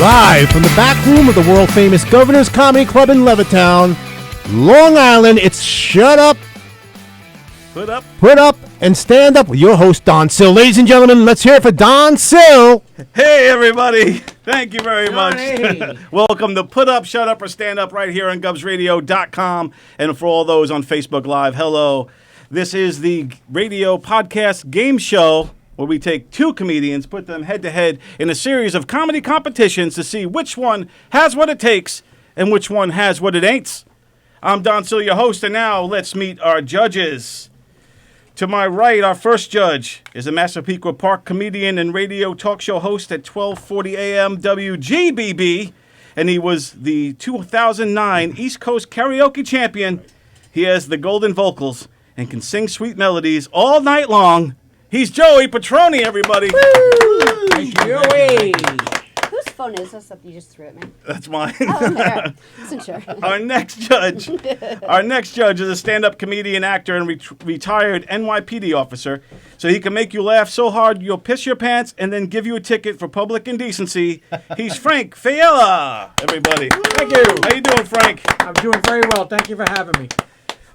Live from the back room of the world-famous Governor's Comedy Club in Levittown, Long Island, it's Shut Up, Put Up, and Stand Up with your host, Don Sill. Ladies and gentlemen, let's hear it for Don Sill. Hey, everybody. Thank you very much. Welcome to Put Up, Shut Up, or Stand Up right here on GubsRadio.com. And for all those on Facebook Live, hello. This is the radio podcast game show where we take two comedians, put them head-to-head in a series of comedy competitions to see which one has what it takes and which one has what it ain't. I'm Don Sill, your host, and now let's meet our judges. To my right, our first judge is a Massapequa Park comedian and radio talk show host at 1240 AM WGBB, and he was the 2009 East Coast Karaoke Champion. He has the golden vocals and can sing sweet melodies all night long. He's Joey Petroni, everybody. Woo! Joey! Whose phone is this that you just threw at me? That's mine. Oh, isn't sure. Our next judge is a stand-up comedian, actor, and retired NYPD officer. So he can make you laugh so hard you'll piss your pants and then give you a ticket for public indecency. He's Frank Fiella, everybody. Thank you. How you doing, Frank? I'm doing very well. Thank you for having me.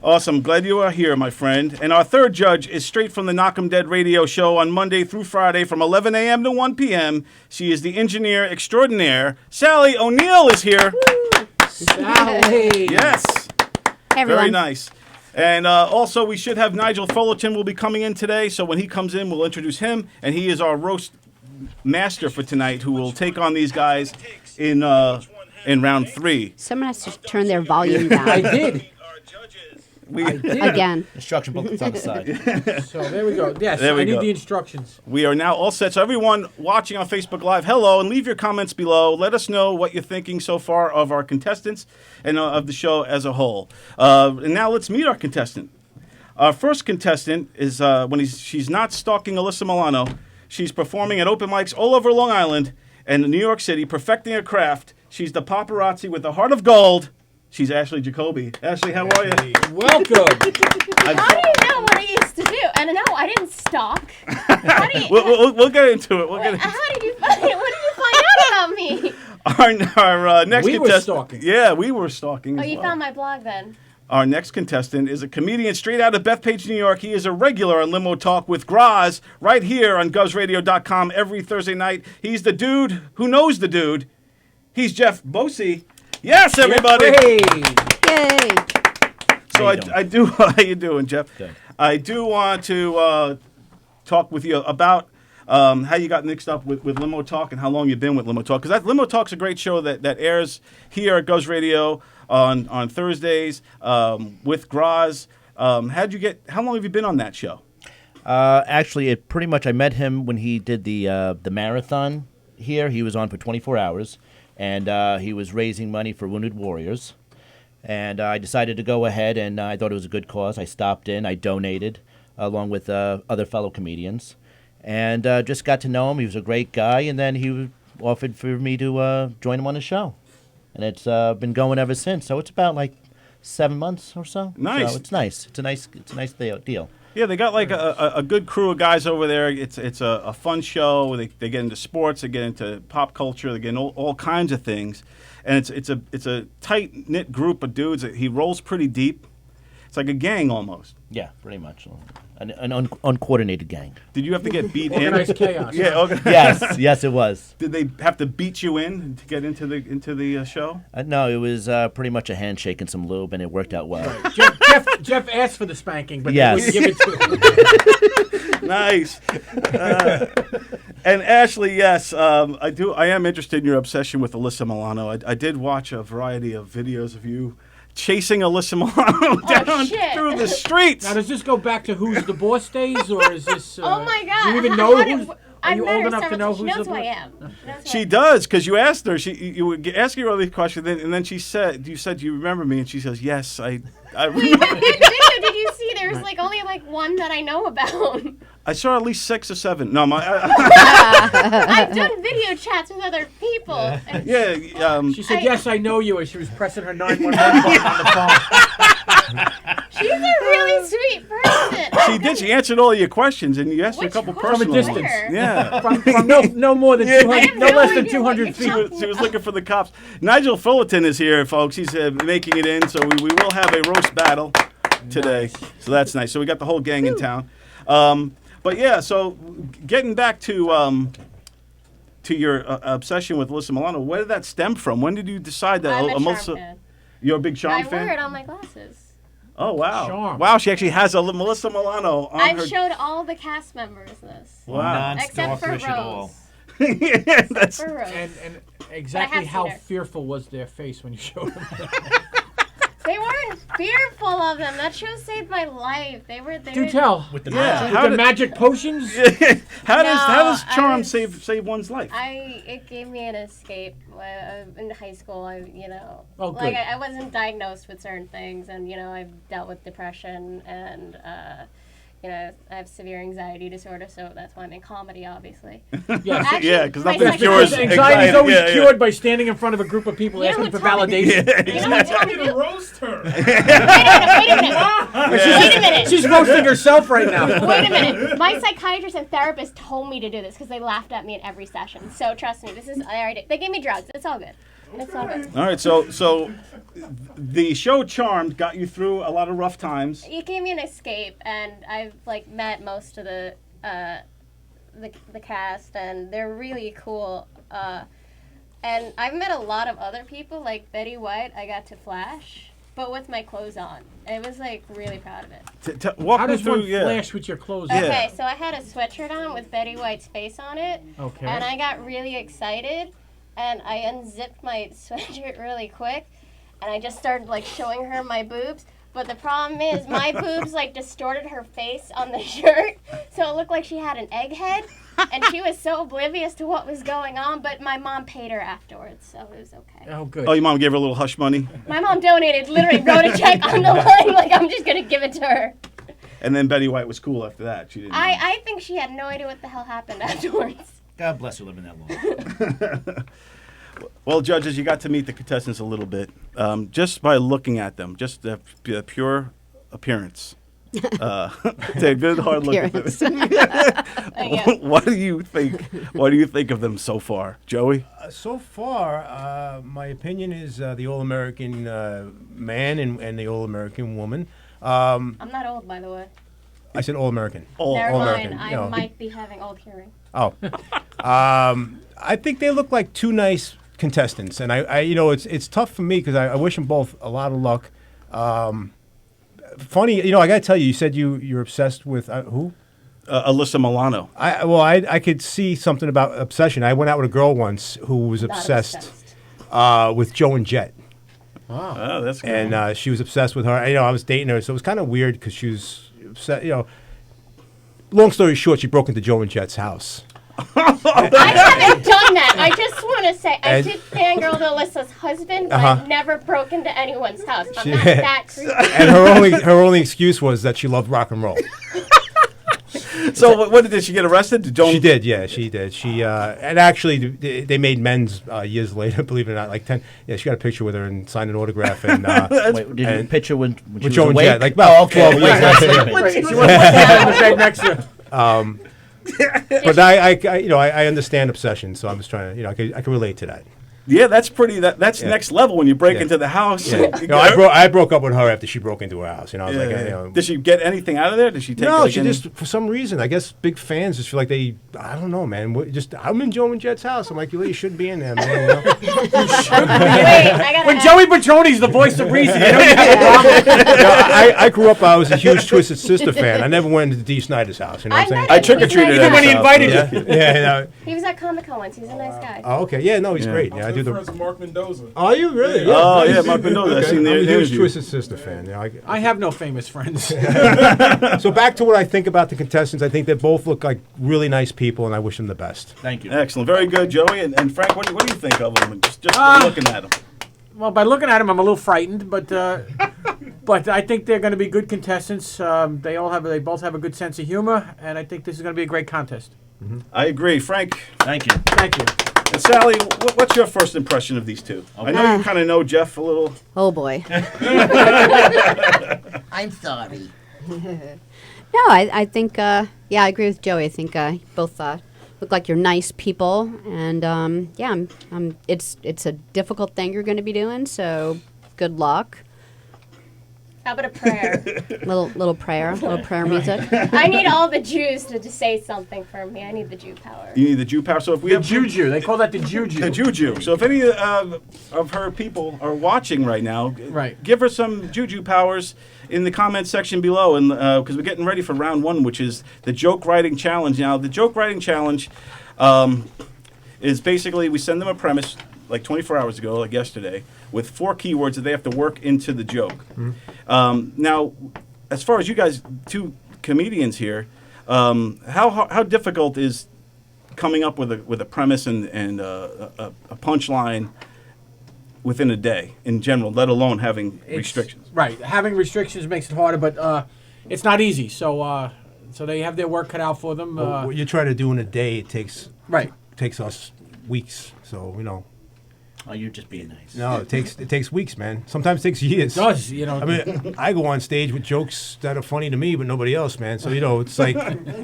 Awesome. Glad you are here, my friend. And our third judge is straight from the Knock 'em Dead radio show on Monday through Friday from 11 a.m. to 1 p.m. She is the engineer extraordinaire. Sally O'Neill is here. Sally. Yes. Hey, everyone. Very nice. And also, we should have Nigel Fullerton will be coming in today. So when he comes in, we'll introduce him. And he is our roast master for tonight, who will take on these guys in round 3. Someone has to turn their volume down. I did. Again. Instruction booklet's on the side. So there we go. Yes, There we I need go. the instructions. We are now all set. So everyone watching on Facebook Live, hello, and leave your comments below. Let us know what you're thinking so far of our contestants and of the show as a whole. And now let's meet our contestant. Our first contestant is she's not stalking Alyssa Milano. She's performing at open mics all over Long Island and New York City, perfecting her craft. She's the paparazzi with the heart of gold. She's Ashley Jacoby. Ashley, how are you? Welcome. How do you know what I used to do? And no, I didn't stalk. How do you, We'll get into it. how did you find? What did you find out about me? Our next We were contestant. stalking. Yeah, we were stalking. Oh, as you well. found my blog then. Our next contestant is a comedian straight out of Bethpage, New York. He is a regular on Limo Talk with Graz right here on GubsRadio.com every Thursday night. He's the dude who knows the dude. He's Jeff Bosey. Yes, everybody. Hey. Yay. So I do. How you doing, Jeff? Good. I do want to talk with you about how you got mixed up with Limo Talk and how long you've been with Limo Talk. Because Limo Talk's a great show that airs here at Guz Radio on Thursdays with Graz. How long have you been on that show? Actually, pretty much I met him when he did the marathon here. He was on for 24 hours, and he was raising money for Wounded Warriors. And I decided to go ahead, and I thought it was a good cause. I stopped in, I donated, along with other fellow comedians, and just got to know him. He was a great guy, and then he offered for me to join him on the show. And it's been going ever since. So it's about like 7 months or so. Nice. So it's nice. It's a nice deal. Yeah, they got like a good crew of guys over there. It's a fun show. They get into sports, they get into pop culture, they get into all kinds of things, and it's a tight knit group of dudes. He rolls pretty deep. It's like a gang almost. Yeah, pretty much. An uncoordinated gang. Did you have to get beat Organized in? chaos. Yeah. Yes, it was. Did they have to beat you in to get into the show? No, it was pretty much a handshake and some lube, and it worked out well. Jeff asked for the spanking, but Yes. they wouldn't give it to him. Nice. And Ashley, yes, I am interested in your obsession with Alyssa Milano. I did watch a variety of videos of you chasing Alyssa Milano down shit. through the streets. Now, does this go back to Who's the Boss days, or is this... Oh my God! Do you even know who's... Are I've you met old her enough to several know times. who's She knows the who I boss? am. She does, because you asked her. You were asking her all these questions, and then you said, "Do you remember me?" And she says, "Yes, I remember." Wait, what video did you see? There's like only like one that I know about. I saw at least 6 or 7. No, I've done video chats with other people. And yeah. She said, yes, I know you, as she was pressing her 911 button on the phone. she's a really really sweet person. She did. She answered all your questions, and you asked her a Which couple one? personal From a ones. distance. Yeah. From no more than Yeah. 200, no I have less no than idea 200 what feet. you're She was looking for the cops. Nigel Fullerton is here, folks. He's making it in, so we will have a roast battle today. So that's nice. So we got the whole gang in town. But yeah, so getting back to your obsession with Alyssa Milano, where did that stem from? When did you decide that I'm a Alyssa? Charm fan. You're a big Charm I fan? wear it on my glasses. Oh wow! Charm. Wow, she actually has a Melissa Milano on I've her. showed all the cast members this. Wow. Except for Non-stalkerish at all. Rose. Yeah, that's For Rose. And exactly have how seen her. fearful was their face when you showed them? They weren't fearful of them. That show saved my life. They were there. Do tell. With the Yeah. magic. How With the did- magic potions? how does I Charm was- save one's life? It gave me an escape in high school. Oh, like good. I wasn't diagnosed with certain things, and I've dealt with depression, and I have severe anxiety disorder, so that's why I'm in comedy, obviously. Yes. Actually, Yeah, 'cause my nothing psychiatrist- cures Because anxiety is always Yeah, yeah. cured by standing in front of a group of people You know asking what for Tommy- validation. You know what Tommy do? roast her. Wait a minute. Wait a minute. She's roasting herself right now. Wait a minute. My psychiatrist and therapist told me to do this because they laughed at me in every session. So trust me, they gave me drugs. It's all good. It's all good. All right, so the show Charmed got you through a lot of rough times. It gave me an escape, and I've met most of the cast, and they're really cool. And I've met a lot of other people, like Betty White. I got to flash, but with my clothes on. It was really proud of it. Walk How me does through, one yeah. flash with your clothes Yeah. on? Okay, so I had a sweatshirt on with Betty White's face on it, Okay. and I got really excited, and I unzipped my sweatshirt really quick, and I just started showing her my boobs. But the problem is my boobs distorted her face on the shirt, so it looked like she had an egg head, and she was so oblivious to what was going on. But my mom paid her afterwards, so it was okay. Oh, good. Oh, your mom gave her a little hush money, My mom donated, literally wrote a check on the line, I'm just gonna give it to her. and then Betty White was cool after that. She didn't. I think she had no idea what the hell happened afterwards. God bless her living that long. Well, judges, you got to meet the contestants a little bit, just by looking at them, just the pure appearance. They're good, hard look at them. What do you think? What do you think of them so far, Joey? So far, my opinion is the All-American man and the All-American woman. I'm not old, by the way. I said All-American. Never All-American. mind. I you know. might be having old hearing. Oh. I think they look like two nice contestants, and I it's tough for me because I wish them both a lot of luck. Funny, I got to tell you, you said you're obsessed with who? Alyssa Milano. I could see something about obsession. I went out with a girl once who was Not obsessed with Joe and Jet. Oh, that's good. And she was obsessed with her. I was dating her, so it was kind of weird because she was upset. Long story short, she broke into Joe and Jet's house. I haven't done that. I just want to say, I And- did fangirl to Alyssa's husband, but Uh-huh. I've never broken into anyone's house. I'm She- not that creepy. And her only excuse was that she loved rock and roll. So, what did she get arrested? Don't. She did, yeah, she did. She and actually they made men's years later, believe it or not, like 10. Yeah, she got a picture with her and signed an autograph and Wait, did you and- picture when she with was Joe and awake? Jet, like about 12 years Not later. sleeping. Right, she wasn't down in the bed next to her. But I understand obsession, so I'm just trying to I can relate to that. Yeah, that's pretty. That's Yeah. next level when you break Yeah. into the house. Yeah. I broke up with her after she broke into her house. I was like, Did she get anything out of there? Did she take? no, like, she any- just for some reason, I guess big fans just feel like I don't know, man. I'm in Joe and Jet's house. I'm like, you shouldn't be in there, man. Wait, I gotta When ask. Joey Patroni's the voice of reason, you don't have a problem. I grew up. I was a huge Twisted Sister fan. I never went into Dee Snider's house. You know what I'm saying? met I him. trick-or-treated He's at Even when he his house. invited Yeah, you. yeah. He was at Comic-Con once. He's a nice guy. Oh, okay. Yeah, no, he's great. Yeah, I do the. Friends with Mark Mendoza. Are you really? Oh yeah, Mark Mendoza. I've seen the I'm a huge interview. Twisted Sister fan. I have no famous friends. So back to what I think about the contestants. I think they both look like really nice people, and I wish them the best. Thank you. Excellent, very good, Joey and Frank. What do you think of them? Just by looking at them. Well, by looking at him, I'm a little frightened, but I think they're going to be good contestants. They both have a good sense of humor, and I think this is going to be a great contest. I agree, Frank. Thank you. Thank you. And Sally, what's your first impression of these two? I know you kind of know Jeff a little. Oh boy. I'm sorry. No, I think, yeah, I agree with Joey. I think both look like you're nice people, and yeah, it's a difficult thing you're going to be doing. So, good luck. How about a prayer? Little prayer music. I need all the Jews to just say something for me. I need the Jew power. You need the Jew power. So if we The have juju. They call that the juju. the Juju. So if any of her people are watching right now, Right. give her some Juju powers in the comment section below, and because we're getting ready for round 1, which is the joke writing challenge. Now, the joke writing challenge is basically we send them a premise like 24 hours ago, like yesterday, with 4 keywords that they have to work into the joke. Now, as far as you guys, 2 comedians here, how difficult is coming up with a premise and a punchline within a day in general, let alone having restrictions? Right. Having restrictions makes it harder, but it's not easy. So so they have their work cut out for them. What you try to do in a day, it takes Right. us weeks. So Oh, you're just being nice. no, it takes weeks, man. Sometimes it takes years. It does, I mean, I go on stage with jokes that are funny to me, but nobody else, man. So it's like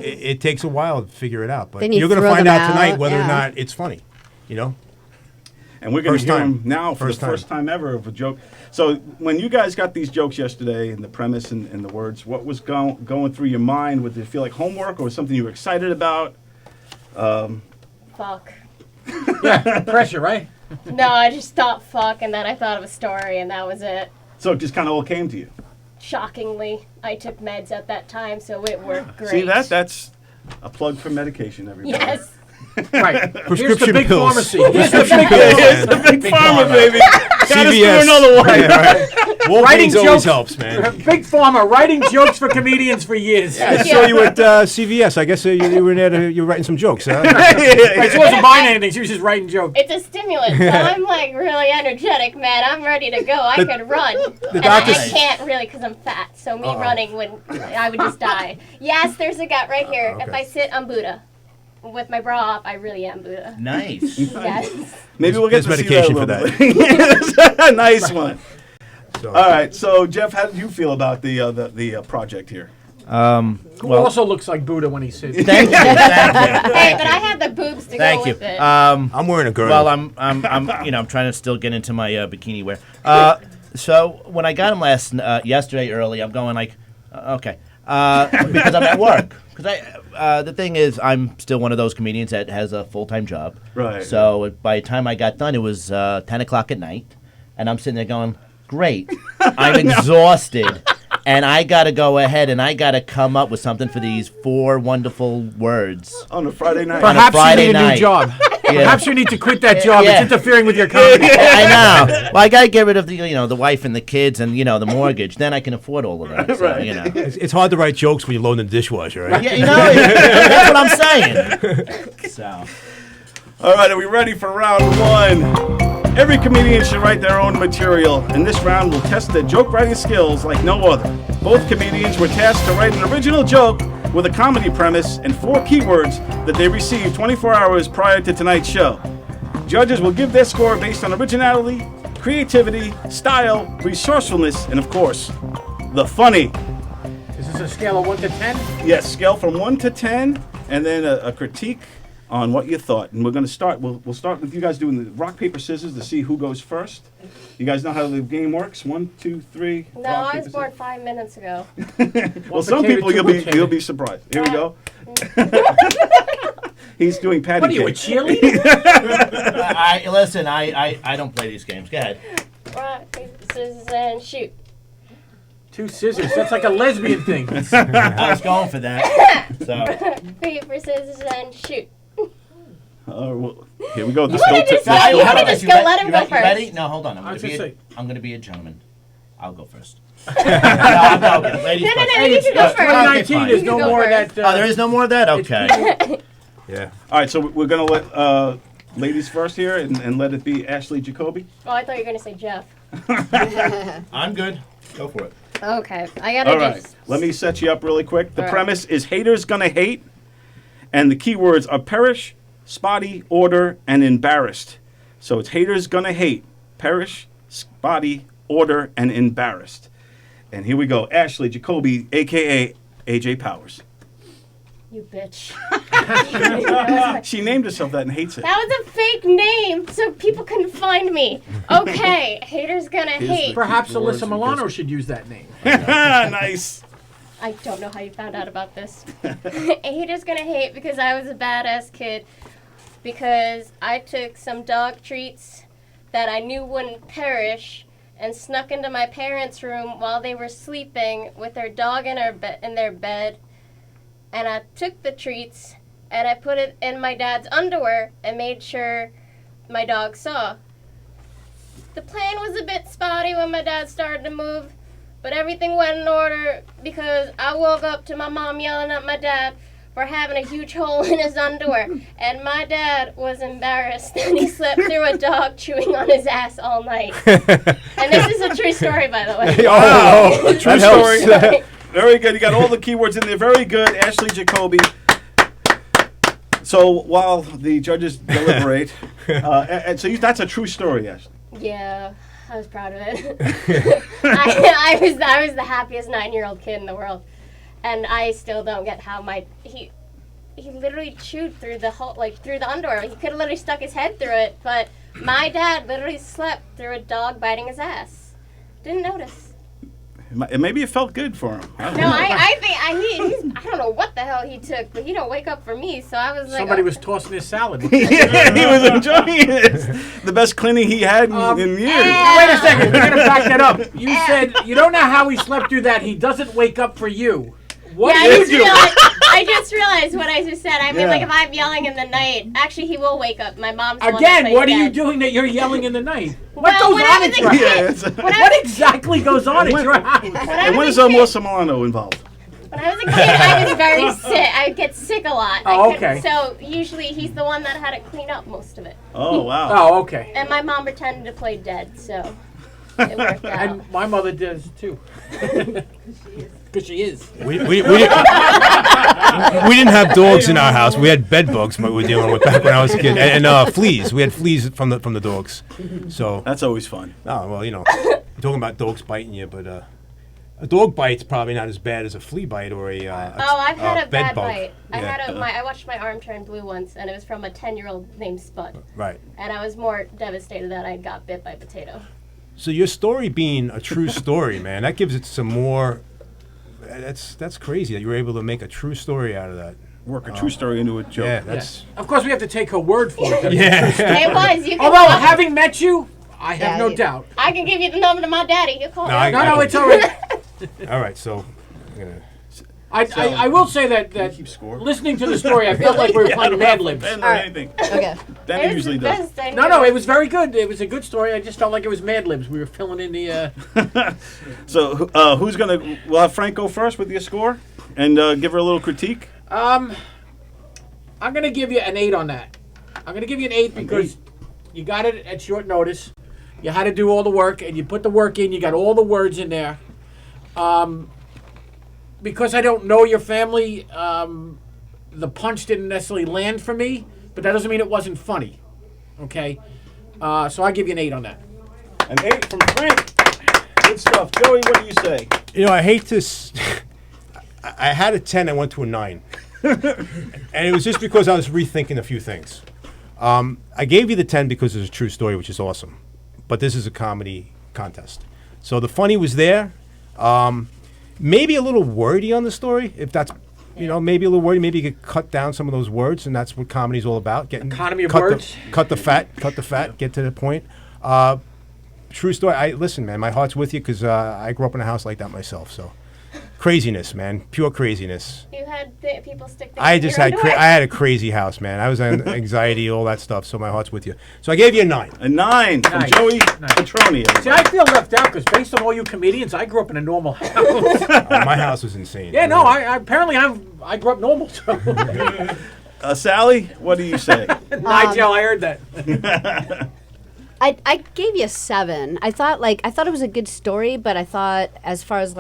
it takes a while to figure it out. But Then you you're gonna throw find them out tonight out, whether or yeah. not it's funny. And we're going to First hear time. them now for First the time. first time ever of a joke. So when you guys got these jokes yesterday and the premise and the words, what was going through your mind? Did it feel like homework or something you were excited about? Fuck. Yeah, pressure, right? No, I just thought fuck, and then I thought of a story, and that was it. So it just kind of all came to you. Shockingly, I took meds at that time, so it worked great. See, that's a plug for medication, everybody. Yes. Right. Prescription Here's the big pills. pharmacy. Here's the big It's the big pharma, baby. Got us through CVS. another one. Yeah, right. Writing Walgreens always jokes. helps, man. Big pharma writing jokes for comedians for years. I saw you at CVS. I guess you were there. You were writing some jokes, huh? Right, she wasn't buying anything. She was just writing jokes. It's a stimulant, so I'm like really energetic, man. I'm ready to go. I could run. And doctors- I can't really because I'm fat, so me running I would just die. Yes, there's a gut right here. If okay. I sit, I'm Buddha. With my bra off, I really am Buddha. Nice. Yes. Maybe we'll get There's to see that medication a for little bit. Nice one. So, All right, so Jeff, how did you feel about the project here? Who also looks like Buddha when he sits. Thank you. Thank you. Hey, but I had the boobs to Thank go you. with it. I'm wearing a girdle. Well, I'm I'm trying to still get into my bikini wear. So when I got him yesterday early, I'm going like, okay, because I'm at work. Because the thing is, I'm still one of those comedians that has a full-time job. Right. So by the time I got done, it was 10 o'clock at night, and I'm sitting there going, great, I'm exhausted. And I got to go ahead and I got to come up with something for these 4 wonderful words. On a Friday night. On a Perhaps Friday you need a new night. job. Yeah. Perhaps you need to quit that job. Yeah. It's interfering with your comedy. I know. Well, I got to get rid of the wife and the kids and the mortgage. Then I can afford all of that. So, Right. It's hard to write jokes when you're loading the dishwasher, right? Yeah, that's what I'm saying. So. All right, are we ready for round 1? Every comedian should write their own material, and this round will test their joke writing skills like no other. Both comedians were tasked to write an original joke with a comedy premise and 4 keywords that they received 24 hours prior to tonight's show. Judges will give their score based on originality, creativity, style, resourcefulness, and of course, the funny. Is this a scale of 1 to 10? Yes, scale from 1 to 10, and then a critique on what you thought. And we're going to start, we'll start with you guys doing the rock, paper, scissors to see who goes first. You guys know how the game works? 1, 2, 3. No, rock, I paper, was born scissors. 5 minutes ago. Well, some potato, people two you'll be potato. surprised. Here we go. He's doing patty What are you, a cake. cheerleader? Listen, I don't play these games. Go ahead. Rock, paper, scissors, and shoot. 2 scissors. That's like a lesbian thing. I was going for that. So. Paper, scissors, and shoot. Well, here we go. The wanna just So say- you how wanna about just this? go let him go You ready? first? No, hold on. I was gonna say- I'm going to be a gentleman. I'll go first. No, I'm joking. Ladies No, no, first. no, you can go It's first. 2019. fine. There's You no can go more of first. that. Oh, there is no more of that? Okay. Yeah. All right, so we're going to let ladies first here and let it be Ashley Jacoby. Oh, I thought you were going to say Jeff. I'm good. Go for it. Okay, I got to All right, just... let me set you up really quick. The All right. premise is haters gonna hate, and the keywords are perish, spotty, order, and embarrassed. So it's haters gonna hate, perish, spotty, order, and embarrassed. And here we go. Ashley Jacoby, a.k.a. AJ Powers. You bitch. She named herself that and hates it. That was a fake name, so people couldn't find me. Okay, haters gonna hate. Perhaps Alyssa Milano should use that name. Nice. I don't know how you found out about this. Haters gonna hate because I was a badass kid. Because I took some dog treats that I knew wouldn't perish and snuck into my parents' room while they were sleeping with their dog in their bed. And I took the treats and I put it in my dad's underwear and made sure my dog saw. The plan was a bit spotty when my dad started to move, but everything went in order because I woke up to my mom yelling at my dad for having a huge hole in his underwear. And my dad was embarrassed and he slept through a dog chewing on his ass all night. And this is a true story, by the way. Oh, a true story. Very good. You got all the keywords in there. Very good, Ashley Jacoby. So while the judges deliberate, and so that's a true story, Ashley. Yeah, I was proud of it. I was the happiest 9-year-old kid in the world, and I still don't get how he literally chewed through the whole through the underwear. He could have literally stuck his head through it, but my dad literally slept through a dog biting his ass. Didn't notice. Maybe it felt good for him. No, I think I don't know what the hell he took, but he don't wake up for me. So I was like, Somebody was tossing his salad. Yeah, he was enjoying it. The best cleaning he had in years. Wait a second, we're gonna back that up. You said you don't know how he slept through that. He doesn't wake up for you. What do you do? I just realized what I just said. I mean, if I'm yelling in the night, actually he will wake up. My mom's the one that Again, plays what are you dead. doing that you're yelling in the night? What Well, goes when I on was at a your kid- house? when I What was- exactly goes on at your house? And when is Melissa Milano involved? When I was a kid, I was very sick. I get sick a lot. Oh, okay. So usually he's the one that had to clean up most of it. Oh, wow. Oh, okay. And my mom pretended to play dead, so it worked out. And my mother does too. Because she is. We didn't have dogs in our house. We had bed bugs we were dealing with back when I was a kid, and fleas. We had fleas from the dogs. So That's always fun. oh well, you're talking about dogs biting you, but a dog bite's probably not as bad as a flea bite or I've had a bed bad bug. bite. Yeah. I watched my arm turn blue once, and it was from a 10-year-old named Spud. Right. And I was more devastated that I got bit by a potato. So your story being a true story, man, that gives it some more. That's crazy that you were able to make a true story out of that. Work a true story into a joke. Yeah, Yes. that's Of course, we have to take her word for it. yeah. It was. You can Although, call- having met you, I have Yeah, no you- doubt. I can give you the number to my daddy. He'll call No, me. I- No, it's all right. All right, so. I will say that keep score? listening to the story, I felt like we were playing Mad Libs. Ben or All right. anything. Okay. Ben It was usually the does. best thing. No, it was very good. It was a good story. I just felt like it was Mad Libs. We were filling in the. So who's going to... We'll have Frank go first with your score and give her a little critique. I'm gonna give you an 8 on that. I'm gonna give you an 8 because you got it at short notice. You had to do all the work, and you put the work in. You got all the words in there. Because I don't know your family, the punch didn't necessarily land for me, but that doesn't mean it wasn't funny. Okay? So I give you an 8 on that. An 8 from Frank. Good stuff. Joey, what do you say? I hate this. I had a 10, I went to a 9. And it was just because I was rethinking a few things. I gave you the 10 because it's a true story, which is awesome. But this is a comedy contest. So the funny was there. Maybe a little wordy on the story, if that's, maybe a little wordy. Maybe you could cut down some of those words, and that's what comedy's all about. Economy of cut words. Cut the fat, get to the point. True story. Listen, man, my heart's with you because I grew up in a house like that myself. So craziness, man, pure craziness. You had people stick things I in just your had underwear. I had a crazy house, man. I was on anxiety, all that stuff. So my heart's with you. So I gave you a 9. A 9 from Nice. Joey Nice. Petroni. See, I feel left out because based on all you comedians, I grew up in a normal house. My house was insane. Yeah, no, I apparently I grew up normal. So. Sally, what do you say? Nigel, I heard that. I gave you a 7. I thought it was a good story, but I thought as far as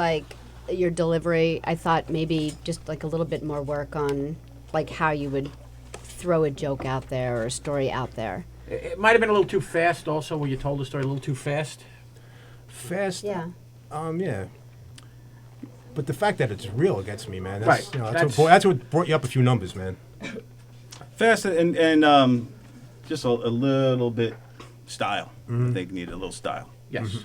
your delivery, I thought maybe just a little bit more work on how you would throw a joke out there or a story out there. It might have been a little too fast also, where you told the story a little too fast. Fast. Yeah. Yeah. but the fact that it's real gets me, man. That's, Right. You know, that's what brought you up a few numbers, man. Fast and just a little bit style. I think needed a little style. Yes.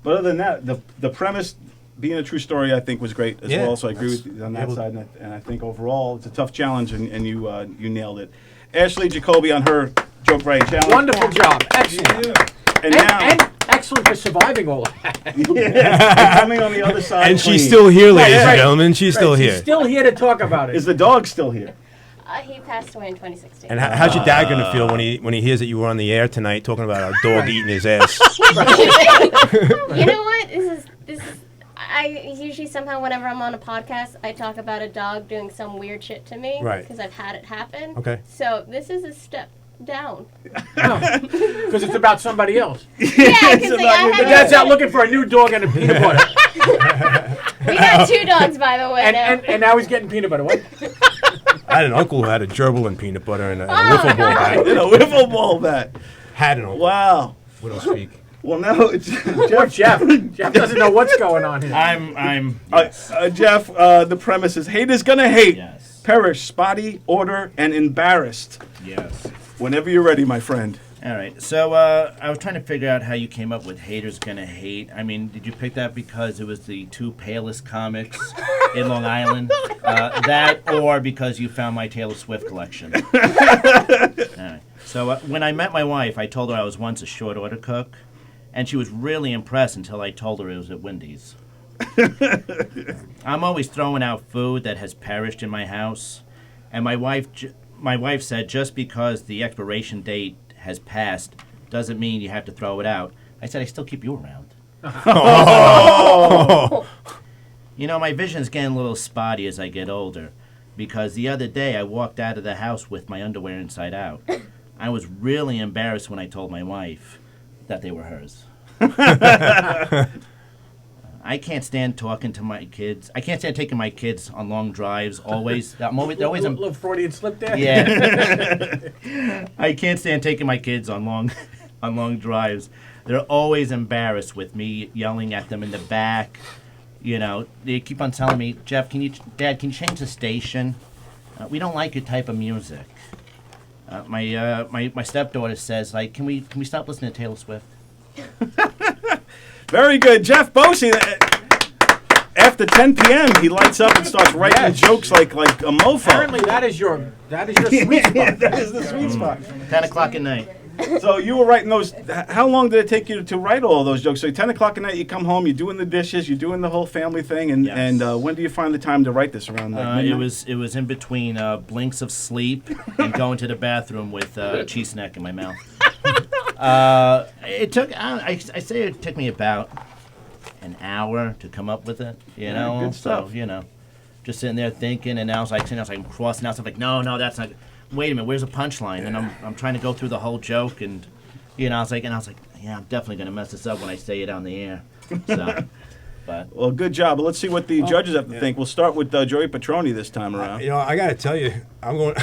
But other than that, the premise being a true story, I think was great as Yeah, well. So I agree with you on that side, and I think overall it's a tough challenge, and you nailed it. Ashley Jacoby on her joke writing challenge. Wonderful job. Excellent. And now, And excellent for surviving all of that. and coming on the other side, And she's clean. still here, ladies Right. and gentlemen. She's still She's here. still here to talk about it. Is the dog still here? He passed away in 2016. And how's your dad gonna feel when he hears that you were on the air tonight talking about a dog eating his ass? You know what? This is. I usually somehow whenever I'm on a podcast, I talk about a dog doing some weird shit to me. Right. Because I've had it happen. Okay. So this is a step down. Because it's about somebody else. Yeah, because about I your The had dad's out looking for a new dog and a peanut butter. we got 2 dogs, by the way. now. and now he's getting peanut butter. What? I had an uncle who had a gerbil and peanut butter and a wiffle ball bat. In a wiffle ball bat. Had an uncle. Wow. We don't speak. Well, now it's Poor Jeff. Jeff doesn't know what's going on here. I'm yes. Jeff. The premise is haters gonna hate, Yes. perish, spotty, order, and embarrassed. Yes. Whenever you're ready, my friend. All right. So I was trying to figure out how you came up with haters gonna hate. I mean, did you pick that because it was the 2 palest comics in Long Island? That or because you found my Taylor Swift collection? All right. So when I met my wife, I told her I was once a short order cook, and she was really impressed until I told her it was at Wendy's. I'm always throwing out food that has perished in my house, and my wife said just because the expiration date has passed doesn't mean you have to throw it out. I said I still keep you around. You know, my vision's getting a little spotty as I get older, because the other day I walked out of the house with my underwear inside out. I was really embarrassed when I told my wife that they were hers. I can't stand talking to my kids. I can't stand taking my kids on long drives. They're always. Little Freudian slip there. Yeah. I can't stand taking my kids on long drives. They're always embarrassed with me yelling at them in the back. You know, they keep on telling me, Jeff, Dad, can you change the station? We don't like your type of music. My stepdaughter says, like, can we stop listening to Taylor Swift? Very good, Jeff Bosey. After 10 p.m., he lights up and starts writing jokes like a mofo. Apparently, that is your sweet spot. That is the sweet spot. 10 o'clock at night. So you were writing those. How long did it take you to write all those jokes? So 10 o'clock at night, you come home, you're doing the dishes, you're doing the whole family thing, and Yes. and when do you find the time to write this around? Like It was in between blinks of sleep and going to the bathroom with a cheese snack in my mouth. It took. I say it took me about an hour to come up with it. You know, good stuff. So you know, just sitting there thinking, and I was like I'm crossing out stuff like, no, that's not. Wait a minute, where's the punchline? And I'm trying to go through the whole joke, and I was like, yeah, I'm definitely gonna mess this up when I say it on the air. So, but well, good job. But let's see what the judges have to think. We'll start with Joey Petroni this time around. I got to tell you, I'm going.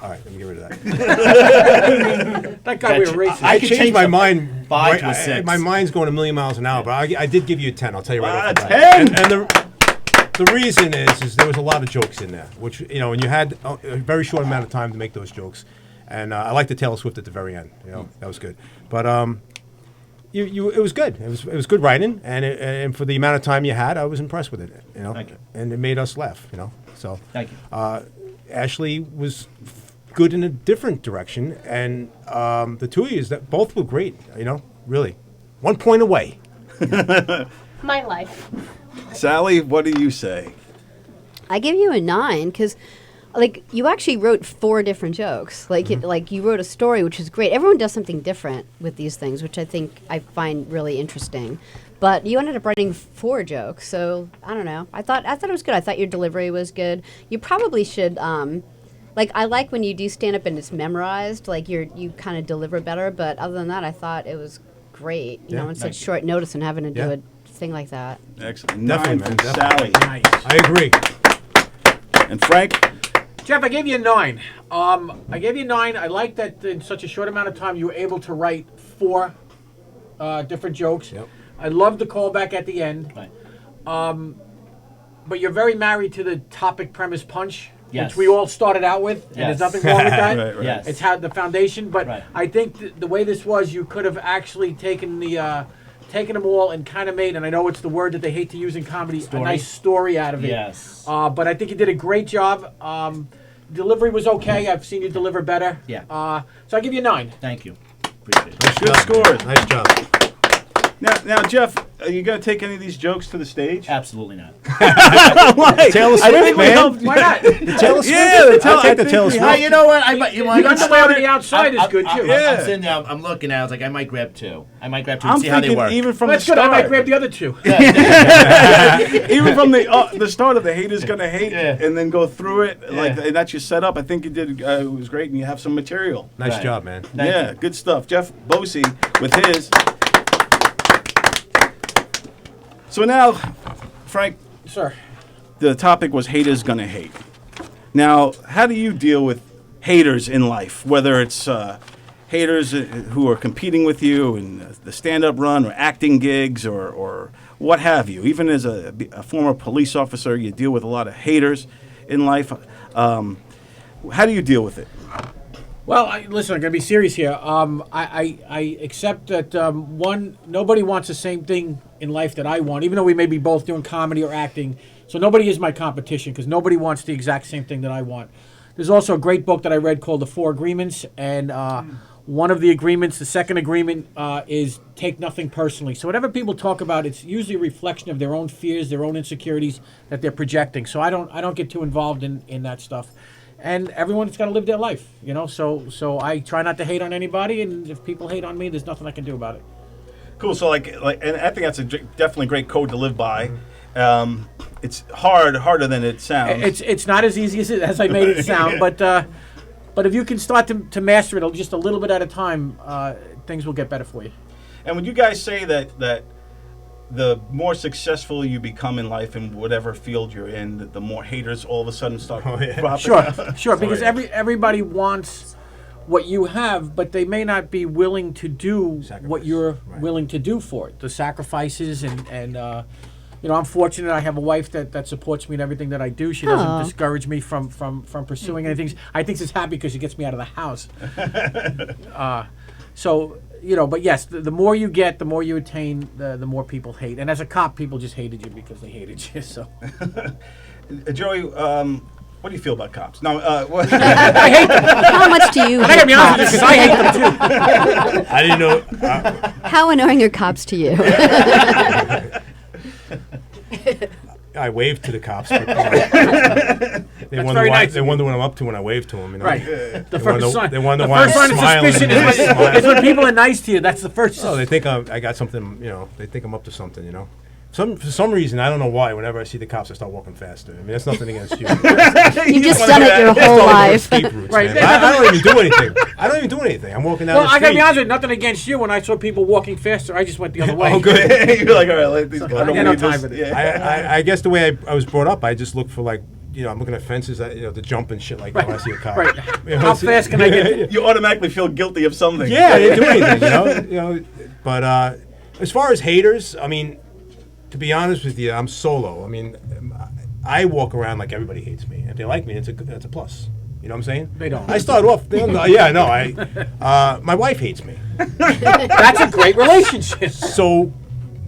All right, let me get rid of that. That guy we were racing. I could changed change my the mind. 5 to a 6. My mind's going a million miles an hour, but I did give you a 10. I'll tell you right off the bat. 10? And the reason is there was a lot of jokes in there, which and you had a very short amount of time to make those jokes, and I like the Taylor Swift at the very end. That was good, but it was good. It was good writing, and for the amount of time you had, I was impressed with it. Thank you. And it made us laugh. So thank you. Ashley was good in a different direction, and the two of you that both were great. Really, 1 point away. My life. Sally, what do you say? I give you a 9 because, like, you actually wrote 4 different jokes. Like, you wrote a story, which is great. Everyone does something different with these things, which I find really interesting. But you ended up writing 4 jokes, so I don't know. I thought it was good. I thought your delivery was good. You probably should. I like when you do stand up and it's memorized. Like you kind of deliver better. But other than that, I thought it was great. On such short notice and having to do a thing like that. Excellent. Definitely, 9 man, from definitely. Sally. Nice. I agree. And Frank? Jeff, I gave you a 9. I gave you a 9. I like that in such a short amount of time you were able to write 4 different jokes. Yep. I love the callback at the end. Right. but you're very married to the topic, premise, punch, Yes. which we all started out with, and there's Yes. nothing wrong with that. Right, right. Yes. It's how the foundation. But Right. I think the way this was, you could have actually taken them all and kind of made, and I know it's the word that they hate to use in comedy, Story. a nice story out of it. Yes. But I think you did a great job. Delivery was okay. I've seen you deliver better. Yeah. So I give you a 9. Thank you. Appreciate it. Good scores. Nice job. Now, Jeff, are you going to take any of these jokes to the stage? Absolutely not. Why? Taylor I think Swift, we man. helped- Why not? Taylor Swift. Yeah, the I'll take I the think Taylor we Swift. helped- You know what? I might. You You got the way on the outside is I'm- good too. Yeah. I'm sitting there. I'm looking at it. I was like, I might grab 2. I might grab 2 I'm and see how they thinking work. even from That's the good. I might start. grab the other 2. Even from the start of the haters gonna hate, Yeah. and then go through it like Yeah. that's your setup. I think you did. It was great, and you have some material. Nice Right. job, man. Thank yeah, you. good stuff. Jeff Bosey with his. So now, Frank, Sir. the topic was haters gonna hate. Now, how do you deal with haters in life? Whether it's haters who are competing with you in the stand-up run or acting gigs or what have you. Even as a former police officer, you deal with a lot of haters in life. How do you deal with it? Well, listen, I'm going to be serious here. I accept that, one, nobody wants the same thing in life that I want, even though we may be both doing comedy or acting. So nobody is my competition because nobody wants the exact same thing that I want. There's also a great book that I read called The 4 Agreements, and one of the agreements, the second agreement, is take nothing personally. So whatever people talk about, it's usually a reflection of their own fears, their own insecurities that they're projecting. So I don't get too involved in that stuff. And everyone's got to live their life, you know. So I try not to hate on anybody, and if people hate on me, there's nothing I can do about it. Cool. So and I think that's a definitely great code to live by. It's harder than it sounds. It's not as easy as I made it sound, but if you can start to master it just a little bit at a time, things will get better for you. And would you guys say that the more successful you become in life in whatever field you're in, the more haters all of a sudden start dropping? Sure, because Oh, yeah. everybody wants what you have, but they may not be willing to do what you're willing to do for it. The sacrifices and you know, I'm fortunate. I have a wife that supports me in everything that I do. She doesn't Aw. discourage me from pursuing anything. I think she's happy because she gets me out of the house. So, you know, but yes, the more you get, the more you attain, the more people hate. And as a cop, people just hated you because they hated you. So Joey, what do you feel about cops? No, I hate them. How much do you I gotta hate be honest with you, cops? 'cause I hate them too. I didn't know. How annoying are cops to you? I waved to the cops. But, they wonder very why. nice They of you. wonder what I'm up to when I wave to them. You know? Right. They The wonder, first sign. they wonder the why first I'm sign of smiling. suspicion and is smiling. when people are nice to you. That's the first. Oh, they think I got something. You know, they think I'm up to something. You know. For some reason, I don't know why. Whenever I see the cops, I start walking faster. I mean, that's nothing against you. You've just done it your whole life. Escape routes, Right. man. I don't even do anything. I don't even do anything. I'm walking down Well, the I street. gotta be honest with you, nothing against you. When I saw people walking faster, I just went the other way. Oh, good. you're like, all right, let these guys. I got no time for this. Yeah. I guess the way I was brought up, I just look for like, you know, I'm looking at fences, you know, to jump and shit like that when I see a cop. Right. You know, How fast can I get? You automatically feel guilty of something. Yeah, I didn't do anything, you know. But as far as haters, I mean, to be honest with you, I'm solo. I mean, I walk around like everybody hates me. If they like me, that's a plus. You know what I'm saying? They don't. I started off. Yeah, I know. My wife hates me, That's a great relationship. so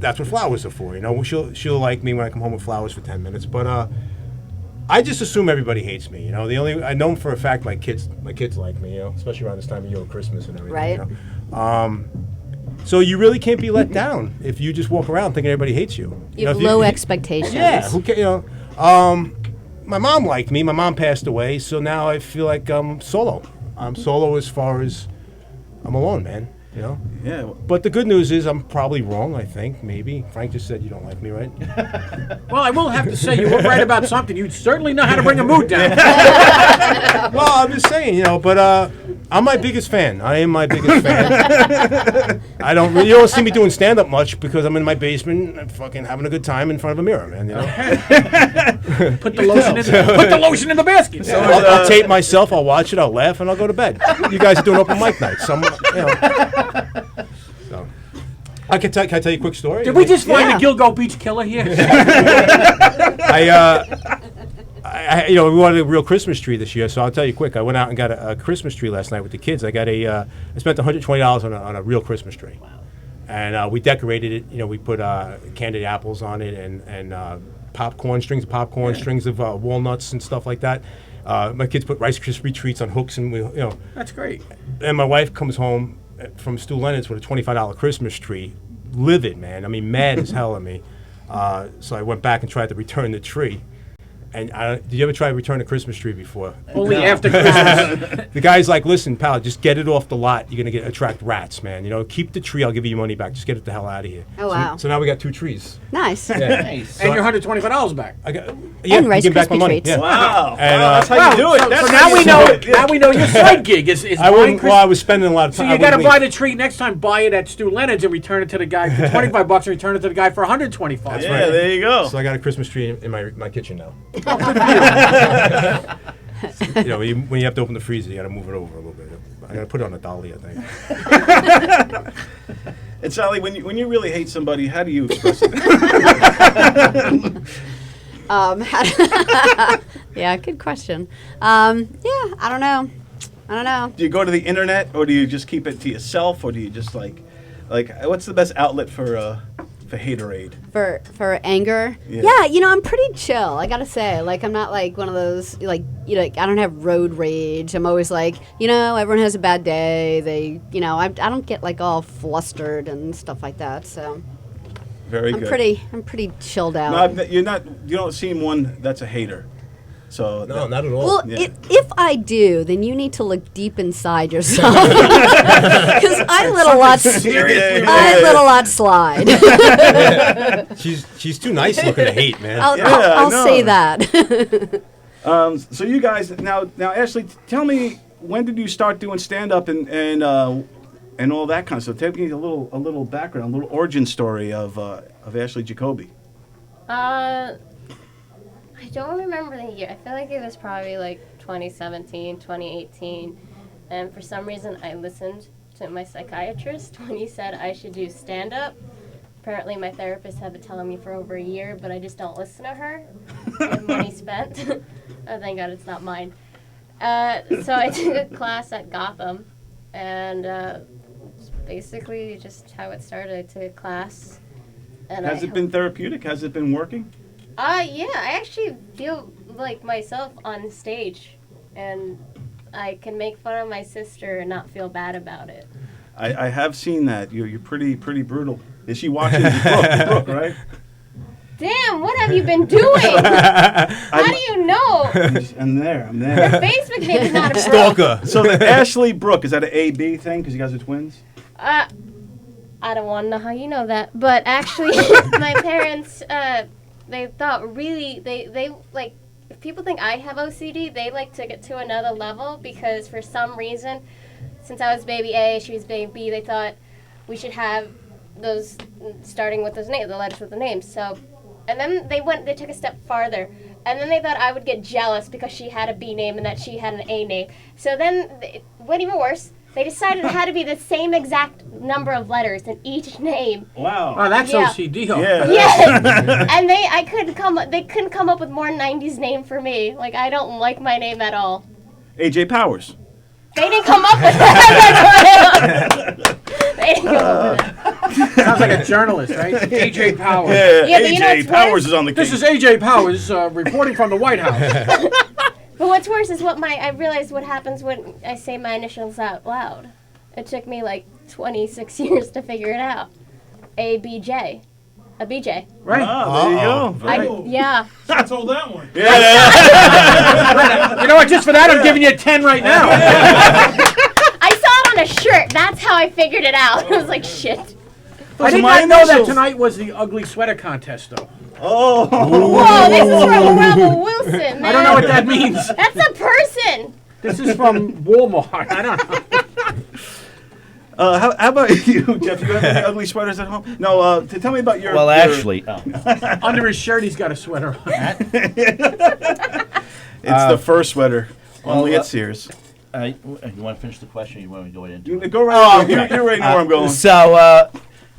that's what flowers are for. You know, she'll like me when I come home with flowers for 10 minutes. But I just assume everybody hates me. You know, I know for a fact my kids like me. You know, especially around this time of year, Christmas and everything. Right. You know? So you really can't be let down if you just walk around thinking everybody hates you. You have know, if low expectations. Yeah, who ca- you know. My mom liked me. My mom passed away, so now I feel like I'm solo. I'm solo as far as I'm alone, man. You know. Yeah. But the good news is I'm probably wrong. I think maybe Frank just said you don't like me, right? Well, I will have to say you were right about something. You certainly know how to bring a mood down. Well, I'm just saying, you know. But I'm my biggest fan. I am my biggest fan. You don't see me doing stand up much because I'm in my basement, and fucking having a good time in front of a mirror, man. You know. Put the lotion in the basket. So, I'll tape myself. I'll watch it. I'll laugh, and I'll go to bed. You guys are doing open mic nights. You know. So, can I tell you a quick story? Did we just find Yeah. the Gilgo Beach killer here? we wanted a real Christmas tree this year, so I'll tell you quick. I went out and got a Christmas tree last night with the kids. I spent $120 on a real Christmas tree. Wow. And we decorated it. We put candied apples on it and popcorn strings of walnuts and stuff like that. My kids put Rice Krispie treats on hooks, and That's great. And my wife comes home from Stu Leonard's with a $25 Christmas tree, livid, man. I mean, mad as hell at me. So I went back and tried to return the tree. And did you ever try to return a Christmas tree before? Only after Christmas. The guy's like, listen, pal, just get it off the lot. You're going to attract rats, man. Keep the tree. I'll give you your money back. Just get it the hell out of here. Oh, wow. So now we got 2 trees. Nice. Yeah. Nice. And your $125 back. I got, And Rice you get back my Krispie money. treats. Yeah. Wow. And, that's how you do it. So That's now how we you know. do it. Now we know your side gig is I buying wouldn't. I was spending a lot of So time. you got to buy the tree next time. Buy it at Stu Leonard's and return it to the guy for $25 and return it to the guy for $125. That's Yeah, right. there you go. So I got a Christmas tree in my kitchen now. When you have to open the freezer, you got to move it over a little bit. I got to put it on a dolly, I think. And Sally, when you really hate somebody, how do you express it? Yeah, good question. I don't know. Do you go to the internet, or do you just keep it to yourself, or do you just like what's the best outlet for haterade? For anger, Yeah. I'm pretty chill. I gotta say, I'm not like one of those I don't have road rage. I'm always like, everyone has a bad day. I don't get all flustered and stuff like that. So Very I'm good. pretty chilled out. No, you don't seem one that's a hater. So No, not at all. Well, Yeah. if I do, then you need to look deep inside yourself because I let a lot slide. She's too nice looking to hate, man. I'll know. say that. So you guys now, Ashley, tell me, when did you start doing stand up and all that kind of stuff? Tell me a little background, a little origin story of Ashley Jacoby. I don't remember the year. I feel like it was probably 2017, 2018. And for some reason, I listened to my psychiatrist when he said I should do stand-up. Apparently, my therapist had been telling me for over a year, but I just don't listen to her. And money spent. Oh, thank God it's not mine. So I took a class at Gotham, and it's basically just how it started. I took a class. And Has it been therapeutic? Has it been working? Yeah, I actually feel like myself on stage, and I can make fun of my sister and not feel bad about it. I have seen that. You're pretty brutal. Is she watching Brooke, right? Damn, what have you been doing? How do you know? I'm there. Your Facebook name is not a Brooke. Stalker. So the Ashley Brooke, is that an A-B thing because you guys are twins? I don't want to know how you know that, but actually, my parents, they thought really, they like, if people think I have OCD, they like took it to another level because for some reason, since I was baby A, she was baby B, they thought we should have those, starting with those names, the letters with the names. So, and then they took a step farther, and then they thought I would get jealous because she had a B name and that she had an A name. So then, it went even worse. They decided it had to be the same exact number of letters in each name. Wow. Oh, that's Yeah. OCD. Yeah. Yes. And they couldn't come up with more 90s name for me. Like, I don't like my name at all. AJ Powers. They didn't come up with that. They didn't come up with that. Sounds like a journalist, right? AJ Powers. Yeah, but you know AJ what's Powers worse? is on the This case. is AJ Powers reporting from the White House. But what's worse is I realized what happens when I say my initials out loud. It took me 26 years to figure it out. ABJ. A BJ. Right? Oh, there you go. Yeah. Shots hold that one. You know what? Just for that, I'm giving you a 10 right now. I saw it on a shirt. That's how I figured it out. I was like, shit. I did my not know that initials. tonight was the ugly sweater contest, though. Oh. Whoa, this is from Rebel Wilson, man. I don't know what that means. That's a person. This is from Walmart. I don't know. How about you, Jeff? You have any ugly sweaters at home? No. Tell me about your. Well, your- actually, Under his shirt, he's got a sweater on. it's the first sweater. Only well, at Sears. you want to finish the question? Or you want me to go into it? Go right. You already know where I'm going. So,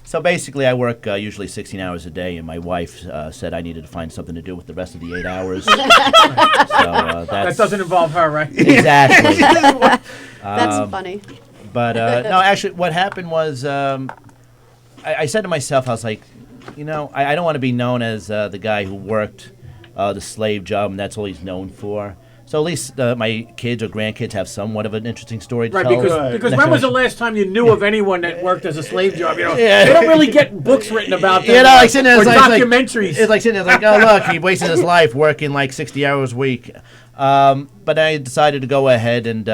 So basically, I work usually 16 hours a day, and my wife said I needed to find something to do with the rest of the 8 hours. That doesn't involve her, right? Exactly. That's funny. But no, actually, what happened was I said to myself, I was like, I don't want to be known as the guy who worked the slave job, and that's all he's known for. So at least my kids or grandkids have somewhat of an interesting story to tell. Because when was the last time you knew of anyone that worked as a slave job? They don't really get books written about them. Like sitting there, or documentaries. It's like sitting there, like, oh look, he wasted his life working like 60 hours a week. But I decided to go ahead and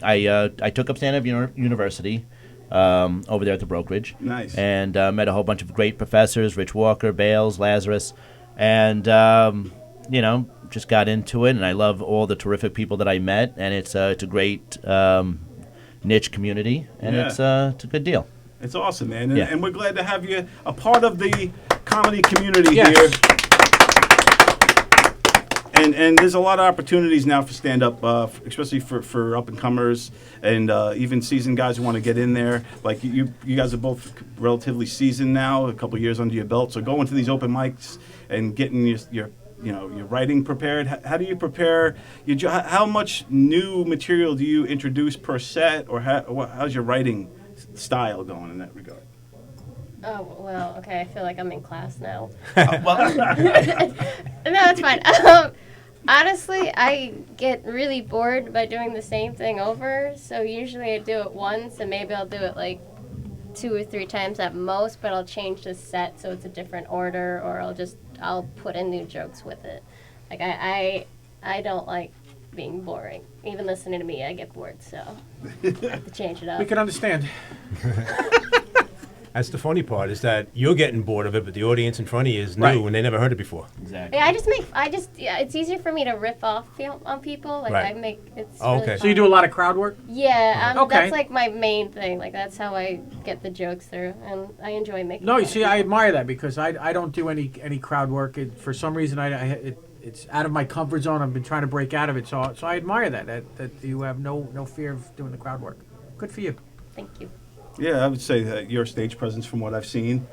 I took up stand-up university over there at the brokerage. Nice. And met a whole bunch of great professors: Rich Walker, Bales, Lazarus, and just got into it, and I love all the terrific people that I met, and it's a great niche community, and it's a good deal. It's awesome, man, and we're glad to have you a part of the comedy community here. And there's a lot of opportunities now for stand-up, especially for up-and-comers and even seasoned guys who want to get in there. Like you guys are both relatively seasoned now, a couple of years under your belt, so going to these open mics and getting your writing prepared. How do you prepare? How much new material do you introduce per set, or how's your writing style going in that regard? Oh, well, okay, I feel like I'm in class now. Well, No, it's fine. Honestly, I get really bored by doing the same thing over, so usually I do it once, and maybe I'll do it like 2 or 3 times at most, but I'll change the set so it's a different order, or I'll put in new jokes with it. Like, I don't like being boring. Even listening to me, I get bored, so I have to change it up. We can understand. That's the funny part, is that you're getting bored of it, but the audience in front of you is new Right. and they never heard it before. exactly. Yeah, it's easier for me to riff off on people. Like, Right. it's Oh, really okay. fun. So you do a lot of crowd work? Yeah, Okay. that's like my main thing. Like, that's how I get the jokes through, and I enjoy making No, you fun see, of I people. admire that because I don't do any crowd work. For some reason, it's out of my comfort zone. I've been trying to break out of it, so I admire that you have no fear of doing the crowd work. Good for you. Thank you. Yeah, I would say that your stage presence, from what I've seen,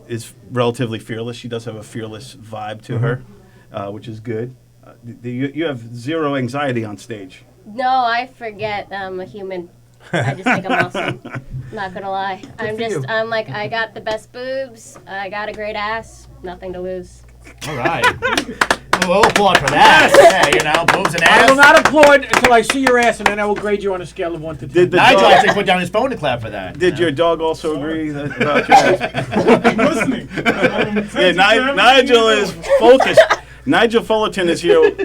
is relatively fearless. She does have a fearless vibe to her, which is good. You have zero anxiety on stage. No, I forget I'm a human. I just think I'm awesome. Not gonna lie. I'm like, I got the best boobs. I got a great ass. Nothing to lose. All right. We'll applaud for that. Boobs and I will ass. not applaud until I see your ass, and then I will grade you on a scale of 1 to 10. Did the Nigel dog, actually put down his phone to clap for that. did your dog also agree about your ass? I'm listening. Yeah, Nigel is focused. Nigel Fullerton is here.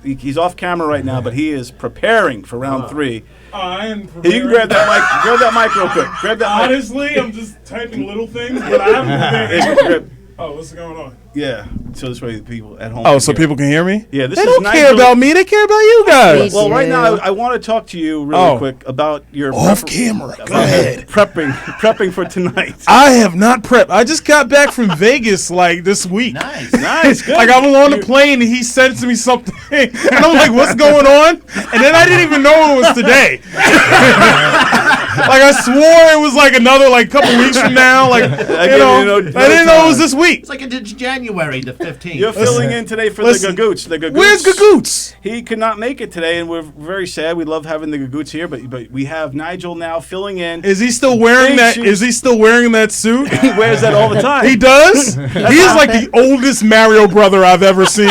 He's off camera right now, but he is preparing for round 3. I am Hey, preparing. you can grab that mic. Grab that mic real quick. Grab that mic. Honestly, I'm just typing little things, but I haven't Hey, prepared. grab- Oh, what's going on? Yeah, so this way the people at home. Oh, can so hear. people can hear me? Yeah, this They is don't Nigel. care about me. They care about you guys. Well, right now do. I want to talk to you really Oh. quick about your Off camera. Go ahead. prepping for tonight. I have not prepped. I just got back from Vegas like this week. Nice. Nice, good. Like I was on the plane and he sends me something and I'm like, what's going on? And then I didn't even know it was today. Like I swore it was like another like couple weeks from now. Like give you I no didn't know it was time. this week. It's like it's January the 15th. You're filling in today for Listen. the Gagoots. The Gagoots. Where's Gagoots? He could not make it today, and we're very sad. We love having the Gagoots here, but we have Nigel now filling in. Is he still wearing Big that? shoes. Is he still wearing that suit? He wears that all the time. He does. He is like the oldest Mario brother I've ever seen.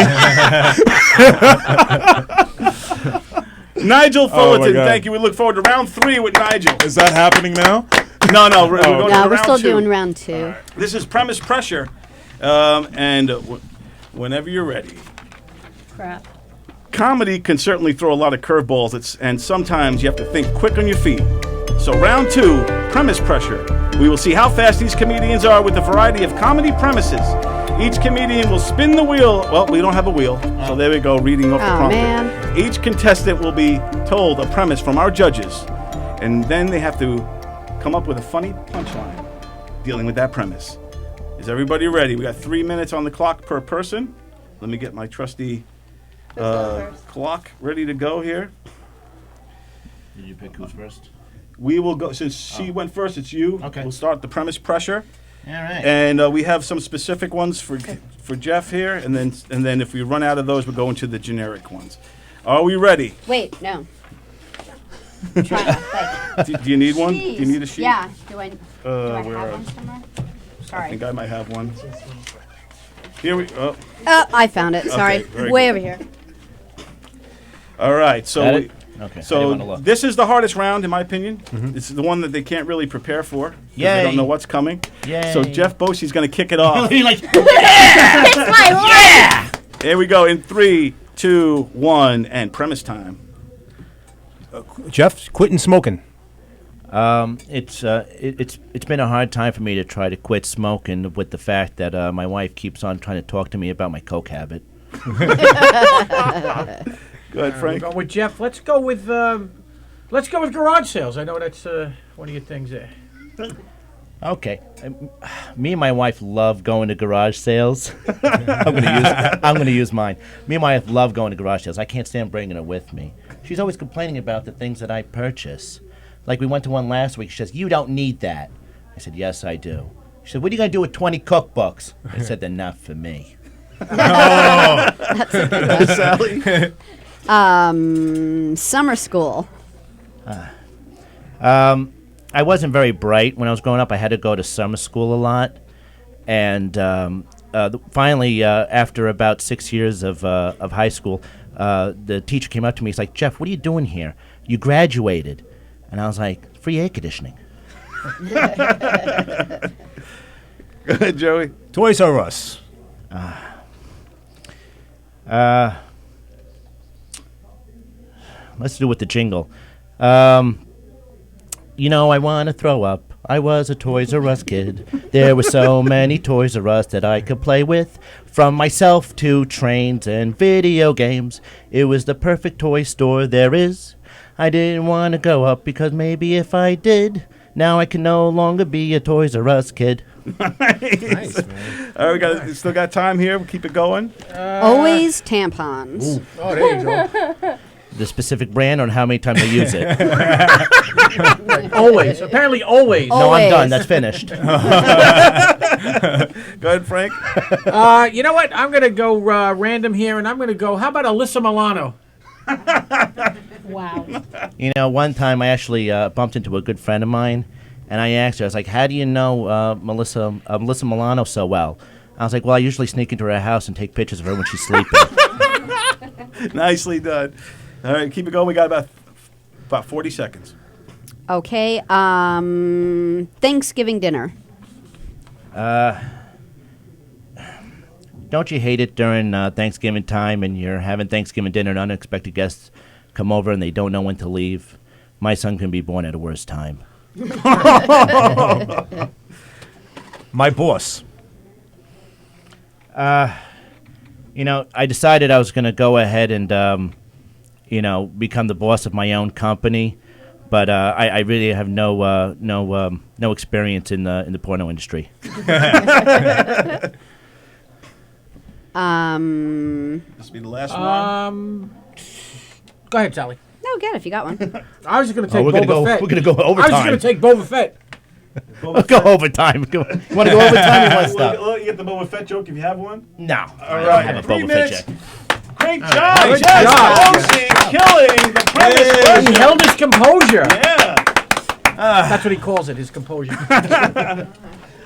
Nigel Oh, my Fullerton, God. thank you. We look forward to round 3 with Nigel. Is that happening now? No, we're going No, to we're round still 2. doing round 2. This is Premise Pressure, and whenever you're ready. Crap. Comedy can certainly throw a lot of curveballs, and sometimes you have to think quick on your feet. So round 2, Premise Pressure. We will see how fast these comedians are with a variety of comedy premises. Each comedian will spin the wheel. Well, we don't have a wheel, so there we go, reading off the Oh, prompter. man. Each contestant will be told a premise from our judges, and then they have to come up with a funny punchline dealing with that premise. Is everybody ready? We got 3 minutes on the clock per person. Let me get my trusty Who's going first? clock ready to go here. Did you pick who's first? we will go. Since she went first, it's you. Okay. We'll start the premise pressure. All right. And we have some specific ones for Jeff here, and then if we run out of those, we'll go into the generic ones. Are we ready? Wait, no. Try, Do you need one? Do you need a sheet? Yeah. Do I where have are- one somewhere? I Sorry. think I might have one. Here we. Oh, I found it. Sorry. very Way good. over here. all right. So Got we, it? Okay. I didn't so wanna look. this is the hardest round, in my opinion. It's the one that they can't really prepare for. 'Cause They don't Yay. know what's coming. Yay. So Jeff Bosey's going to kick it off. You're like, It's my life. Here we go in 3, 2, 1, and premise time. Jeff, quitting smoking. it's been a hard time for me to try to quit smoking with the fact that my wife keeps on trying to talk to me about my coke habit. Go ahead, We're Frank. going with Jeff. Let's go with garage sales. I know that's one of your things there. Okay, me and my wife love going to garage sales. I'm gonna use mine. Me and my wife love going to garage sales. I can't stand bringing her with me. She's always complaining about the things that I purchase. Like we went to one last week. She says, "You don't need that." I said, "Yes, I do." She said, "What are you gonna do with 20 cookbooks?" I said, "They're not for me." Sally. Summer school. I wasn't very bright when I was growing up. I had to go to summer school a lot, and finally, after about 6 years of high school, the teacher came up to me. He's like, "Jeff, what are you doing here? You graduated," and I was like, "Free air conditioning." Go ahead, Joey. Toys R Us. Let's do with the jingle. You know, I want to throw up. I was a Toys R Us kid. There were so many Toys R Us that I could play with. From myself to trains and video games. It was the perfect toy store there is. I didn't want to grow up because maybe if I did, now I can no longer be a Toys R Us kid. Nice, man. All right, we still got time here. We'll keep it going. Always tampons. Oh, there you go. The specific brand or how many times I use it. Always. Apparently, always. No, I'm Always. done. That's finished. Go ahead, Frank. You know what? I'm going to go random here, and I'm going to go, how about Alyssa Milano? Wow. You know, one time I actually bumped into a good friend of mine, and I asked her, I was like, "How do you know Melissa Milano so well?" I was like, "Well, I usually sneak into her house and take pictures of her when she's sleeping." Nicely done. All right, keep it going. We got about 40 seconds. Okay. Thanksgiving dinner. Don't you hate it during Thanksgiving time and you're having Thanksgiving dinner and unexpected guests come over and they don't know when to leave? My son can be born at a worse time. My boss. You know, I decided I was going to go ahead and, become the boss of my own company, but I really have no experience in the porno industry. This will be the last one. Go ahead, Sally. No, get it if you got one. I was just going to take we're Boba gonna go. Fett. We're gonna go I was just overtime. going to take Boba Fett. Go overtime. You want to go overtime? You want to stop? You get the Boba Fett joke if you have one. No. All I don't right, have a 3 Boba Fett minutes. yet. Great job, Good Jeff job. Bosey, killing the premise He question. held his composure. Yeah. That's what he calls it, his composure.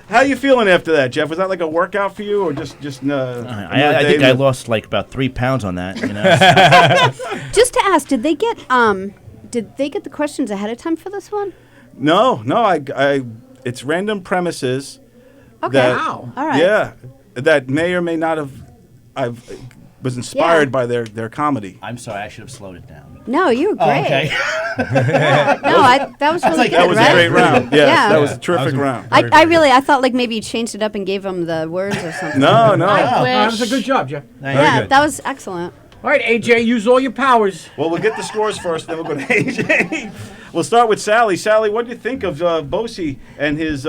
How you feeling after that, Jeff? Was that like a workout for you, or just I think I lost like about 3 pounds on that. You know. Just to ask, did they get the questions ahead of time for this one? No. I it's random premises. Okay. That, Wow. All right. Yeah, that may or may not have. Was inspired by their comedy. I'm sorry. I should have slowed it down. No, you were great. Oh, okay. That was really good, That was right? a great round. Yes, Yeah. that was a That terrific was a- round. I thought like maybe you changed it up and gave them the words or something. No. I That wish. was a good job, Jeff. Yeah, good. that was excellent. All right, AJ, use all your powers. Well, we'll get the scores first, then we'll go to AJ. We'll start with Sally. Sally, what do you think of Bosey and his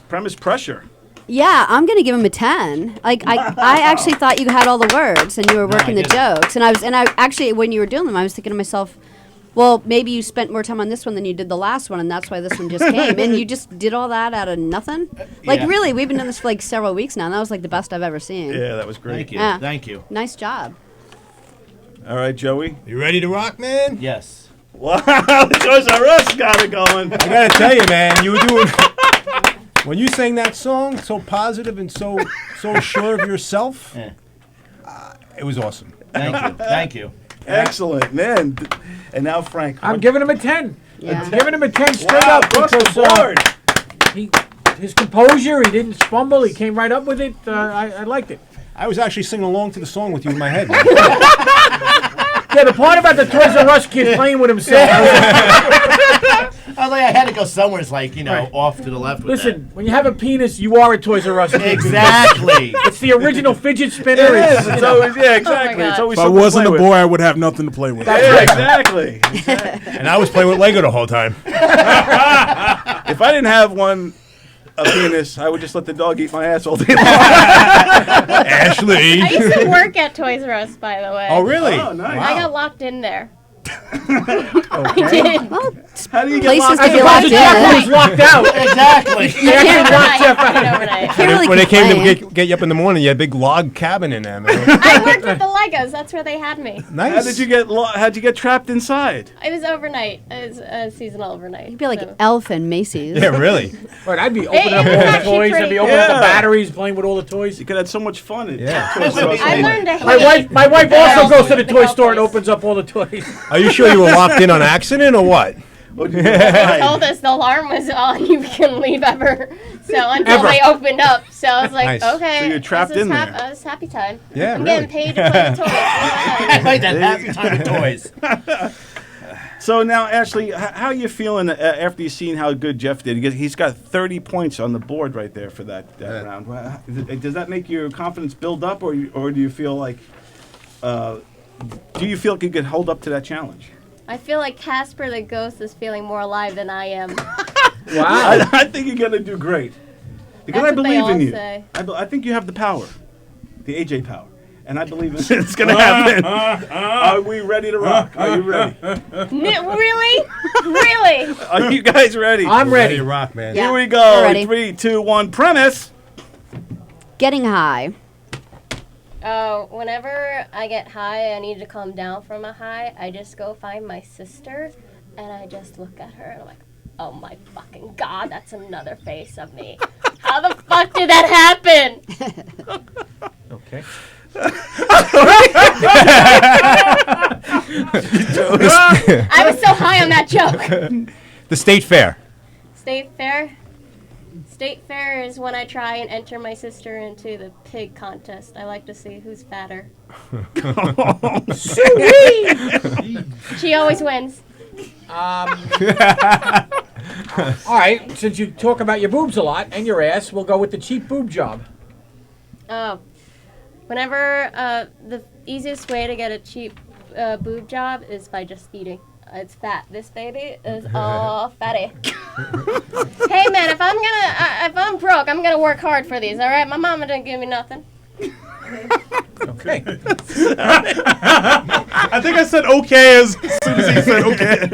premise pressure? Yeah, I'm gonna give him a 10. Like I actually thought you had all the words and you were working the jokes, and I actually when you were doing them, I was thinking to myself, well, maybe you spent more time on this one than you did the last one, and that's why this one just came. And you just did all that out of nothing? Like, Yeah. really, we've been doing this for like several weeks now, and that was like the best I've ever seen. Yeah, that was great. Thank you. Yeah. Thank you. Nice job. All right, Joey. You ready to rock, man? Yes. Wow, Toys R Us got it going. I gotta tell you, man, you were doing. When you sang that song, so positive and so sure of yourself, Yeah. it was awesome. Thank you. Thank you. Excellent, man. And now Frank. I'm giving him a 10. Yeah. I'm giving him a 10 straight Wow, up across the because board. his composure, he didn't fumble, he came right up with it. I liked it. I was actually singing along to the song with you in my head. Yeah, the part about the Toys R Us kid playing with himself. I was like, I had to go somewhere. It's like, off to the left. With Listen, when you have a penis, you are a Toys R Us that. kid. Exactly. It's the original fidget spinner. It is. It's, It's always, yeah, exactly. God. It's always If I something to wasn't play a with. boy, I would have nothing to play with. Yeah, exactly. And I was playing with Lego the whole time. If I didn't have a penis, I would just let the dog eat my ass all day long. Ashley. I used to work at Toys R Us, by the way. Oh, really? Oh, nice. I got locked in there. okay. I did. Well, How do you get places locked to I be in? suppose locked the Jeff was in. locked out. Exactly. Yeah, Overnight, locked Jeff I did out. overnight. Can't really When they came complain. to get you up in the morning, you had a big log cabin in there, man. I worked with the Legos. That's where they had me. Nice. How did you get? How'd you get trapped inside? It was overnight. It was seasonal overnight. You'd be like so. Elf and Macy's. Yeah, really? Right, I'd be opening up it all was the actually toys. I'd pretty be opening up the Yeah. batteries, playing with all the toys. You could have so much fun. At Yeah. Toys R Us. I learned to hate. My wife also goes to the The toy golf store and place. opens up all the toys. Are you sure you were locked in on accident or what? What'd you They do? told us the alarm was on. You couldn't leave ever. So until Ever. they opened up, so I was like, Nice. okay. So you're trapped this is in there. This is happy time. Yeah, I'm really. getting paid to play the toys. I like that happy time with toys. So now, Ashley, how are you feeling after you've seen how good Jeff did? He's got 30 points on the board right there for that round. Does that make your confidence build up, or do you feel like you could hold up to that challenge? I feel like Casper the Ghost is feeling more alive than I am. Wow. I think you're going to do great. Because That's I what they believe in all you. say. I think you have the power, the AJ power. And I believe it's going to happen. Are we ready to rock? Are you ready? Really? Really? Are you guys ready? I'm Ready ready. to rock, man. Yeah. Here we We're go. ready. 3, 2, 1. Premise. Getting high. Whenever I get high, I need to calm down from a high. I just go find my sister, and I just look at her, and I'm like, oh my fucking god, that's another face of me. How the fuck did that happen? Okay. I was so high on that joke. The State Fair. State Fair? State Fair is when I try and enter my sister into the pig contest. I like to see who's fatter. She always wins. All right, since you talk about your boobs a lot and your ass, we'll go with the cheap boob job. Oh. Whenever, the easiest way to get a cheap boob job is by just eating. It's fat. This baby is all fatty. Hey man, if I'm broke, I'm gonna work hard for these. All right, my mama didn't give me nothing. Okay. I think I said okay as soon as he said okay.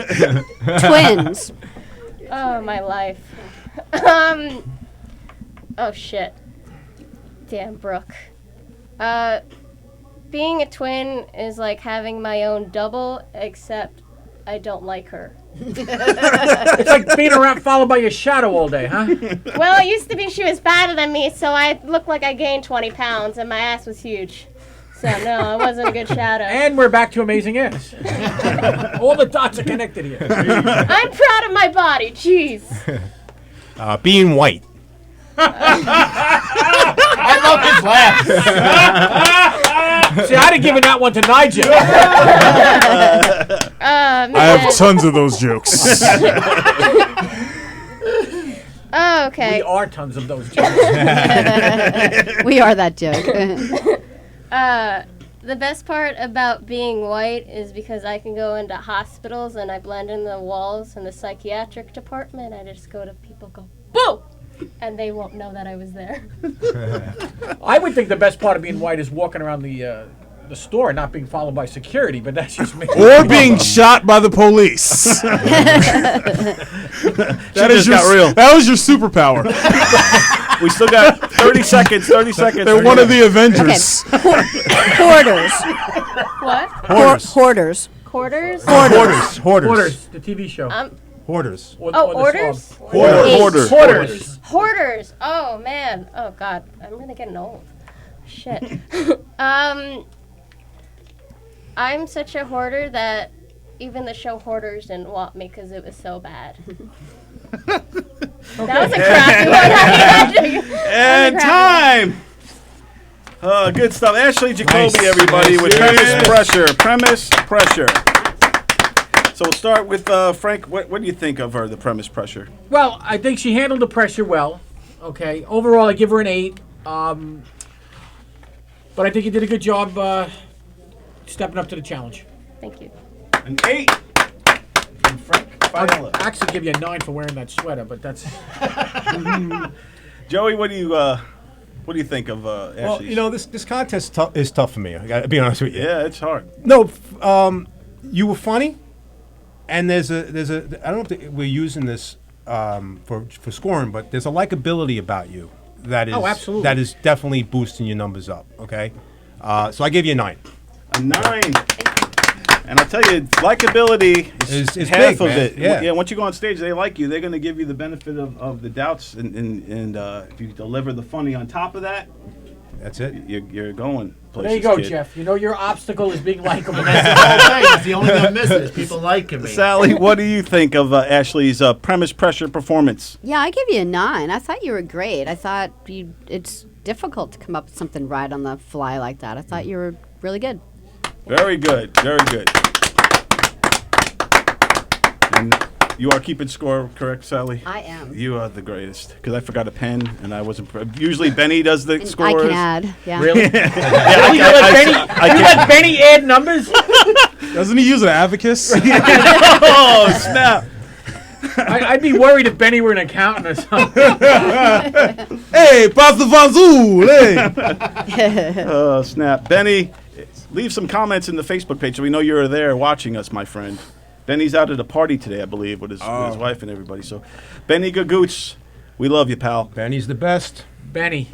Twins. Oh my life. Oh shit. Damn, Brooke. Being a twin is like having my own double, except I don't like her. It's like being around followed by your shadow all day, huh? Well, it used to be she was fatter than me, so I looked like I gained 20 pounds, and my ass was huge. So, no, it wasn't a good shadow. And we're back to amazing ass. All the dots are connected here. I'm proud of my body, jeez. Being white. I love his laugh. See, I'd have given that one to Nigel. Man. I have tons of those jokes. Oh, We okay. are tons of those jokes. We are that joke. The best part about being white is because I can go into hospitals and I blend in the walls in the psychiatric department. I just go to people, go, boo! And they won't know that I was there. I would think the best part of being white is walking around the the store and not being followed by security, but that's just me. Or being shot by the police. That was your superpower. We still got 30 seconds. 30 seconds. They're one of the Avengers. Hoarders. What? Hoarders. Quarters? Hoarders. Hoarders, the TV show. Hoarders. Or Oh, the orders? song. Hoarders. Hoarders. Hoarders. Oh man. Oh god. I'm really getting old. Shit. I'm such a hoarder that even the show Hoarders didn't want me because it was so bad. That was a crappy one. And time. Good stuff. Ashley Jacoby, Nice. everybody, Nice. with Yeah. Premise Pressure. So we'll start with Frank. What do you think of her, the Premise Pressure? Well, I think she handled the pressure well. Okay. Overall, I give her an 8. But I think you did a good job stepping up to the challenge. Thank you. An 8. And Frank I'd Fiola. actually give you a 9 for wearing that sweater, but that's... Joey, what do you think of Ashley's? Well, this contest is tough for me. I gotta be honest with you. Yeah, it's hard. No, you were funny, and there's a. I don't know if we're using this for scoring, but there's a likability about you that is. Oh, absolutely. That is definitely boosting your numbers up. Okay, so I give you a 9. A 9. And I'll tell you, likability is It's half big, of man. it. Yeah. Once you go on stage, they like you. They're going to give you the benefit of the doubts, and if you deliver the funny on top of that, That's it. you're going places. There you go, kid. Jeff. You know your obstacle is being likable. That's the only thing I'm missing is people liking me. Sally, what do you think of Ashley's Premise Pressure performance? Yeah, I give you a 9. I thought you were great. I thought it's difficult to come up with something right on the fly like that. I thought you were really good. Very good, very good. And you are keeping score, correct, Sally? I am. You are the greatest. Because I forgot a pen, and I wasn't. Usually Benny does the And scores. I can add. Yeah. Really? Yeah, You let Benny add numbers? Doesn't he use an abacus? Oh snap! I'd be worried if Benny were an accountant or something. Hey, pass the Vanzool, hey. Oh snap! Benny, leave some comments in the Facebook page so we know you're there watching us, my friend. Benny's out at a party today, I believe, with his wife and everybody. So, Benny Gagoots, we love you, pal. Benny's the best. Benny.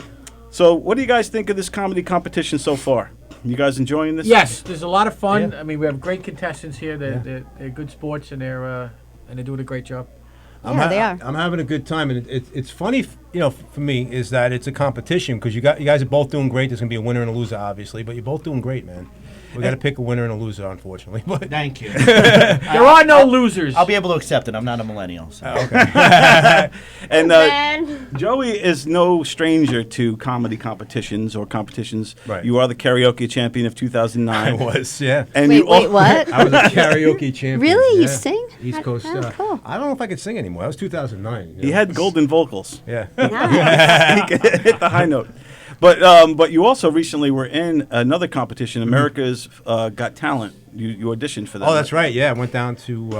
So, what do you guys think of this comedy competition so far? You guys enjoying this? Yes, there's a lot of fun. Yeah. I mean, we have great contestants here. They're good sports, and they're doing a great job. Yeah, they are. I'm having a good time, and it's funny, for me, is that it's a competition because you guys are both doing great. There's gonna be a winner and a loser, obviously, but you're both doing great, man. We got to pick a winner and a loser, unfortunately. But Thank you. There are no losers. I'll be able to accept it. I'm not a millennial. So. And Man. Joey is no stranger to comedy competitions or competitions. Right. You are the karaoke champion of 2009. I was, yeah. And Wait, you what? I was a karaoke champion. Really? You yeah. sing? East Coast. Oh, cool. I don't know if I could sing anymore. That was 2009. He had golden vocals. Yeah. Nice. He could hit the high note. But you also recently were in another competition, America's Got Talent. You auditioned for that. Oh, that's right. Yeah, I went down to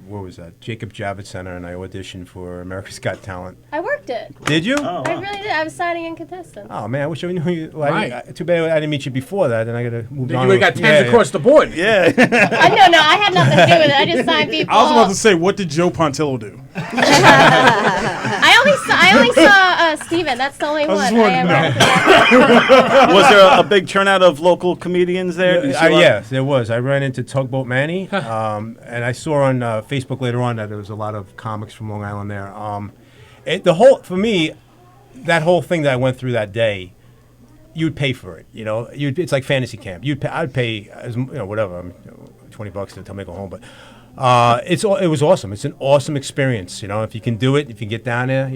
where was that? Jacob Javits Center, and I auditioned for America's Got Talent. I worked it. Did you? Oh, I wow. really did. I was signing in contestants. Oh man, I wish I knew you. Well, Right. too bad I didn't meet you before that. Then I got to move You on. would have got 10s across the board. Yeah. No, I had nothing to do with it. I just signed people. I was about to say, what did Joe Pontillo do? I only saw Steven. That's the only I just one. wanted to know. Was there a big turnout of local comedians there? Did you see a lot? Yes, there was. I ran into Tugboat Manny, and I saw on Facebook later on that there was a lot of comics from Long Island there. For me, that whole thing that I went through that day, you'd pay for it. It's like fantasy camp. I'd pay, whatever, $20 to make it home, but. It was awesome. It's an awesome experience. If you can do it, if you get down there,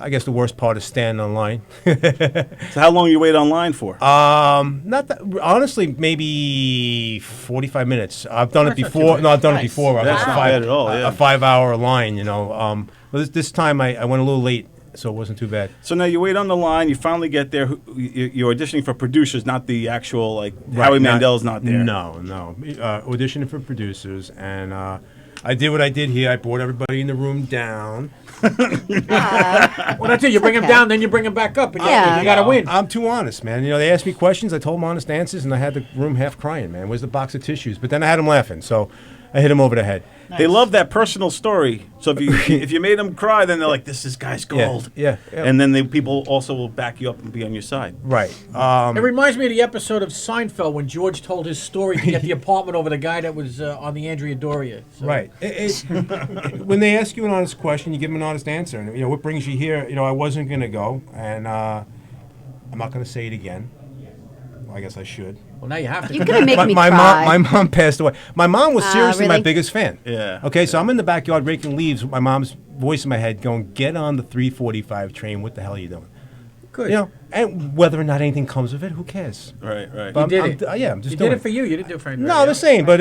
I guess the worst part is standing online. So how long you wait online for? Not that, honestly, maybe 45 minutes. I've done it That's not too before. bad. No, I've done it Nice. before. I was That's on not bad at all, yeah. a 5-hour line. But this time I went a little late, so it wasn't too bad. So now you wait on the line. You finally get there. You're auditioning for producers, not the actual Howie Mandel's not there. No. Auditioning for producers, and I did what I did here. I brought everybody in the room down. Well, that's it. You bring him okay. down, then you bring him back up. And Yeah. you got to win. I'm too honest, man. You know, they asked me questions. I told them honest answers, and I had the room half crying, man. Where's the box of tissues? But then I had them laughing, so I hit him over the head. They love that personal story. So if you made them cry, then they're like, "This is guy's gold." Yeah. And then people also will back you up and be on your side. Right. It reminds me of the episode of Seinfeld when George told his story to get the apartment over the guy that was on the Andrea Doria. So. Right. When they ask you an honest question, you give them an honest answer. And, you know, what brings you here? You know, I wasn't going to go, and I'm not going to say it again. Well, I guess I should. Well, now you have to. You're gonna make me my cry. mom passed away. My mom was seriously my really? biggest fan. Yeah. Okay, so I'm in the backyard raking leaves with my mom's voice in my head going, "Get on the 3:45 train. What the hell are you doing?" Good. You know, and whether or not anything comes of it, who cares? Right. But You I'm did it. yeah, I'm just You doing did it for you. You didn't do it for anybody. No, the else. same, but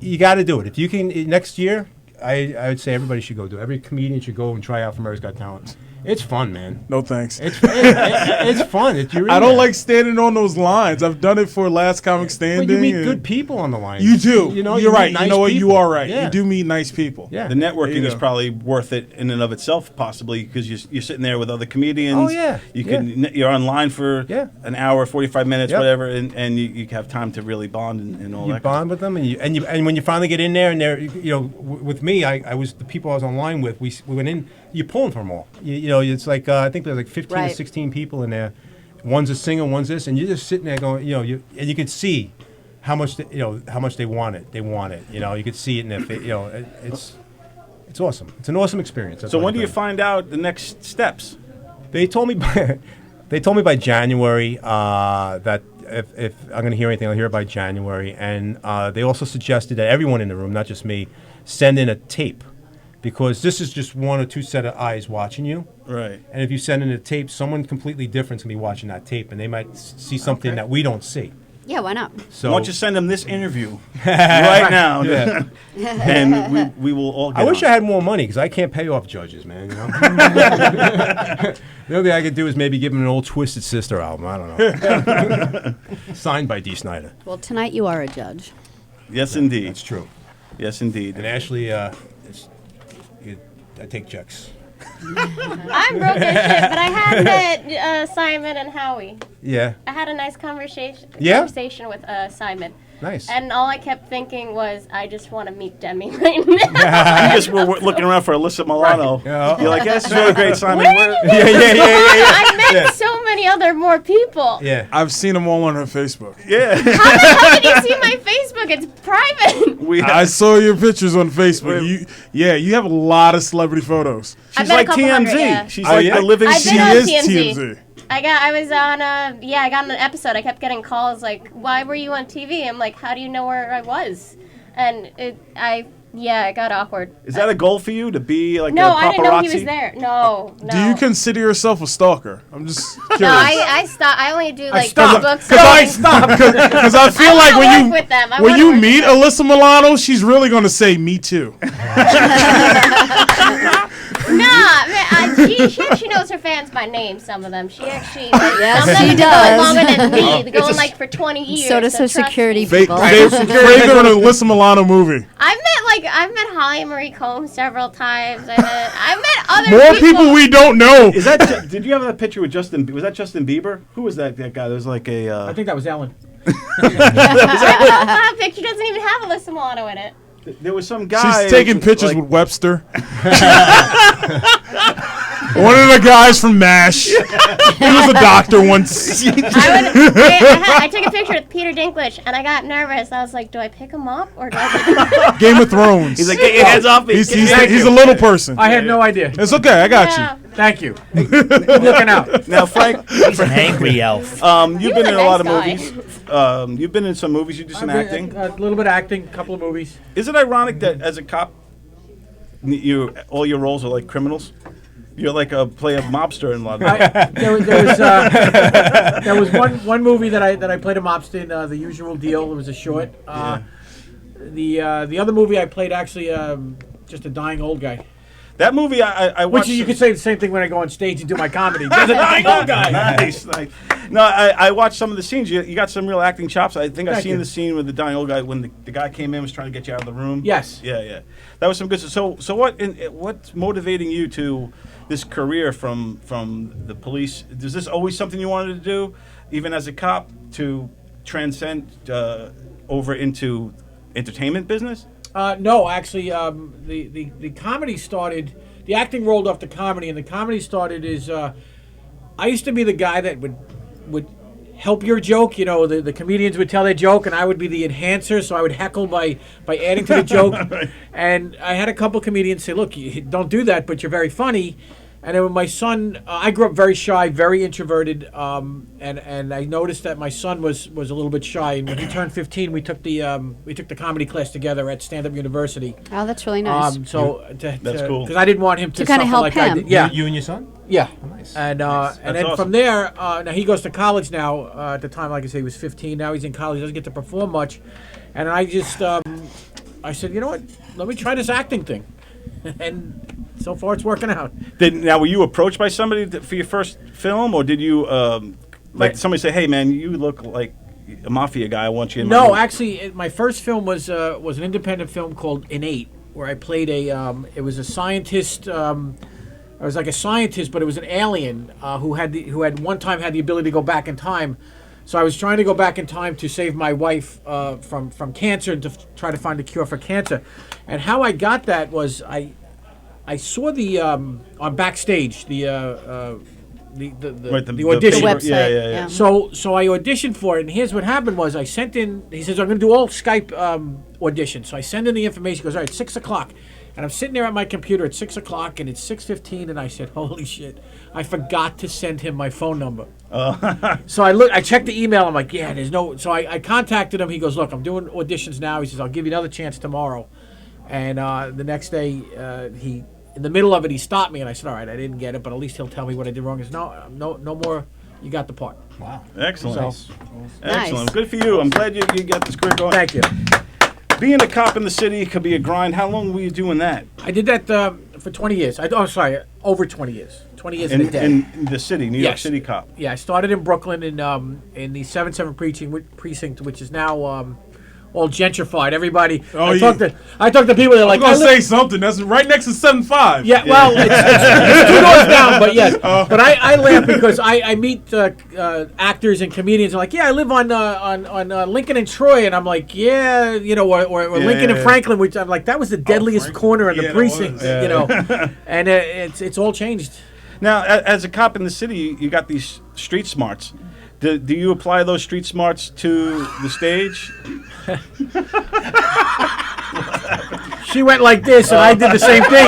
you got to do it. If you can, next year, I would say everybody should go do it. Every comedian should go and try out for America's Got Talent. It's fun, man. No thanks. It's fun. You're I in don't there. like standing on those lines. I've done it for Last Comic Standing. But you meet and good people on the line. You do. You know, You're meet right. nice You know what? You people. are right. Yeah. You do meet nice people. Yeah. The networking you is go. probably worth it in and of itself, possibly because you're sitting there with other comedians. Oh, yeah. You're online for Yeah. an hour, 45 minutes, Yep. whatever, and you have time to really bond and all You that. bond with them, and when you finally get in there, and they're, you know, with me, I was the people I was online with. We went in. You're pulling from them all. You know, it's like I think there's like 15 or Right. 16 people in there. One's a singer, one's this, and you're just sitting there going, you know, and you can see how much how much they want it. They want it. You know, you could see it in their face. You know, it's awesome. It's an awesome experience. That's So what when I do you think. find out the next steps? They told me by January that if I'm going to hear anything, I'll hear it by January. And they also suggested that everyone in the room, not just me, send in a tape, because this is just one or two set of eyes watching you. Right. And if you send in a tape, someone completely different is going to be watching that tape, and they might see something that we don't see. Yeah, why not? So Why don't you send them this interview right now? Yeah. And we will all get I wish on. I had more money, because I can't pay off judges, man. You know? The only thing I could do is maybe give them an old Twisted Sister album. I don't know. Signed by D. Snyder. Well, tonight you are a judge. Yes, indeed. That's true. Yes, indeed. And Ashley, I take checks. I'm broke as shit, but I had met Simon and Howie. Yeah. I had a nice conversation with Simon. Nice. And all I kept thinking was, I just want to meet Demi right now. You just were looking around for Alyssa Milano. Yeah. You're like, yes, this is really great, Simon. Where did you Yeah. I met so many other more people. Yeah. I've seen them all on her Facebook. Yeah. How did you see my Facebook? It's private. We I saw your pictures on Facebook. You have a lot of celebrity photos. I She's met a like couple TMZ. hundred, yeah. She's Oh, like yeah? the living I've She been on is TMZ. TMZ. I was on I got on an episode. I kept getting calls like, why were you on TV? I'm like, how do you know where I was? And it got awkward. Is that a goal for you to be like No, a paparazzi? I didn't know he was there. No. Do you consider yourself a stalker? I'm just curious. No, I stopped. I only do like stopped. Facebook Because I feel like wanna when work with them. I when wanna you work meet with them. Alyssa Milano, she's really gonna say me too. Nah, man, she actually knows her fans by name. Some of them. She actually. Yes, some of them she have been does. going longer than me. They're going like for 20 years. So does her trust security me. people. Favorite Alyssa Milano movie. I've met Holly Marie Combs several times. I've met other More people we don't know. Is that? Did you have that picture with Justin? Was that Justin Bieber? Who was that guy? There was like a. I think that was Ellen. That picture doesn't even have Alyssa Milano in it. There was some guy. She's taking pictures like, with Webster. One of the guys from MASH. He was a doctor once. I took a picture with Peter Dinklage, and I got nervous. I was like, do I pick him up or do I pick Game of Thrones. He's like, get your hands off me. He's a little person. I had no idea. It's okay. I got Yeah. you. Thank you. Looking out. Now, Frank, He's an angry elf. you've been was in a a lot of nice movies. You've been in some movies. You do some acting. A little bit of acting, a couple of movies. Is it ironic that as a cop, all your roles are like criminals? You're like play a mobster in a lot of There was one movie that I played a mobster in, The Usual Deal. It was a short. The other movie I played actually just a dying old guy. That movie, I watched. Which you could say the same thing when I go on stage and do my comedy. There's a dying old guy. Nice. No, I watched some of the scenes. You got some real acting chops. I think I've Thank seen you. the scene with the dying old guy when the guy came in, was trying to get you out of the room. Yes. Yeah. That was some good. So what's motivating you to this career from the police? Is this always something you wanted to do, even as a cop, to transcend over into entertainment business? No, actually, the comedy started. The acting rolled off the comedy, and the comedy started is. I used to be the guy that would help your joke. You know, the comedians would tell their joke, and I would be the enhancer, so I would heckle by adding to the joke. Right. And I had a couple comedians say, "Look, you don't do that, but you're very funny." And then when my son, I grew up very shy, very introverted, and I noticed that my son was a little bit shy. And when he turned 15, we took the comedy class together at Stand Up University. Oh, that's really nice. That's cool. Because I didn't want him to kinda suffer help like I him. did. Yeah, You and your son? yeah. Nice. And Nice. and That's then awesome. from there, now he goes to college now. At the time, like I say, he was 15. Now he's in college. He doesn't get to perform much. And I just, I said, you know what? Let me try this acting thing. And so far, it's working out. Now, were you approached by somebody for your first film, or did you Right. somebody say, "Hey, man, you look like a mafia guy. I want you in my No, movie"? actually, my first film was an independent film called Innate, where I played it was a scientist. I was like a scientist, but it was an alien who had one time had the ability to go back in time. So I was trying to go back in time to save my wife from cancer and to try to find a cure for cancer. And how I got that was I saw the on backstage the audition. The website. Yeah. So I auditioned for it, and here's what happened was I sent in. He says I'm going to do all Skype auditions. So I send in the information. He goes, all right, 6 o'clock, and I'm sitting there at my computer at 6 o'clock, and it's 6:15, and I said, holy shit, I forgot to send him my phone number. So I checked the email. I'm like, yeah, there's no. So I contacted him. He goes, look, I'm doing auditions now. He says I'll give you another chance tomorrow, and the next day he. In the middle of it, he stopped me, and I said, all right, I didn't get it, but at least he'll tell me what I did wrong. He says, no more, you got the part. Wow. Excellent. So, Excellent. Nice. Good for you. I'm glad you got this career going. thank you. Being a cop in the city could be a grind. How long were you doing that? I did that for 20 years. Over 20 years. 20 years in a day. In the city, New York Yes. City cop. Yeah, I started in Brooklyn in the 7-7 precinct, which is now all gentrified. Everybody. Oh, I yeah. talk to people that are I'm like, gonna I live- say something. That's right next to 7-5. Yeah, well, it's 2 doors down, but yes. But I laugh because I meet actors and comedians. Like, yeah, I live on Lincoln and Troy, and I'm like, yeah, you know, or Lincoln and Franklin, which I'm like, that was the deadliest Franklin. corner in Yeah, the that precinct, was. you know. And it's all changed. Now, as a cop in the city, you got these street smarts. Do you apply those street smarts to the stage? She went like this, and I did the same thing.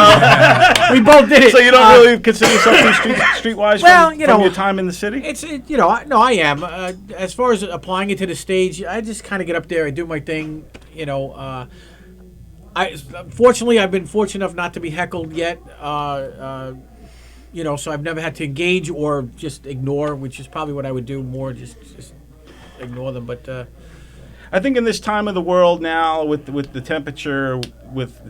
We both did it. So you don't really consider yourself streetwise Well, from you know, your time in the city? I am. As far as applying it to the stage, I just kind of get up there, I do my thing. You know, fortunately, I've been fortunate enough not to be heckled yet. You know, so I've never had to engage or just ignore, which is probably what I would do more, just ignore them. But I think in this time of the world now, with the temperature, with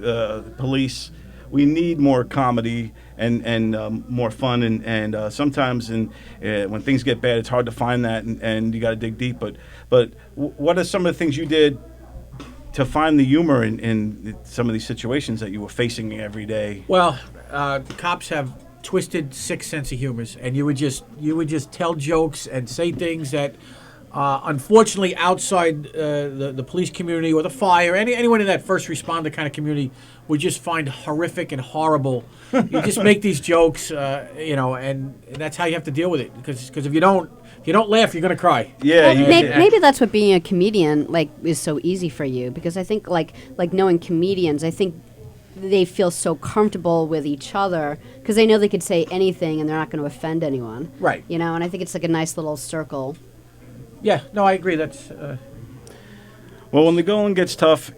police, we need more comedy and more fun. And sometimes when things get bad, it's hard to find that, and you got to dig deep. But what are some of the things you did to find the humor in some of these situations that you were facing every day? well, cops have twisted, sick sense of humors, and you would just tell jokes and say things that. Unfortunately, outside the police community or the fire, anyone in that first responder kind of community would just find horrific and horrible. You just make these jokes, you know, and that's how you have to deal with it. Because if you don't laugh, you're gonna cry. Yeah, Well, maybe that's what being a comedian is so easy for you, because I think like knowing comedians, I think they feel so comfortable with each other because they know they could say anything and they're not going to offend anyone. Right. You know, and I think it's like a nice little circle. Yeah. No, I agree. That's. Well, when the going gets tough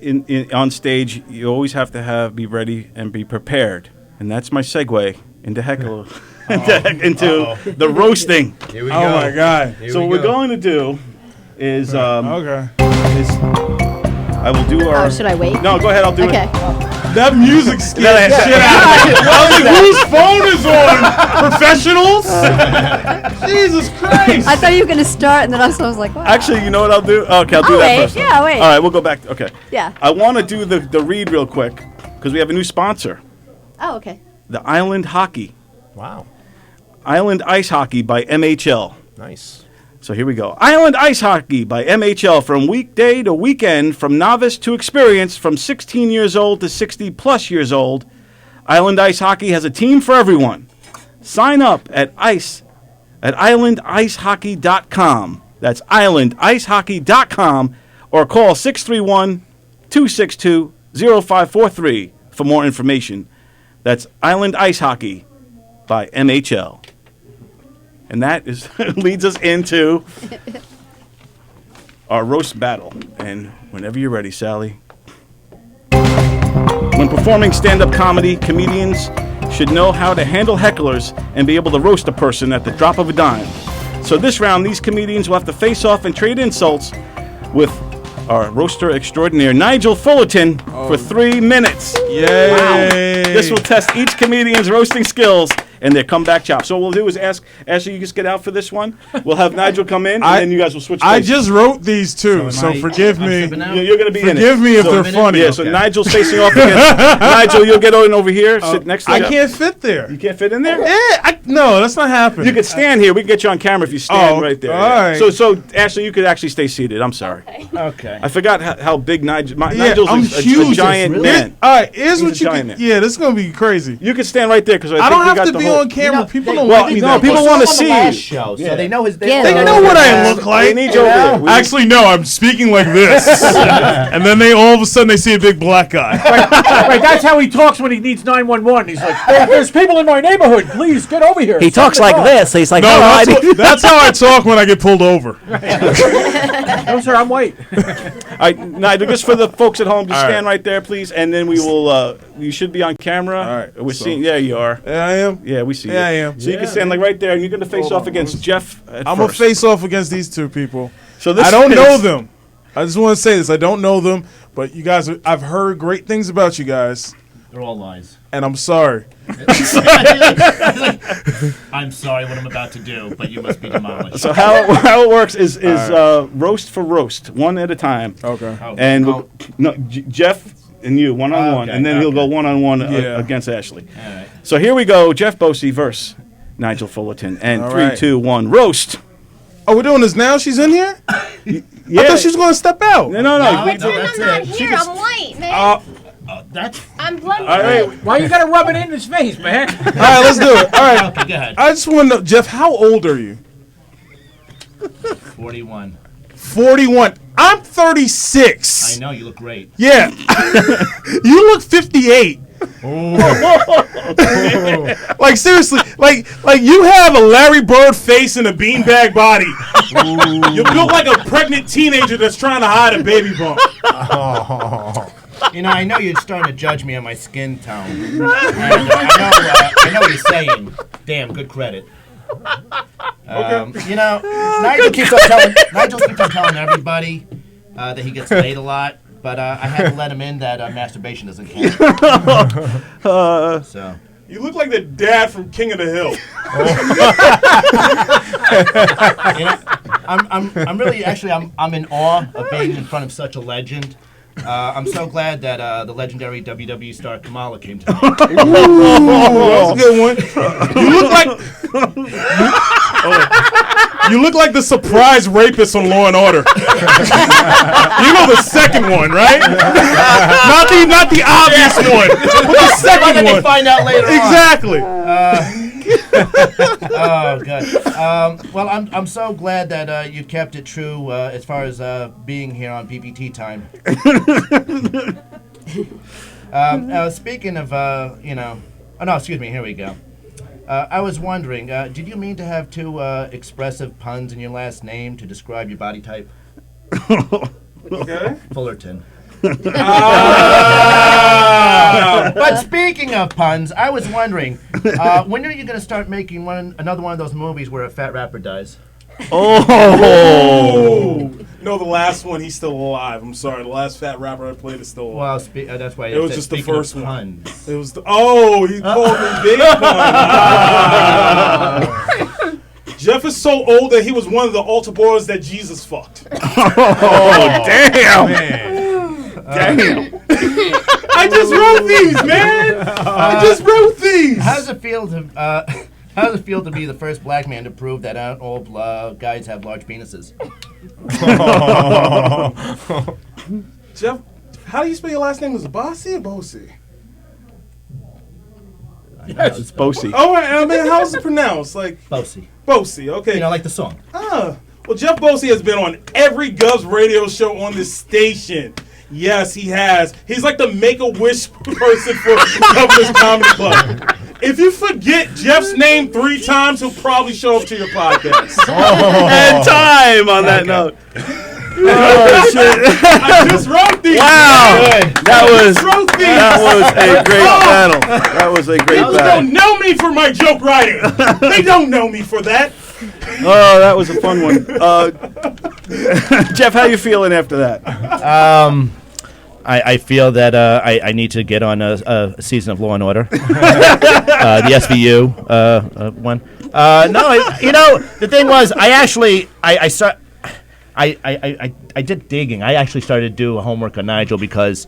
on stage, you always have to be ready and be prepared, and that's my segue into heckle, into the roasting. Here we Oh go. my God. Here So we what we're go. going to do is Okay. I will do our. Oh, should I wait? No, go ahead. I'll do Okay. it. That music scared the shit out of me. I was like, whose phone is on? Professionals? Jesus Christ. I thought you were gonna start, and then I was like, wow. Actually, you know what I'll do? Okay, I'll do I'll that wait. first. Yeah, wait. All right, we'll go back. Okay. Yeah. I want to do the read real quick because we have a new sponsor, Oh, okay. the Island Hockey. Wow. Island Ice Hockey by MHL. Nice. So here we go. Island Ice Hockey by MHL, from weekday to weekend, from novice to experience, from 16 years old to 60 plus years old. Island Ice Hockey has a team for everyone. Sign up at islandicehockey.com. That's islandicehockey.com, or call 631-262-0543 for more information. That's Island Ice Hockey by MHL. And that is leads us into our roast battle. And whenever you're ready, Sally. When performing stand-up comedy, comedians should know how to handle hecklers and be able to roast a person at the drop of a dime. So this round, these comedians will have to face off and trade insults with our roaster extraordinaire, Nigel Fullerton, for 3 minutes. Yay. This will test each comedian's roasting skills and their comeback chops. So what we'll do is ask Ashley, you just get out for this one. We'll have Nigel come in, and then you guys will switch I places. just wrote these two, so forgive me. You're going to be in it. Forgive me if they're funny. Yeah, so Nigel's facing off against Nigel. You'll get on over here, sit next to I Jeff. can't fit there. You can't fit in there? No, that's not happening. You could stand here. We can get you on camera if you stand right there. all right. So Ashley, you could actually stay seated. I'm sorry. Okay. I forgot how big Nigel's I'm a huge. giant man. All right, here's He's what a you giant can. man. Yeah, this is gonna be crazy. You can stand right there because I don't have to be on camera. People don't well, like me no, that people much. want to On the see last you. show, Yeah. so they know his. Yeah. They know what I look like. We need you over here. Actually, no, I'm speaking like this. And then they all of a sudden they see a big black guy. Right, that's how he talks when he needs 911. He's like, there's people in my neighborhood. Please get over here. He talks like this. He's like, No, "Hello, that's how I talk when I get pulled over. No, sir, I'm white. All right, Nigel, just for the folks at home, just All right. stand right there, please, and then we will. You should be on camera. All right, We're so- seeing. Yeah, you are. Yeah, I am. Yeah, we see you. Yeah, I am. So you can stand like right there, and you're going to face off against Jeff at I'm gonna first. face off against these two people. So this I don't is- know them. I just want to say this. I don't know them, but you guys, I've heard great things about you guys, They're all lies. and I'm sorry. I'm sorry what I'm about to do, but you must be demolished. So how it works is roast for roast, one at a time. Okay. And Jeff and you one on one, Okay, and then he'll go okay. one on one Yeah. against Ashley. All right. So here we go, Jeff Bosey versus Nigel Fullerton, and All 3, right. 2, 1, roast. Oh, we're doing this now? She's in here? Yeah. I thought she was gonna step out. No. No, But then that's I'm not it. here. I'm white, man. That's I'm blending All right. in. Why you gotta rub it in his face, man? All right, let's do it. All right. okay. Go ahead. I just want to know, Jeff, how old are you? 41. 41. I'm 36. I know you look great. Yeah. You look 58. Like seriously, like you have a Larry Bird face and a beanbag body. You look like a pregnant teenager that's trying to hide a baby bump. You know, I know you're starting to judge me on my skin tone. And, I know what you're saying. Damn, good credit. You know, Nigel keeps on telling everybody that he gets laid a lot, but I had to let him in that masturbation doesn't count. So. You look like the dad from King of the Hill. You know, I'm really I'm in awe of being in front of such a legend. I'm so glad that the legendary WWE star Kamala came to me. That's a good one. You look like the surprise rapist on Law and Order. You know the second one, right? Not the obvious one, but the second They one. find out later on. Exactly. Oh god. Well, I'm so glad that you kept it true as far as being here on PPT time. Speaking of, oh no, excuse me. Here we go. I was wondering, did you mean to have two expressive puns in your last name to describe your body type? Okay. Fullerton. But speaking of puns, I was wondering, when are you going to start making another one of those movies where a fat rapper dies? Oh. No, the last one, he's still alive. I'm sorry. The last fat rapper I played is still alive. Well, that's why It was just the first one. puns. It was he called me Big Pun. Jeff is so old that he was one of the altar boys that Jesus fucked. Oh, damn. Damn. I just wrote these, man. I just wrote these. How does it feel to be the first black man to prove that all guys have large penises? Jeff, how do you spell your last name? Is it Bossy or Bossy? Yes. It's Bosie. Oh, I mean, how's it pronounced? Like Bosie. Bossy, okay. You know, like the song. Well, Jeff Bosie has been on every Gov's radio show on this station. Yes, he has. He's like the Make-A-Wish person for Governor's Comedy Club. If you forget Jeff's name 3 times, he'll probably show up to your podcast. And time on that note. Oh, shit. I just wrote these. Wow. That was a great Oh. battle. That was a great People battle. don't know me for my joke writing. They don't know me for that. Oh, that was a fun one. Jeff, how you feeling after that? I feel that I need to get on a season of Law and Order, the SVU one. The thing was, I did digging. I actually started to do homework on Nigel because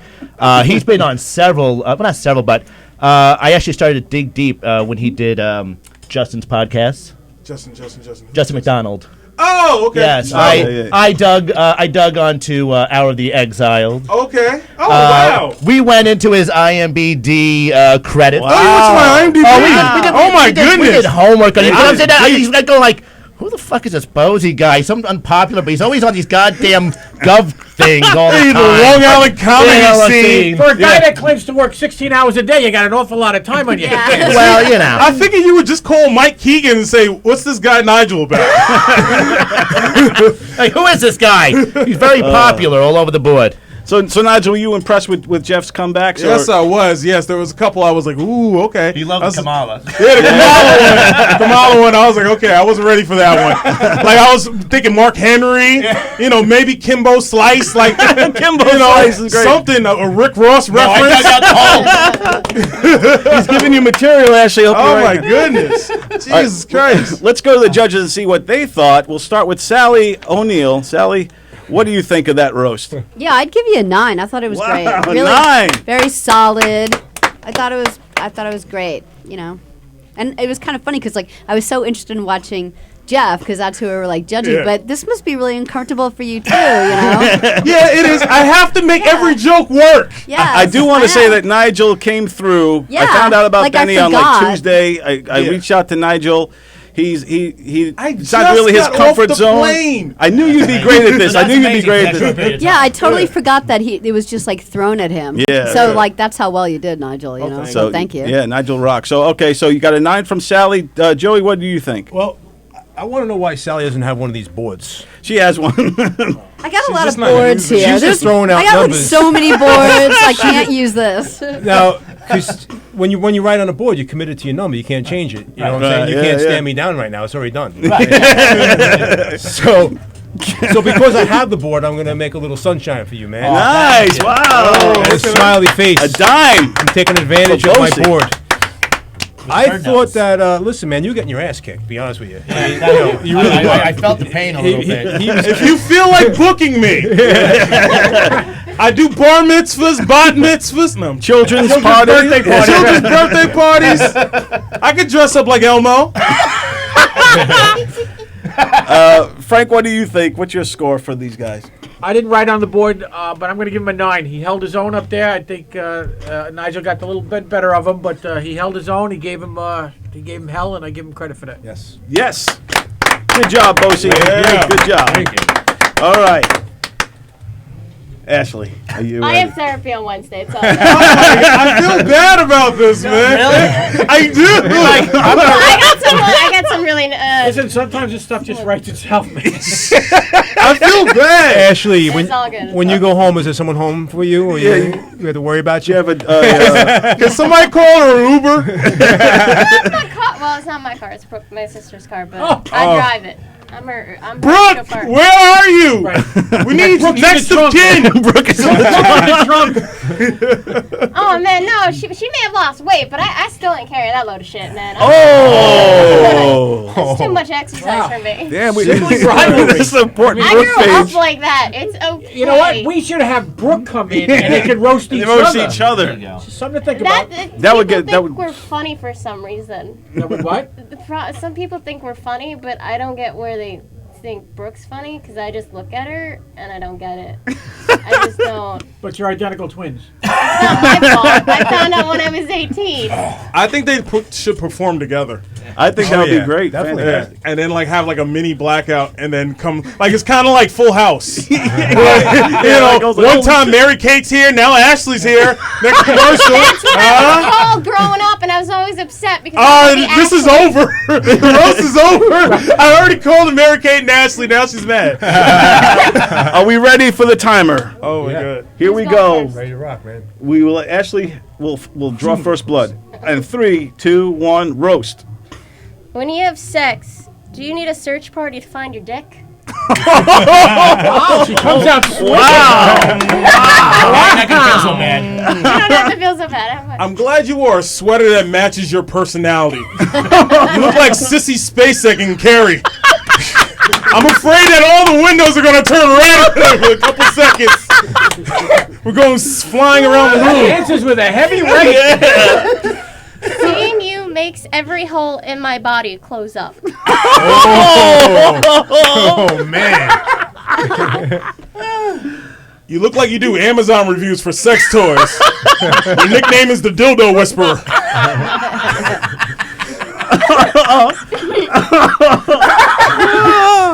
he's been on several, not several, but I actually started to dig deep when he did Justin's podcast. Justin McDonald. Oh, okay. Yes, Oh. I dug onto Hour of the Exiled. Okay. Oh, wow. We went into his IMDb credits. Wow. Oh, you went to my IMDb? Oh, my goodness. We did homework on it. I'm sitting there, he's like going like, who the fuck is this Bosie guy? Some unpopular, but he's always on these goddamn gov things all the time. The Long Island comedy scene. For a guy that claims to work 16 hours a day, you got an awful lot of time on you. Yeah. Well, you know. I figured you would just call Mike Keegan and say, what's this guy Nigel about? Like, who is this guy? He's very popular all over the board. So Nigel, were you impressed with Jeff's comebacks? Yes, I was. Yes, there was a couple I was like, ooh, okay. He loved Kamala. Yeah, the Kamala one, I was like, okay, I wasn't ready for that one. Like, I was thinking Mark Henry, maybe Kimbo Slice, like, Kimbo Slice is great. Something, a Rick Ross reference. He's giving you material, Ashley. Oh, my goodness. Jesus Christ. Let's go to the judges and see what they thought. We'll start with Sally O'Neill. Sally, what do you think of that roast? Yeah, I'd give you a 9. I thought it was great. Wow, Really, 9. very solid. I thought it was great. And it was kind of funny because I was so interested in watching Jeff because that's who we were judging. Yeah. But this must be really uncomfortable for you too. Yeah, it is. I have to make every joke work. Yeah. I do want to say know. that Nigel came through. Yeah, I found out about I Benny on forgot. Tuesday. I Yeah. reached out to Nigel. It's just not really his got off comfort the zone. plane. I knew you'd be great at this. I knew you'd be great at this. Yeah, I totally forgot that it was just thrown at him. Yeah. So that's how well you did, Nigel. You know. So thank you. Yeah, Nigel rocks. So so you got a 9 from Sally. Joey, what do you think? Well, I want to know why Sally doesn't have one of these boards. She has one. I got a lot of just not boards using it. here. She's just throwing out I got numbers. so many boards. I can't use this. Now, because when you write on a board, you're committed to your number. You can't change it. You know what I'm saying? You Yeah, can't yeah. stand me down right now. It's already done. So because I have the board, I'm going to make a little sunshine for you, man. Nice. Wow. And a smiley face. A dime. I'm taking advantage For of my Bosie. board. I thought that, listen, man, you're getting your ass kicked, to be honest with you. You really were. I felt the pain a little bit. If you feel like booking me, I do bar mitzvahs, bat mitzvahs, Children's party. children's birthday parties. I could dress up like Elmo. Frank, what do you think? What's your score for these guys? I didn't write on the board, but I'm going to give him a 9. He held his own up there. I think Nigel got a little bit better of him, but he held his own. He gave him hell, and I give him credit for that. Yes. Yes. Good job, Bosie. Yeah. Good job. Thank you. All right. Ashley, are you I ready? have therapy on Wednesday. It's all good. I feel bad about this, man. I do. I got some really. Listen, sometimes this stuff just writes itself, man. I feel bad. Ashley, It's all good. when you go home, is there someone home for you? Or you have to worry about Do you? you have a Can somebody call her an Uber? Well, it's not my car. It's my sister's car, but I drive it. I'm Brooke, her chauffeur. where are you? Right. We need Brooke's in next the of trunk. kin. Brooke is Oh man, no, she may have lost weight, but I still didn't carry that load of shit, man. Oh! That's too much exercise for me. Damn, we Sibling rivalry. this is important. I Brooke grew up page. like that. It's okay. You know what? We should have Brooke come in and they could roast They each roast other. each other. There you go. Something to think about. That would people get- that think would- we're funny for some reason. That would what? Some people think we're funny, but I don't get where they think Brooke's funny because I just look at her and I don't get it. I just don't. But you're identical twins. It's not my fault. I found out when I was 18. I think they should perform together. I think that would be great. Definitely. Fantastic. And then like have like a mini blackout and then come like it's kind of like Full House. You know, goes like, one holy time Mary Kate's here, now Ashley's here. Next commercial. That's what I was called growing up, and I was always upset because This is over. The roast is over. I already called him Mary Kate and Ashley. Now she's mad. Are we ready for the timer? Oh my god. Here we Who's go. going first? Ready to rock, man. We will Ashley will draw first blood. And 3, 2, 1, roast. When you have sex, do you need a search party to find your dick? Wow, she comes out swinging. That could feel so bad. You don't have to feel so bad. I'm glad you wore a sweater that matches your personality. You look like Sissy Spacek and Carrie. I'm afraid that all the windows are going to turn red in a couple seconds. We're going flying around the He room. answers with a heavy right. Seeing you makes every hole in my body close up. Oh, man. You look like you do Amazon reviews for sex toys. Your nickname is the Dildo Whisperer.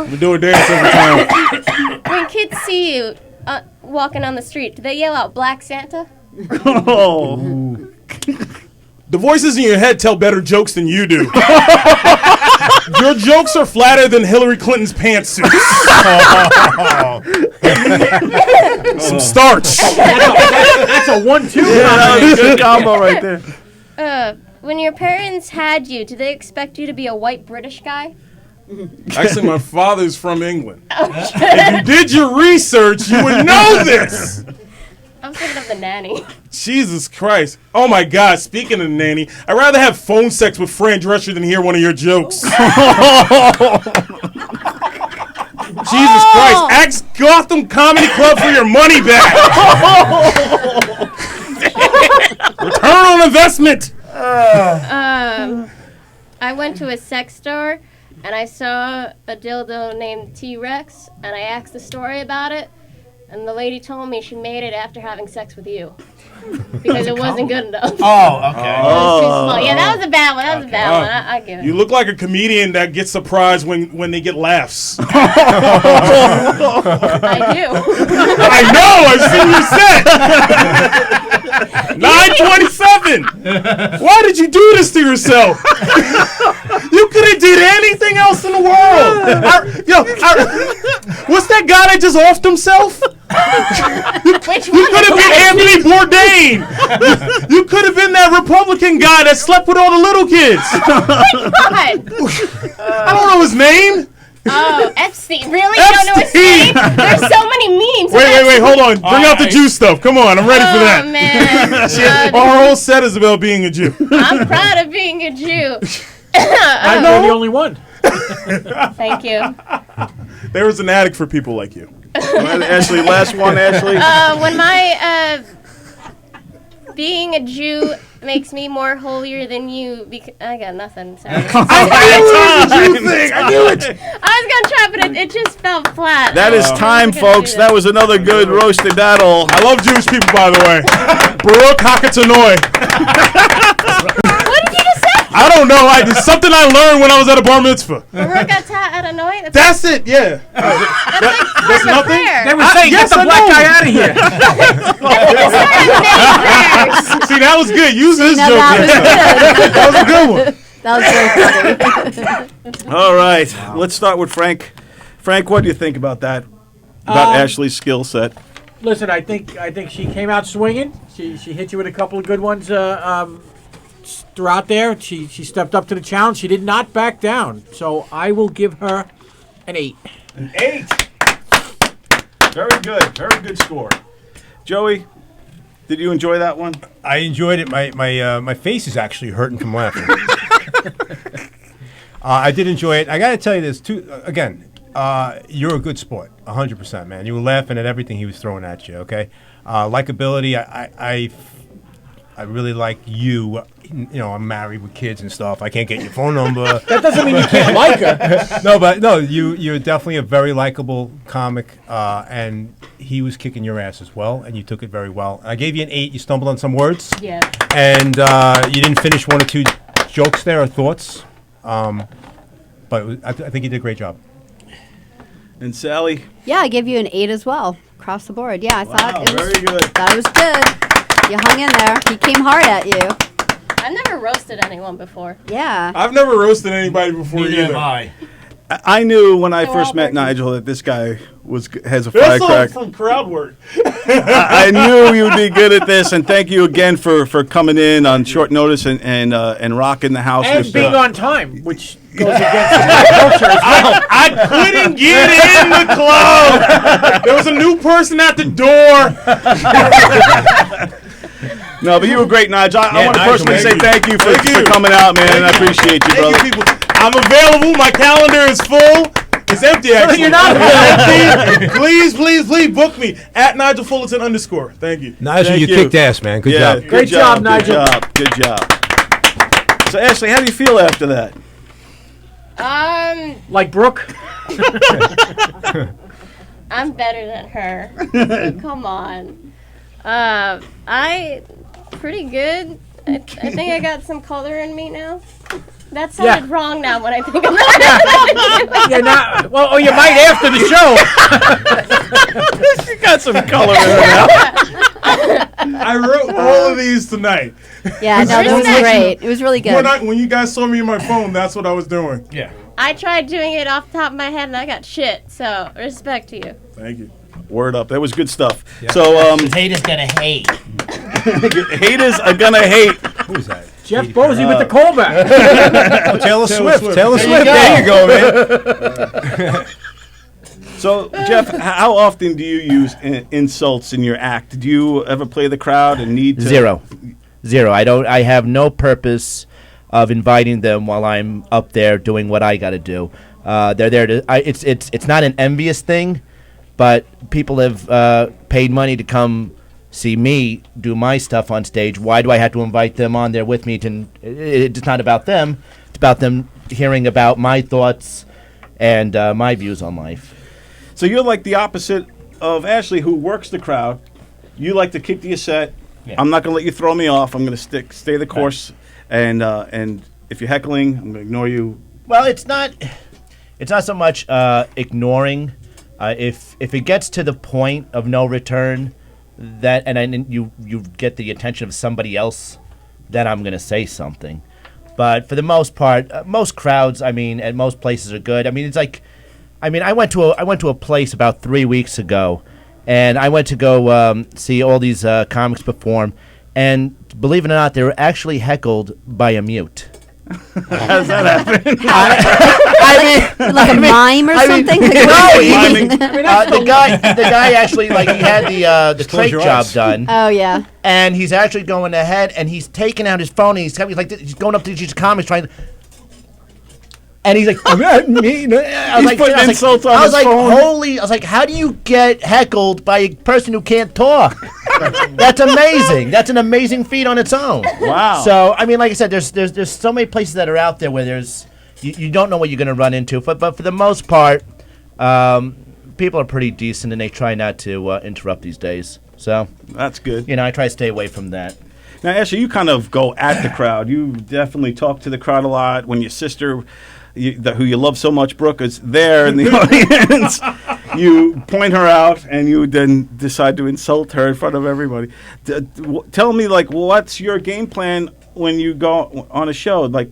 We do a dance every time. When kids see you walking on the street, do they yell out "Black Santa"? Oh. The voices in your head tell better jokes than you do. Your jokes are flatter than Hillary Clinton's pantsuits. Some starch. That's a 1-2. That was a good combo right there. When your parents had you, do they expect you to be a white British guy? Actually, my father's from England. If you did your research, you would know this. I was thinking of the nanny. Jesus Christ. Oh my God, speaking of the nanny, I'd rather have phone sex with Fran Drescher than hear one of your jokes. Jesus Christ. Ask Gotham Comedy Club for your money back. Return on investment. I went to a sex store and I saw a dildo named T-Rex and I asked the story about it. And the lady told me she made it after having sex with you. Because it wasn't good enough. Oh, okay. It was too small. Yeah, that was a bad one. That was a bad one. I give it. You look like a comedian that gets surprised when they get laughs. I do. I know, I've seen you set. 927. Why did you do this to yourself? You could have did anything else in the world. What's that guy that just offed himself? Which You one? could have been Anthony Bourdain. You could have been that Republican guy that slept with all the little kids. God. I don't know his name. Oh, Epstein. Really? You don't know his name? There's so many memes. Wait, hold on. Bring out the Jew stuff. Come on, I'm ready for Oh, that. man. Our whole set is about being a Jew. I'm proud of being a Jew. I know the only one. Thank you. There was an attic for people like you. Ashley, last one, Ashley. When my being a Jew makes me more holier than you, I got nothing. Sorry. I knew it. I was gonna try, but it just fell flat. That is I time, wasn't gonna folks. do That was another good roasted battle. I love Jewish people, by the way. Baruch Hakatanoi. What did you just say? I don't know. It's something I learned when I was at a bar mitzvah. Baruch atah Adonai? That's it. Yeah. That's like part that's of a nothing? prayer. They were saying, yes, get the I black know. guy out of here. See, that was good. Use his No, joke. that was good. That was a good one. That was very funny. All right. Let's start with Frank. Frank, what do you think about that? About Ashley's skill set? Listen, I think she came out swinging. She hit you with a couple of good ones throughout there. She stepped up to the challenge. She did not back down. So I will give her An 8. An 8. Very good. Very good score. Joey, did you enjoy that one? I enjoyed it. My face is actually hurting from laughing. I did enjoy it. I got to tell you this too. Again, you're a good sport, 100%, man. You were laughing at everything he was throwing at you. Okay, likability. I really like you. You know, I'm married with kids and stuff. I can't get your phone number. That doesn't mean you can't like her. No, you're definitely a very likable comic, and he was kicking your ass as well, and you took it very well. I gave you an 8. You stumbled on some words. Yeah. And you didn't finish one or two jokes there or thoughts, but I think you did a great job. And Sally? Yeah, I give you an 8 as well, across the board. Yeah, I thought it was very good. Thought it was good. You hung in there. He came hard at you. I've never roasted anyone before. Yeah. I've never roasted anybody before either. I knew when I They're first all met working. Nigel that this guy has a That's firecracker. some crowd work. I knew you would be good at this, and thank you again for coming in on short notice and rocking the house. And with, being on time, which goes against my culture as well. I couldn't get in the club. There was a new person at the door. No, but you were great, Nigel. I want to Nigel, personally say thank thank you for, Thank you. for coming out, man. I appreciate you, Thank brother. you, people. I'm available. My calendar is full. It's empty, actually. You're not Empty. Please book me at Nigel Fullerton _. Thank you. Nigel, Thank you you. kicked ass, man. Good Yeah, job. Great job, Nigel. Good job. So, Ashley, how do you feel after that? Like Brooke. I'm better than her. Come on. I pretty good. I think I got some color in me now. That sounded wrong now when I think about it. Yeah, not, well, you might after the show. You got some color in her now. I wrote all of these tonight. Yeah, no, that was great. It was really good. When you guys saw me on my phone, that's what I was doing. Yeah. I tried doing it off the top of my head and I got shit. So respect to you. Thank you. Word up. That was good stuff. So, Haters gonna hate. haters are going to hate. Who's that? Jeff Bosey with the callback. Oh, Taylor Swift. Taylor Swift. There you go, man. So, Jeff, how often do you use insults in your act? Do you ever play the crowd and need to? Zero. I have no purpose of inviting them while I'm up there doing what I got to do. They're there to. It's not an envious thing, but people have paid money to come see me do my stuff on stage. Why do I have to invite them on there with me? It's not about them. It's about them hearing about my thoughts and my views on life. So you're like the opposite of Ashley, who works the crowd. You like to kick to your set. Yeah. I'm not going to let you throw me off. I'm going to stay the course. And if you're heckling, I'm going to ignore you. Well, it's not so much ignoring. If it gets to the point of no return, and you get the attention of somebody else, then I'm going to say something. But for the most part, most crowds, at most places are good. It's like, I went to a place about 3 weeks ago, and I went to go see all these comics perform, and believe it or not, they were actually heckled by a mute. How's that happen? Like a mime or something? The guy actually, he had the close crate your job eyes. done. Oh, yeah. And he's actually going ahead, and he's taking out his phone, and he's going up to these comics trying. And he's like, I was putting insults on I was his like, phone. holy! I was like, how do you get heckled by a person who can't talk? That's amazing. That's an amazing feat on its own. Wow. So like I said, there's so many places that are out there where you don't know what you're going to run into. But for the most part, people are pretty decent, and they try not to interrupt these days. So That's good. I try to stay away from that. Now, Ashley, you kind of go at the crowd. You definitely talk to the crowd a lot. When your sister, who you love so much, Brooke, is there in the audience, you point her out, and you then decide to insult her in front of everybody. Tell me, what's your game plan when you go on a show? Do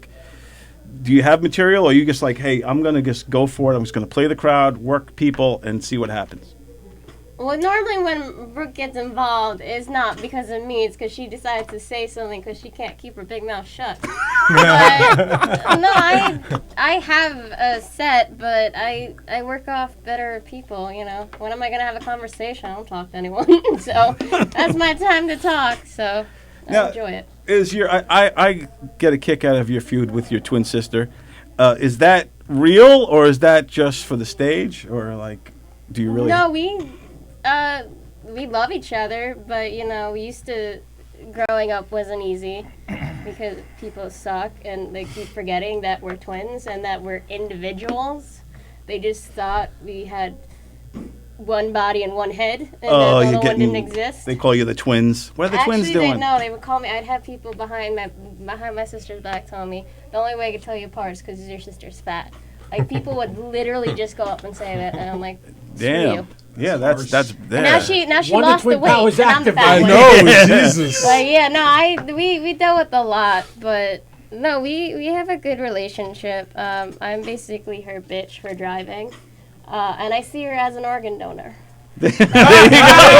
you have material, or are you just like, hey, I'm going to just go for it. I'm just going to play the crowd, work people, and see what happens? Well, normally when Brooke gets involved, it's not because of me. It's because she decides to say something because she can't keep her big mouth shut. But, no, I have a set, but I work off better people, you know. When am I going to have a conversation? I don't talk to anyone. So that's my time to talk. So I enjoy it. I get a kick out of your feud with your twin sister. Is that real, or is that just for the stage, or like, do you really? No, we love each other, but you know, growing up wasn't easy because people suck and they keep forgetting that we're twins and that we're individuals. They just thought we had one body and one head, and the other one didn't exist. They call you the twins. What are the twins doing? They would call me. I'd have people behind my sister's back telling me the only way I could tell you apart is because your sister's fat. Like, people would literally just go up and say that, and I'm like, damn. You. Yeah, that's. And now she lost the weight. Powers And I'm the activated. fat I one. know, Jesus. But yeah, no, we dealt with a lot, but no, we have a good relationship. I'm basically her bitch for driving, and I see her as an organ donor. There you go.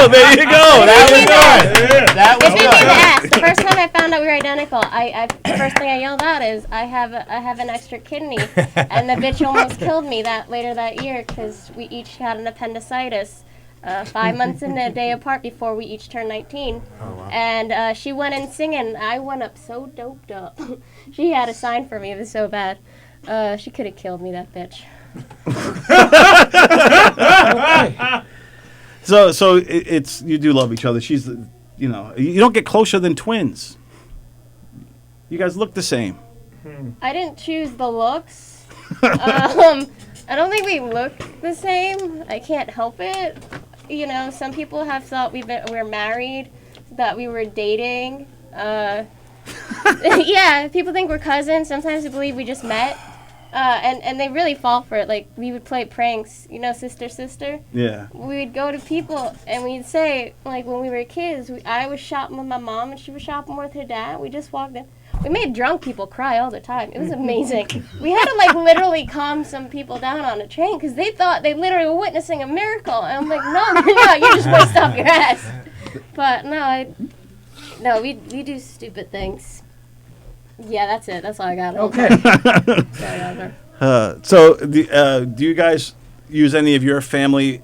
That was good. That was If you didn't ask, the first time I found out we were identical, the first thing I yelled out is, I have an extra kidney, and the bitch almost killed me later that year because we each had an appendicitis. 5 months and a day apart before we each turned 19. Oh, wow. And she went in singing. I went up so doped up. She had a sign for me. It was so bad. She could have killed me, that bitch. So it's you do love each other. She's, you know, you don't get closer than twins. You guys look the same. I didn't choose the looks. I don't think we look the same. I can't help it. You know, some people have thought we're married, that we were dating. Yeah, people think we're cousins. Sometimes they believe we just met. And they really fall for it. Like, we would play pranks, you know, sister. Yeah. We'd go to people and we'd say, like, when we were kids, I was shopping with my mom and she was shopping with her dad. We just walked in. We made drunk people cry all the time. It was amazing. We had to, like, literally calm some people down on a train because they thought they literally were witnessing a miracle. And I'm like, no, you're not. You're just wasting off your ass. But no, we do stupid things. Yeah, that's it. That's all I got. Okay. So do you guys use any of your family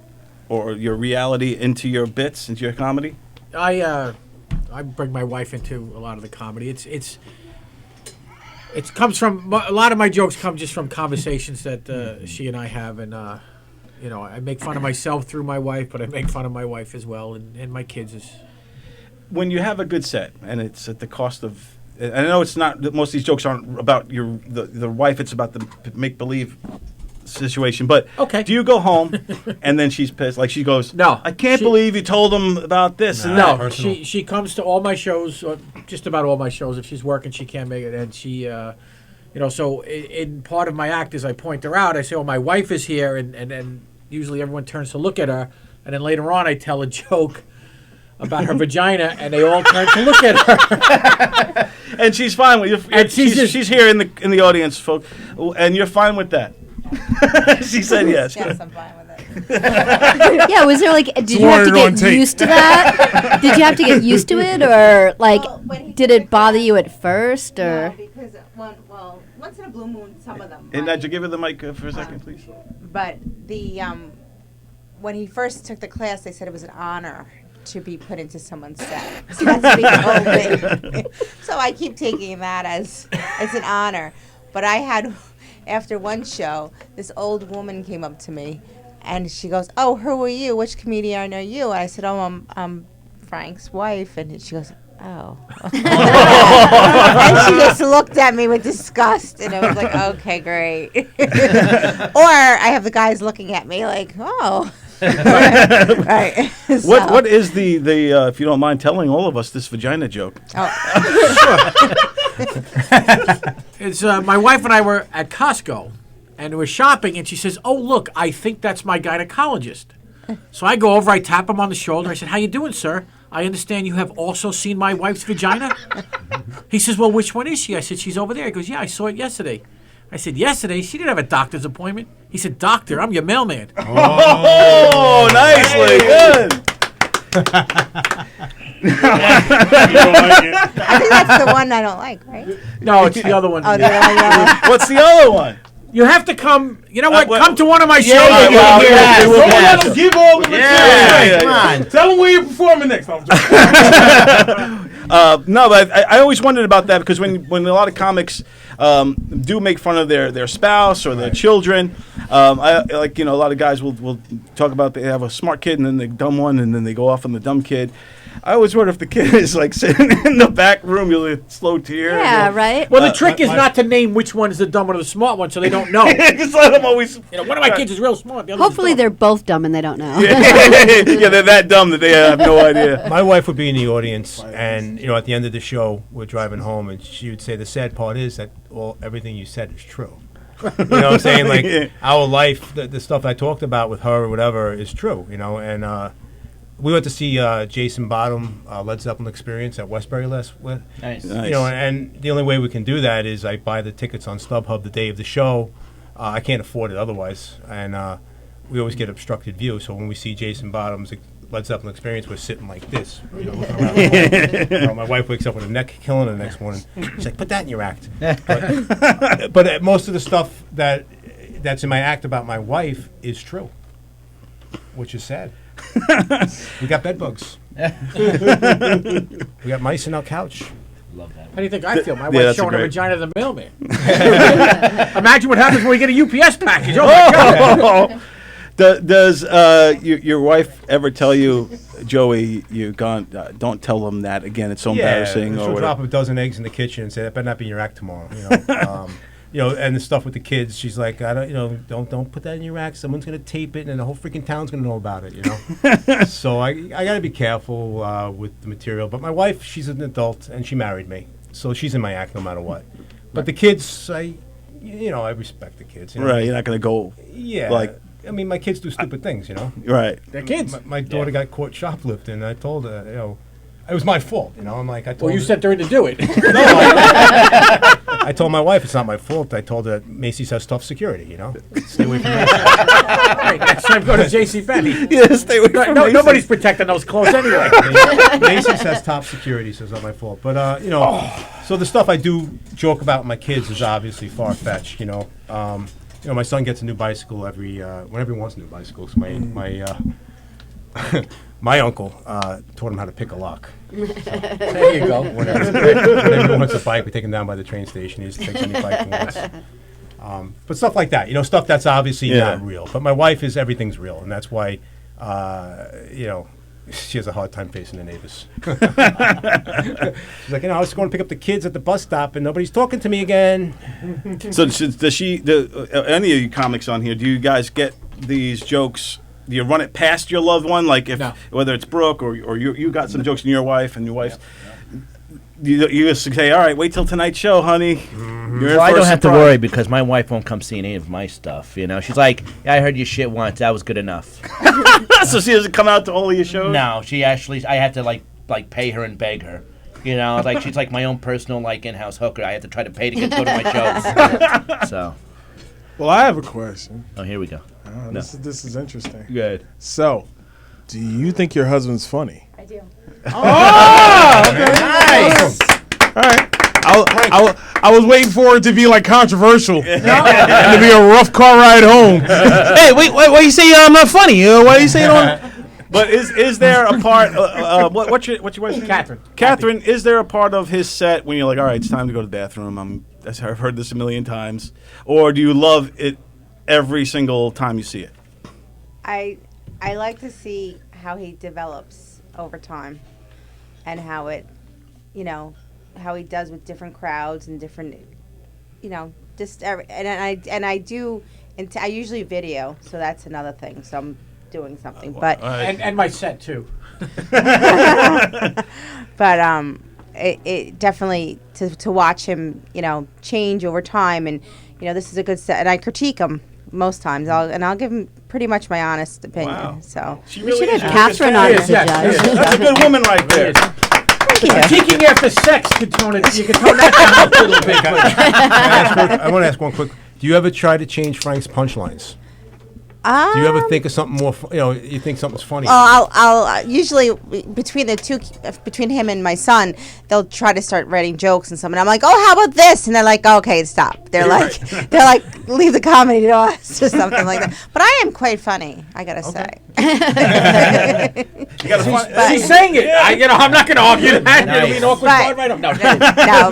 or your reality into your bits, into your comedy? I bring my wife into a lot of the comedy. It comes from a lot of my jokes come just from conversations that she and I have, and you know, I make fun of myself through my wife, but I make fun of my wife as well, and my kids. When you have a good set and it's at the cost of, I know it's not, most of these jokes aren't about the wife, it's about the make-believe situation, but okay. Do you go home and then she's pissed, like she goes, no, I can't believe you told them about this and that. No, she comes to all my shows, or just about all my shows. If she's working, she can't make it, and she, you know, so in part of my act is I point her out. I say, "Oh, my wife is here," and then usually everyone turns to look at her, and then later on I tell a joke about her vagina, and they all turn to look at her. And she's fine with you. And she's here in the audience, folks, and you're fine with that. She said yes. Yes, I'm fine with it. Yeah, was there like, did you have to get used to that? Did you have to get used to it, or like, did it bother you at first, or? No, because once in a blue moon, some of them. And you give her the mic for a second, please? But the when he first took the class, they said it was an honor to be put into someone's set. So that's what he told me. So I keep taking that as it's an honor. But I had, after one show, this old woman came up to me, and she goes, "Oh, who are you? Which comedian are you?" And I said, "Oh, I'm Frank's wife." And she goes, "Oh." And she just looked at me with disgust, and I was like, "Okay, great." Or I have the guys looking at me like, "Oh." Right. What is the if you don't mind telling all of us this vagina joke? It's my wife and I were at Costco, and we were shopping, and she says, "Oh, look, I think that's my gynecologist." So I go over, I tap him on the shoulder. I said, "How you doing, sir? I understand you have also seen my wife's vagina." He says, "Well, which one is she?" I said, "She's over there." He goes, "Yeah, I saw it yesterday." I said, yesterday she didn't have a doctor's appointment. He said, doctor, I'm your mailman. Oh, nicely. Good. You don't like it. I think that's the one I don't like, right? No, it's the other one. Oh, the other one. Yeah. What's the other one? You have to come. You know what? what- Come to one of my shows. yeah, and well, you'll hear yeah, it. we will. Don't let them give all the material. Yeah, Come on. Tell them where you're performing next. No, I'm joking. No, but I always wondered about that because when a lot of comics do make fun of their spouse or their children, I like a lot of guys will talk about they have a smart kid and then the dumb one and then they go off on the dumb kid. I always wonder if the kid is like sitting in the back room, you'll get a slow tear. Yeah, right. Well, the trick is not to name which one is the dumb one or the smart one, so they don't know. Just let them always. One of my kids is real smart. The other one's Hopefully dumb. they're both dumb and they don't know. Yeah, they're that dumb that they have no idea. My wife would be in the audience, and at the end of the show, we're driving home, and she would say, "The sad part is that everything you said is true." You know what I'm saying? Like Yeah. our life, the stuff I talked about with her or whatever is true. And we went to see Jason Bottom, Led Zeppelin Experience at Westbury last week. Nice. Nice. And the only way we can do that is I buy the tickets on StubHub the day of the show. I can't afford it otherwise, and we always get obstructed view. So when we see Jason Bottom's Led Zeppelin Experience, we're sitting like this. Looking around the hall. My wife wakes up with a neck killing the next morning. She's like, "Put that in your act." But most of the stuff that's in my act about my wife is true, which is sad. We got bed bugs. We got mice in our couch. Love that. How do you think I feel? My Yeah, wife's that's showing her great. vagina to the mailman. Imagine what happens when we get a UPS package. Oh, my God. Does your wife ever tell you, Joey, you're gone? Don't tell them that again. It's so embarrassing. She'll Or drop whatever. a dozen eggs in the kitchen and say, "That better not be in your act tomorrow." And the stuff with the kids, she's like, "I don't put that in your act. Someone's gonna tape it, and the whole freaking town's gonna know about it." So I gotta be careful with the material. But my wife, she's an adult, and she married me, so she's in my act no matter what. But the kids, I respect the kids. Right, you're not gonna go. Yeah. Like- I mean, my kids do stupid things, Right. They're kids. My daughter got caught shoplifting, and I told her, it was my fault. I'm like, I told Well, you her, sent her in to do it. I told my wife it's not my fault. I told her Macy's has tough security. Stay away from Macy's. Right, next time go to JCPenney. Yeah, stay away from Macy's. Nobody's protecting those clothes anyway. Macy's has top security, so it's not my fault. But so the stuff I do joke about with my kids is obviously far fetched. My son gets a new bicycle whenever he wants a new bicycle. So my uncle taught him how to pick a lock. There you go. Whenever he wants a bike, we take him down by the train station. He just takes any bike he wants. But stuff like that, stuff that's obviously not real. But my wife everything's real, and that's why, she has a hard time facing the neighbors. She's like, I was going to pick up the kids at the bus stop, and nobody's talking to me again. So does she? Any of you comics on here? Do you guys get these jokes? Do you run it past your loved one, like No. whether it's Brooke or you got some jokes in your wife and your wife's? You just say, "All right, wait till tonight's show, honey." You're in Well, I for a don't have to surprise." worry because my wife won't come see any of my stuff. She's like, "Yeah, I heard your shit once. That was good enough." So she doesn't come out to all of your shows. No, she actually. I have to like pay her and beg her. She's like my own personal in-house hooker. I have to try to pay to go to my shows. So, Well, I have a question. here we go. This is interesting. Good. So, do you think your husband's funny? I do. Nice. All right. I was waiting for it to be controversial and to be a rough car ride home. Hey, wait, why you say I'm not funny? Why you say you don't? But is there a part? What's your wife's name? Catherine. Catherine, is there a part of his set when you're like, all right, it's time to go to the bathroom? I've heard this a million times, or do you love it every single time you see it? I like to see how he develops over time, and how it, how he does with different crowds and different, just I do, and I usually video, so that's another thing. So I'm doing something, but And my set, too. but it definitely to watch him, change over time, and this is a good set, and I critique him most times. I'll give him pretty much my honest opinion. Wow. So She We should have is. Catherine on as a Yes, judge. yes. That's a good woman right there. Thank you. Seeking after sex could tone it. You could tone that down a little bit. But I want to ask one quick. Do you ever try to change Frank's punchlines? Do you ever think of something more? You think something's funny? I'll usually between him and my son, they'll try to start writing jokes and something. I'm like, oh, how about this? And they're like, okay, stop. They're like, leave the comedy to us or something like that. But I am quite funny, I gotta say. She's saying it. I'm not going to argue that. It'll be an awkward part right up. No, but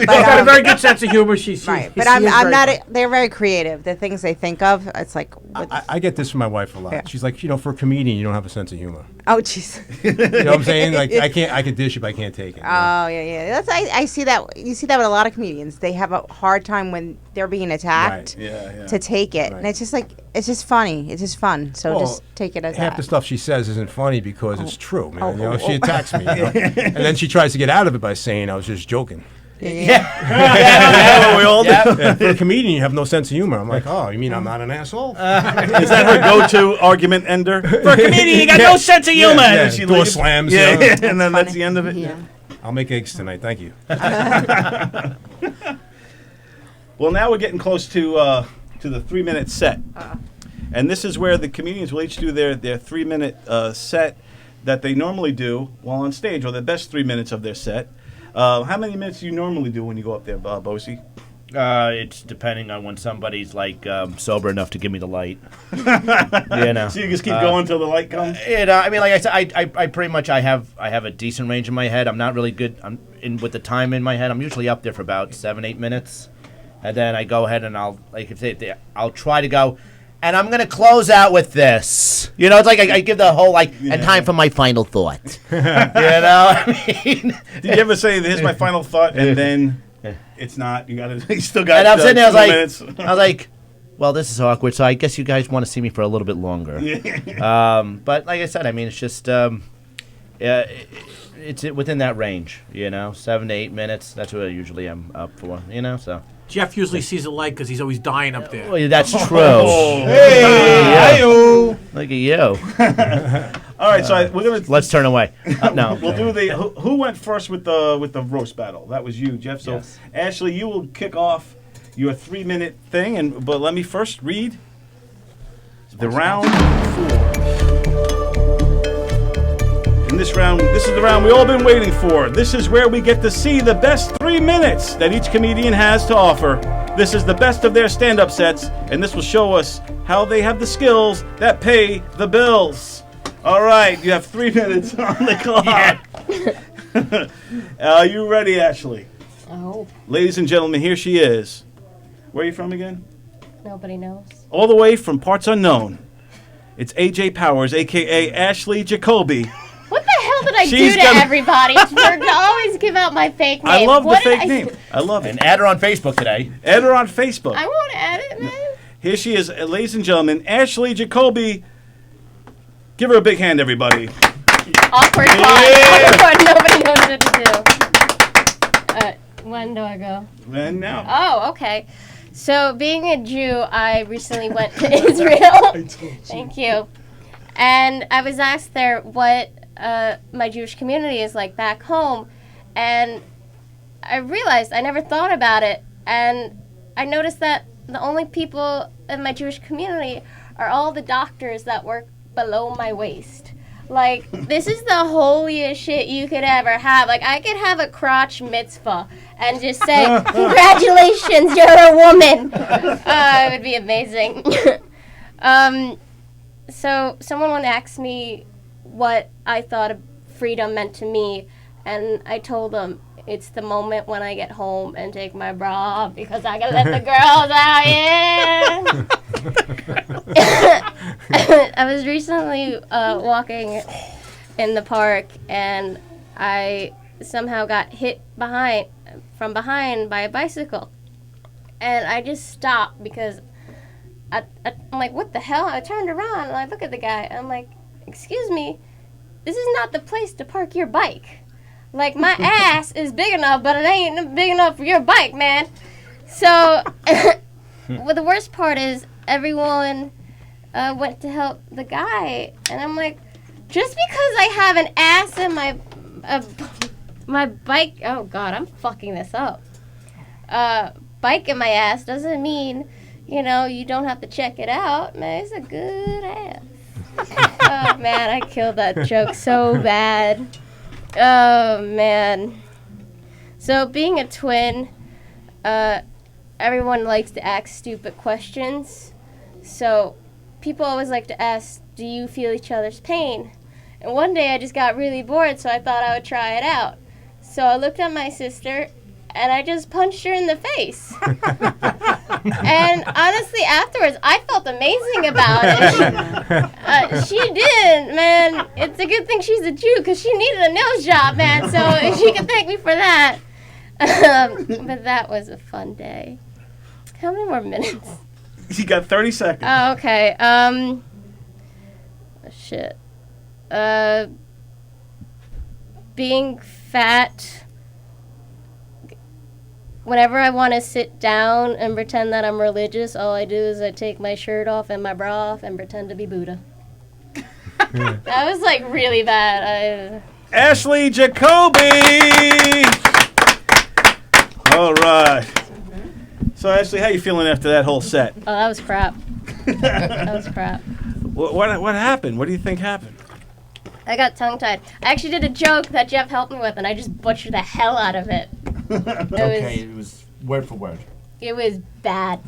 she's got a very good sense of humor. She's right. But I'm not. They're very creative. The things they think of, it's like. I get this from my wife a lot. Yeah. She's like, for a comedian, you don't have a sense of humor. Oh, jeez. You know what I'm saying? Like, I can dish it, but I can't take it. Oh, yeah. I see that. You see that with a lot of comedians. They have a hard time when they're being attacked to take it. Right. And it's just like, it's just funny. It's just fun. So just take it as half the stuff she says isn't funny because it's true, man. She attacks me. And then she tries to get out of it by saying I was just joking. Yeah. We all do. Yeah, for a comedian, you have no sense of humor. I'm like, oh, you mean I'm not an asshole? Is that her go-to argument ender? For a comedian, you got no sense of humor. Yeah, she door slams. And then that's the end of it. Yeah. I'll make eggs tonight. Thank you. Well, now we're getting close to the 3-minute set. And this is where the comedians will each do their 3-minute set that they normally do while on stage, or the best 3 minutes of their set. How many minutes do you normally do when you go up there, Bosie? It's depending on when somebody's like sober enough to give me the light. So you just keep going till the light comes. I mean, like I said, I pretty much I have a decent range in my head. I'm not really good with the time in my head. I'm usually up there for about 7-8 minutes, and then I go ahead and I'll try to go. And I'm going to close out with this. It's like I give the whole, and time for my final thought. I mean. Did you ever say, here's my final thought, and then it's not? You still got And I'm sitting there, minutes. I was like, well, this is awkward, so I guess you guys want to see me for a little bit longer. But like I said, I mean, it's just, it's within that range, 7 to 8 minutes. That's what I usually am up for, so. Jeff usually sees a light because he's always dying up there. Well, that's true. Hey, look at you. All right, so we're gonna let's turn away. No, we'll do the who went first with the roast battle. That was you, Jeff. So yes. Ashley, you will kick off your 3-minute thing, but let me first read the round 4. In this round, this is the round we all been waiting for. This is where we get to see the best 3 minutes that each comedian has to offer. This is the best of their stand-up sets, and this will show us how they have the skills that pay the bills. All right, you have 3 minutes on the clock. Are you ready, Ashley? I hope. Ladies and gentlemen, here she is. Where are you from again? Nobody knows. All the way from parts unknown. It's AJ Powers, a.k.a. Ashley Jacoby. What the hell did I do to everybody to always give out my fake name? I love the fake name. I love it. And add her on Facebook today. Add her on Facebook. I want to add it, man. Here she is, ladies and gentlemen, Ashley Jacoby. Give her a big hand, everybody. Awkward pause. Awkward. Nobody knows what to do. When do I go? And now. Oh, okay. So, being a Jew, I recently went to Israel. Thank you. And I was asked there what my Jewish community is like back home. And I realized I never thought about it. And I noticed that the only people in my Jewish community are all the doctors that work below my waist. Like, this is the holiest shit you could ever have. Like, I could have a crotch mitzvah and just say, congratulations, you're a woman. It would be amazing. So someone would ask me what I thought of freedom meant to me, and I told them it's the moment when I get home and take my bra off because I can let the girls out, yeah. I was recently walking in the park, and I somehow got hit from behind by a bicycle. And I just stopped because I'm like, what the hell? I turned around and I look at the guy, and I'm like, excuse me, this is not the place to park your bike. Like, my ass is big enough, but it ain't big enough for your bike, man. So, well, the worst part is everyone went to help the guy. And I'm like, just because I have an ass in my My bike. Oh God, I'm fucking this up. Bike in my ass doesn't mean, you don't have to check it out. Man, it's a good ass. Oh man, I killed that joke so bad. Oh man. So being a twin, everyone likes to ask stupid questions. So people always like to ask, do you feel each other's pain? And one day I just got really bored, so I thought I would try it out. So I looked at my sister, and I just punched her in the face. And honestly, afterwards, I felt amazing about it. She did, man. It's a good thing she's a Jew, because she needed a nose job, man. So she can thank me for that. But that was a fun day. How many more minutes? You got 30 seconds. Oh, okay. Shit. Being fat. Whenever I want to sit down and pretend that I'm religious, all I do is I take my shirt off and my bra off and pretend to be Buddha. That was like really bad. Ashley Jacoby! All right. So, Ashley, how you feeling after that whole set? Oh, that was crap. That was crap. What happened? What do you think happened? I got tongue-tied. I actually did a joke that Jeff helped me with, and I just butchered the hell out of it. It was word for word. It was bad.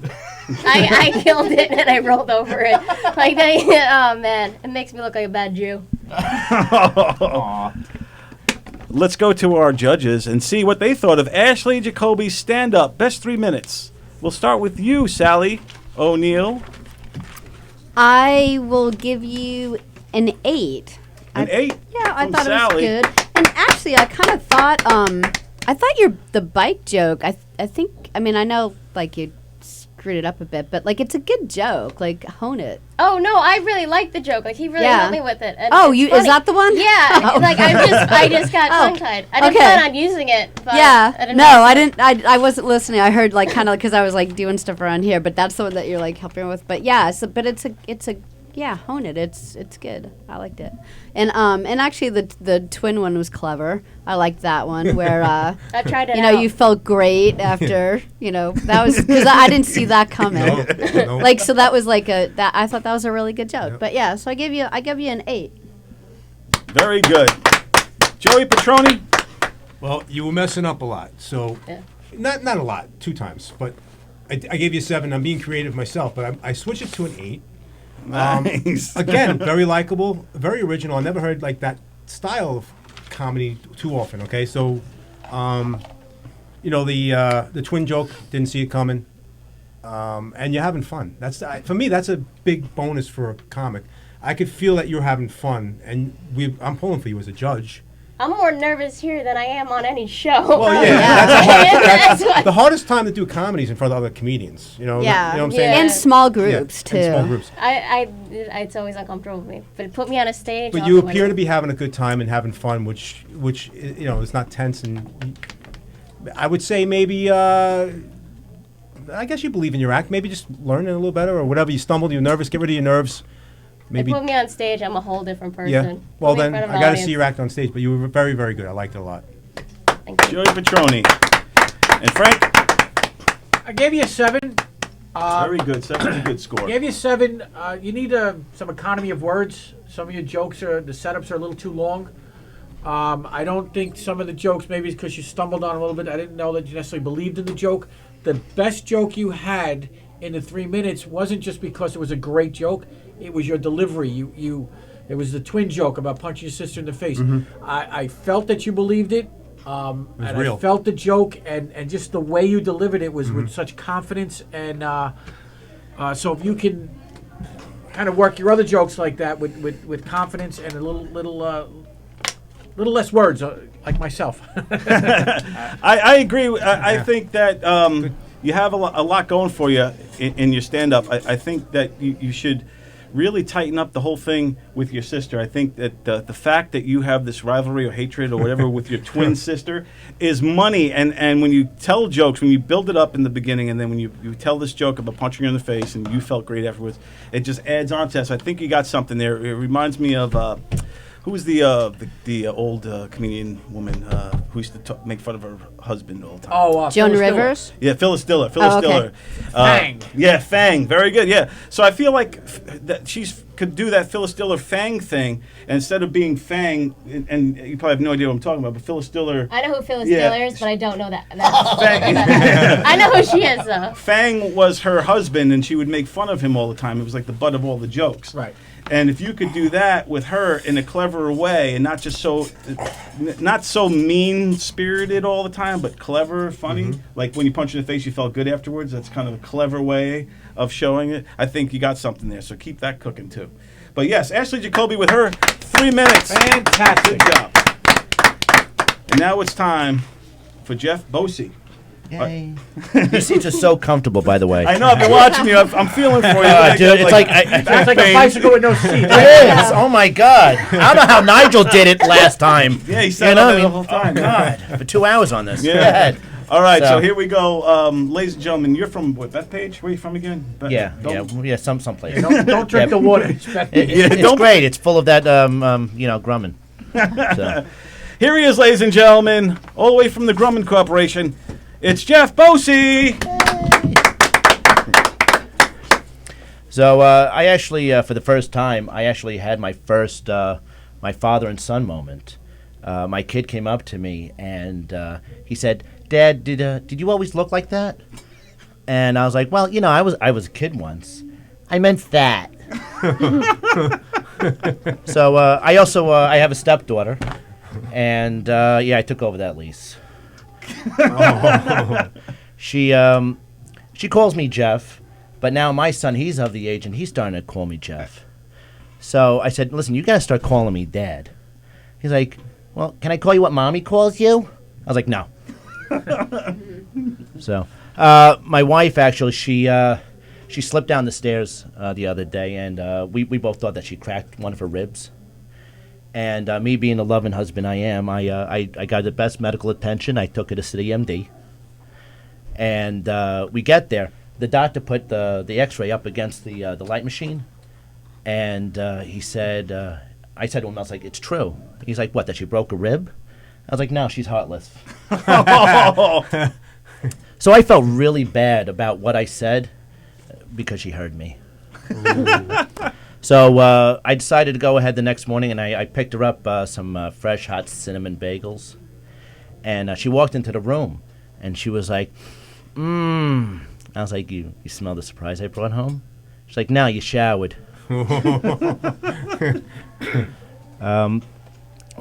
I killed it, and I rolled over it. Like, oh, man. It makes me look like a bad Jew. Let's go to our judges and see what they thought of Ashley Jacoby's stand-up. Best 3 minutes. We'll start with you, Sally O'Neill. I will give you an 8. An 8? Yeah, I from thought Sally. it was good. And actually, I kind of thought, the bike joke, I know, like, you screwed it up a bit, but, like, it's a good joke. Like, hone it. Oh, no, I really liked the joke. Like, he really helped me with it. And is that the one? Yeah. Oh. Like, I just got tongue-tied. I didn't plan on using it. But I didn't. I wasn't listening. I heard, like, kind of, because I was, like, doing stuff around here, but that's the one that you're, like, helping with. But, yeah, hone it. It's good. I liked it. And actually the twin one was clever. I liked that one where I tried it out. you felt great after, that was because I didn't see that coming. No. Like, so that was like I thought that was a really good joke. Yep. But yeah, so I give you an 8. Very good. Joey Petroni. Well, you were messing up a lot. So not a lot, 2 times, but I gave you a 7. I'm being creative myself, but I switched it to an 8. Nice. Again, very likable, very original. I never heard like that style of comedy too often. Okay, so, the twin joke, didn't see it coming, and you're having fun. That's for me. That's a big bonus for a comic. I could feel that you're having fun, and I'm pulling for you as a judge. I'm more nervous here than I am on any show. Well, that's the hardest time to do comedies in front of other comedians. You know what I'm saying? And small groups too. And small groups. It's always uncomfortable with me. But it put me on a stage. But you appear to be having a good time and having fun, which is not tense. And I would say maybe, I guess you believe in your act. Maybe just learn it a little better or whatever. You stumbled, you're nervous. Get rid of your nerves. Maybe they put me on stage, I'm a whole different person. Yeah. Well, then I got to see your act on stage. But you were very, very good. I liked it a lot. Thank you. Joey Petroni. And Frank? I gave you a 7. Very good. 7's a good score. I gave you a 7. You need some economy of words. Some of your jokes the setups are a little too long. I don't think some of the jokes, maybe it's because you stumbled on a little bit. I didn't know that you necessarily believed in the joke. The best joke you had in the 3 minutes wasn't just because it was a great joke. It was your delivery. It was the twin joke about punching your sister in the face. Mm-hmm. I felt that you believed it. And real. I felt the joke, and just the way you delivered it was with such confidence. And so if you can kind of work your other jokes like that with confidence and a little less words, like myself. I agree. I think that you have a lot going for you in your stand-up. I think that you should really tighten up the whole thing with your sister. I think that the fact that you have this rivalry or hatred or whatever with your twin sister is money. And when you tell jokes, when you build it up in the beginning, and then when you tell this joke about punching her in the face and you felt great afterwards, it just adds on to that. So I think you got something there. It reminds me of Who was the old comedian woman who used to make fun of her husband all the time? Oh, Joan Phyllis Diller. Rivers. Yeah, Phyllis Diller. Phyllis Oh, okay. Diller. Fang. Yeah, Fang. Very good. Yeah. So I feel like that she's could do that Phyllis Diller Fang thing, and instead of being Fang, and you probably have no idea what I'm talking about, but Phyllis Diller. I know who Phyllis Yeah. Diller is, but I don't know that. Fang, I know who she is, though. Fang was her husband, and she would make fun of him all the time. It was like the butt of all the jokes. Right. And if you could do that with her in a cleverer way, and not just not so mean-spirited all the time, but clever, funny, like when you punch in the face, you felt good afterwards. That's kind of a clever way of showing it. I think you got something there, so keep that cooking too. But yes, Ashley Jacoby with her 3 minutes. Fantastic. Good job. And now it's time for Jeff Bosey. Yay. These seats are so comfortable, by the way. I know, I've been watching you. I'm feeling for you. Dude, it's like It's like a bicycle with no seat. it is. Oh my God! I don't know how Nigel did it last time. Yeah, he sat up there the whole time. Oh God, for 2 hours on this. Yeah. Go ahead. All right, so So- here we go. Ladies and gentlemen, you're from what, Bethpage? Where are you from again? Yeah, someplace. Don't drink the water. It's bad. It's don't- great. It's full of that, Grumman. So. Here he is, ladies and gentlemen, all the way from the Grumman Corporation. It's Jeff Bosey. So I actually, for the first time, I actually had my first my father and son moment. My kid came up to me and he said, "Dad, did you always look like that?" And I was like, "Well, I was a kid once. I meant that." So I also I have a stepdaughter, and I took over that lease. She calls me Jeff, but now my son, he's of the age and he's starting to call me Jeff. So I said, "Listen, you gotta start calling me Dad." He's like, "Well, can I call you what Mommy calls you?" I was like, "No." So my wife actually, she slipped down the stairs the other day, and we both thought that she cracked one of her ribs. And me being the loving husband I am, I got the best medical attention. I took her to City MD. And we get there. The doctor put the X-ray up against the light machine. And he said, I said to him, I was like, "It's true." He's like, "What, that she broke a rib?" I was like, "No, she's heartless." So I felt really bad about what I said because she heard me. So I decided to go ahead the next morning, and I picked her up some fresh, hot cinnamon bagels. And she walked into the room, and she was like, I was like, you smell the surprise I brought home?" She's like, "No, you showered."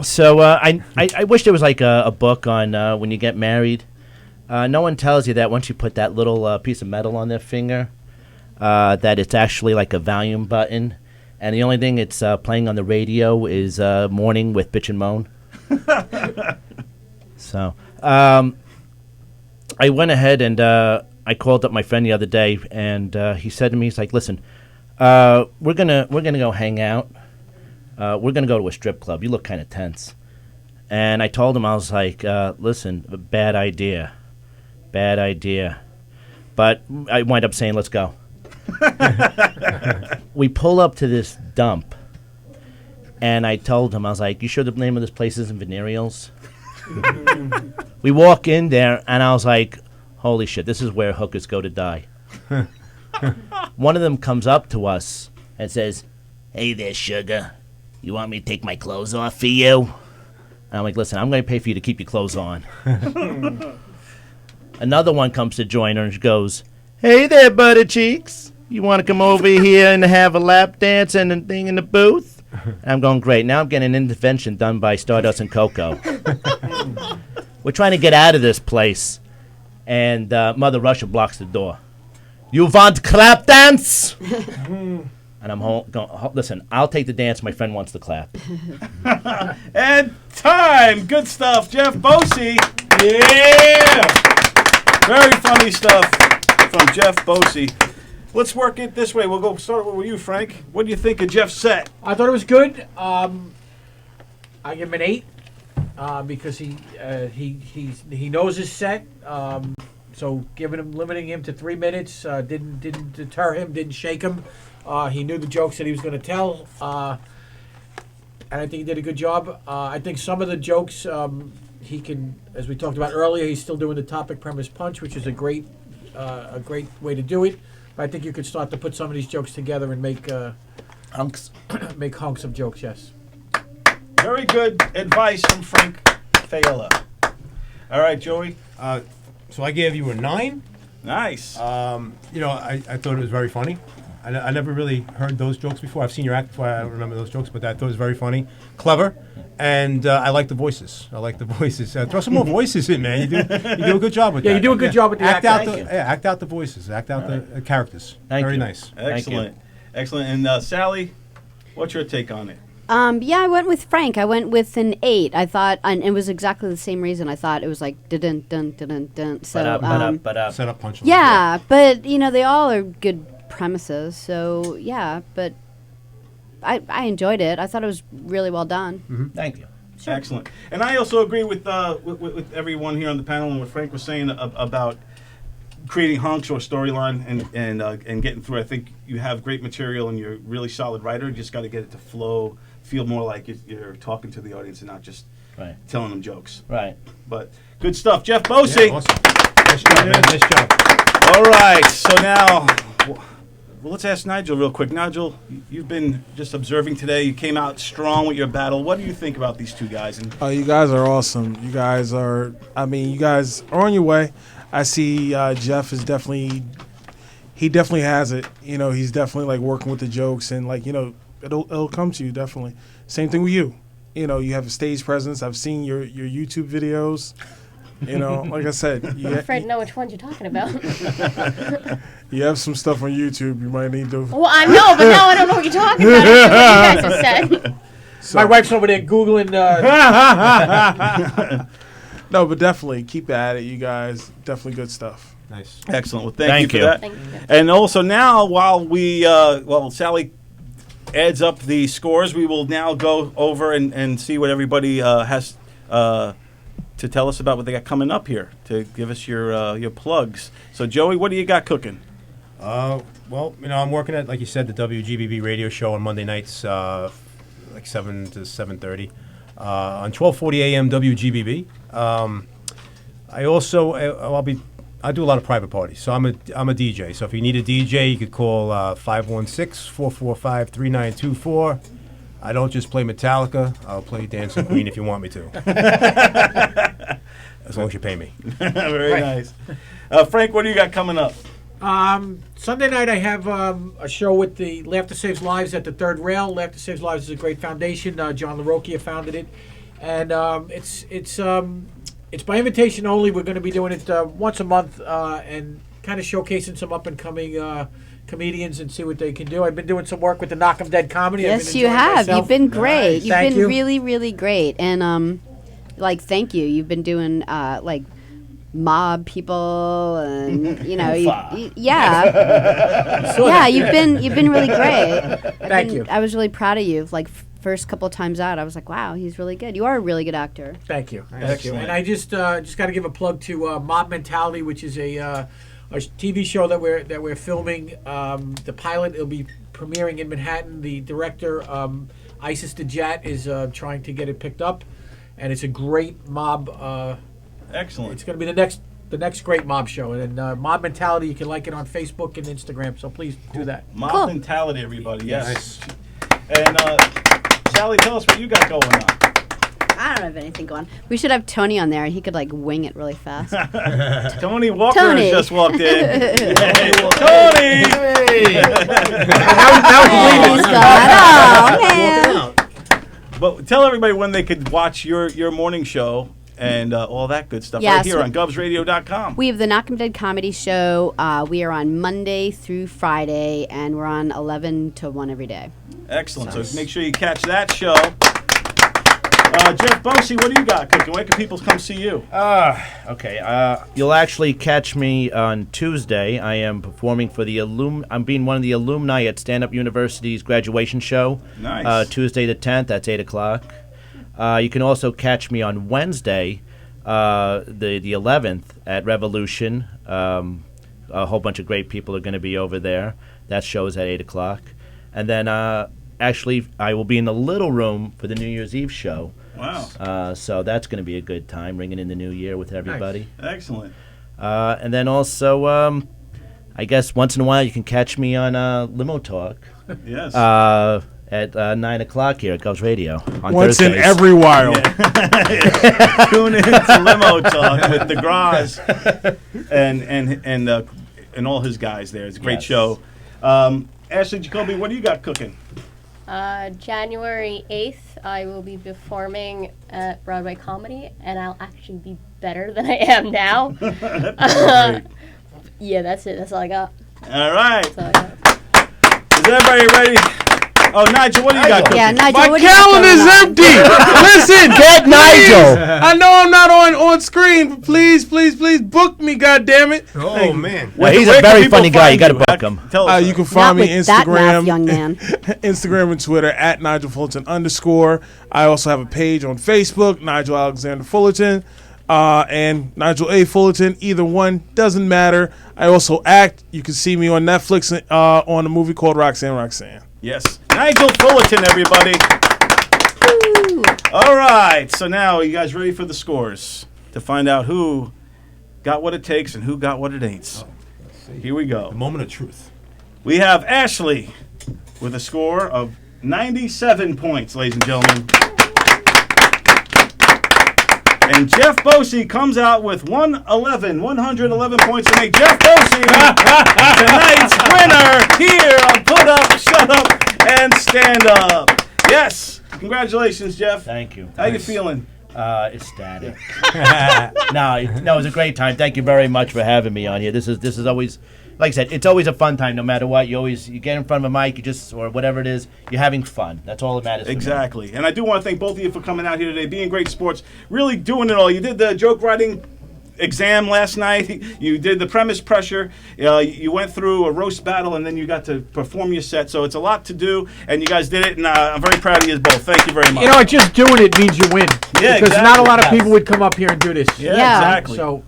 So I wish there was like a book on when you get married. No one tells you that once you put that little piece of metal on their finger, that it's actually like a volume button. And the only thing it's playing on the radio is Morning with Bitch and Moan. So I went ahead and I called up my friend the other day, and he said to me, he's like, "Listen, we're gonna go hang out. We're gonna go to a strip club. You look kind of tense." And I told him, I was like, "Listen, bad idea. But I wind up saying, "Let's go." We pull up to this dump, and I told him, I was like, "You sure the name of this place isn't Venereals?" We walk in there, and I was like, "Holy shit, this is where hookers go to die." One of them comes up to us and says, "Hey there, sugar. You want me to take my clothes off for you?" And I'm like, "Listen, I'm going to pay for you to keep your clothes on." Another one comes to join her and she goes, "Hey there, butter cheeks. You want to come over here and have a lap dance and a thing in the booth?" And I'm going, "Great. Now I'm getting an intervention done by Stardust and Coco." We're trying to get out of this place. And Mother Russia blocks the door. "You want clap dance?" And I'm going, "Listen, I'll take the dance. My friend wants to clap." And time. Good stuff, Jeff Bosey. Yeah. Very funny stuff from Jeff Bosey. Let's work it this way. We'll go start with you, Frank. What do you think of Jeff's set? I thought it was good. I give him an 8 because he knows his set. So limiting him to 3 minutes didn't deter him, didn't shake him. He knew the jokes that he was going to tell. and I think he did a good job. I think some of the jokes he can, as we talked about earlier, he's still doing the topic premise punch, which is a great way to do it. But I think you could start to put some of these jokes together and make Hunks. make hunks of jokes. Yes. Very good advice from Frank Fayella. All right, Joey. So I gave you a 9. Nice. I thought it was very funny. I never really heard those jokes before. I've seen your act before. I don't remember those jokes, but I thought it was very funny, clever, and I like the voices. Throw some more voices in, man. You do a good job with that. Yeah, you do a good job with the act act. act out the voices. Act out the characters. Thank very you. nice. Excellent. Excellent. And Sally, what's your take on it? Yeah, I went with Frank. I went with an 8. I thought, and it was exactly the same reason. I thought it was like dun dun dun dun. So Set up punch. yeah, but they all are good premises. So yeah, but I enjoyed it. I thought it was really well done. Thank you. Excellent. And I also agree with everyone here on the panel and what Frank was saying about creating hunks or storyline and getting through. I think you have great material and you're a really solid writer. You just got to get it to flow, feel more like you're talking to the audience and not just telling them jokes. Right. But good stuff. Jeff Bosey. Yeah, awesome. Nice job, man. Nice job. All right. So now, well, let's ask Nigel real quick. Nigel, you've been just observing today. You came out strong with your battle. What do you think about these two guys? And You guys are awesome. You guys are on your way. I see Jeff is definitely has it. He's definitely like working with the jokes and it'll come to you definitely. Same thing with you. You have a stage presence. I've seen your YouTube videos. Like I said, I'm afraid to know which ones you're talking about. you have some stuff on YouTube. You might need to. Well, I know, but now I don't know what you're talking about. After what you guys have said. My wife's over there Googling. No, but definitely keep at it, you guys. Definitely good stuff. Nice. excellent. Well, thank you for that. Thank you. And also now, while Sally adds up the scores, we will now go over and see what everybody has to tell us about what they got coming up here, to give us your plugs. So, Joey, what do you got cooking? Well, I'm working at, like you said, the WGBB radio show on Monday nights, like 7 to 7:30, on 12:40 a.m. WGBB. I do a lot of private parties, so I'm a DJ. So if you need a DJ, you could call 516-445-3924. I don't just play Metallica. I'll play Dancing Queen if you want me to. As long as you pay me. Very nice. Frank, what do you got coming up? Sunday night I have a show with the Laughter Saves Lives at the Third Rail. Laughter Saves Lives is a great foundation. John LaRocchia founded it, and it's by invitation only. We're going to be doing it once a month and kind of showcasing some up and coming comedians and see what they can do. I've been doing some work with the Knock 'em Dead comedy. Yes, you have. Myself. You've been great. You've Thank been you. really, really great. And thank you. You've been doing mob people and yeah. Yeah, you've been really great. Thank you. I was really proud of you. First couple times out, I was like, wow, he's really good. You are a really good actor. Thank you. Excellent. And I just got to give a plug to Mob Mentality, which is a TV show that we're filming. The pilot will be premiering in Manhattan. The director, Isis DeJat, is trying to get it picked up, and it's a great mob. Excellent. It's going to be the next great mob show, and Mob Mentality. You can like it on Facebook and Instagram. So please do that. Mob Cool. mentality, everybody. Yes. Nice. And Sally, tell us what you got going on. I don't have anything going. We should have Tony on there, and he could wing it really fast. Tony Walker Tony. has just walked in. Hey, Tony! He's gone. Oh man. But tell everybody when they could watch your morning show and all that good stuff right Yes. here on GubsRadio.com. We have the Knock 'em Dead comedy show. We are on Monday through Friday, and we're on 11 to 1 every day. Excellent. So make sure you catch that show. Jeff Bosey, what do you got cooking? Where can people come see you? Okay. You'll actually catch me on Tuesday. I am performing for the I'm being one of the alumni at Stand Up University's graduation show. Nice. Tuesday the 10th. That's 8 o'clock. You can also catch me on Wednesday, the 11th, at Revolution. A whole bunch of great people are going to be over there. That show is at 8 o'clock. And then actually, I will be in the Little Room for the New Year's Eve show. Wow. So that's going to be a good time, ringing in the new year with everybody. Excellent. And then also, I guess once in a while you can catch me on Limo Talk. Yes. At 9 o'clock here at Govs Radio on Once Thursdays. in every while. Tune in to Limo Talk with the Graz and all his guys there. It's a great show. Ashley Jacoby, what do you got cooking? January 8th, I will be performing at Broadway Comedy, and I'll actually be better than I am now. Yeah, that's it. That's all I got. All right. That's all I got. Is everybody ready? Oh, Nigel, what do you got cooking? Yeah, Nigel, My what do you got calendar's going on? empty. Listen, Get Nigel. I know I'm not on screen, but please book me, goddammit. Oh, man. Well, he's Where a can very people funny guy. You find got to you? book him. Tell us. You can Not find me with that math, Instagram, young man. Instagram and Twitter at Nigel Fullerton _. I also have a page on Facebook, Nigel Alexander Fullerton, and Nigel A. Fullerton. Either one doesn't matter. I also act. You can see me on Netflix on a movie called Roxanne. Yes. Nigel Fullerton, everybody. Woo. All right. So now, are you guys ready for the scores to find out who got what it takes and who got what it ain't? Here we go. The moment of truth. We have Ashley with a score of 97 points, ladies and gentlemen. And Jeff Bosey comes out with 111 points to make Jeff Bosey tonight's winner here on Put Up, Shut Up, and Stand Up. Yes. Congratulations, Jeff. Thank you. How you feeling? Ecstatic. No, it was a great time. Thank you very much for having me on here. This is always, like I said, it's always a fun time no matter what. You get in front of a mic, or whatever it is, you're having fun. That's all that matters. Exactly. And I do want to thank both of you for coming out here today, being great sports, really doing it all. You did the joke writing exam last night. You did the premise pressure. You went through a roast battle, and then you got to perform your set. So it's a lot to do, and you guys did it, and I'm very proud of you both. Thank you very much. You know, just doing it means you win. Yeah, because not a lot of exactly. people would come up here and do this. Yeah, Yeah. exactly. So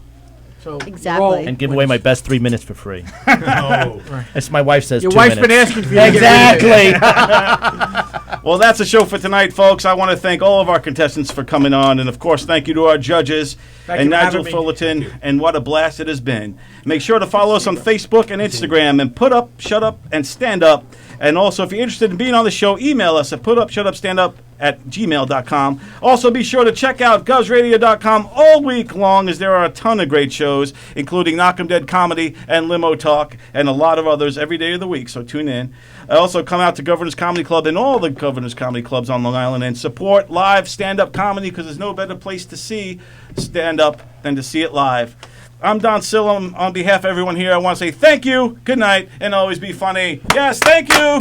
Exactly. roll. And give away my best 3 minutes for free. Oh. As my wife says, Your 2 wife's minutes. been asking for you to get rid of Exactly. Well, that's the show for tonight, folks. I want to thank all of our contestants for coming on, and of course, thank you to our judges Thank and you for Nigel having me. Fullerton. And what a blast it has been! Make sure to follow us on Facebook and Instagram, and Put Up, Shut Up, and Stand Up. And also, if you're interested in being on the show, email us at putupshutupstandup@gmail.com. Also, be sure to check out govsradio.com all week long, as there are a ton of great shows, including Knock 'em Dead Comedy and Limo Talk, and a lot of others every day of the week, so tune in. Also, come out to Governor's Comedy Club and all the Governor's Comedy Clubs on Long Island and support live stand-up comedy, because there's no better place to see stand-up than to see it live. I'm Don Sill. On behalf of everyone here, I want to say thank you, good night, and always be funny. Yes, thank you.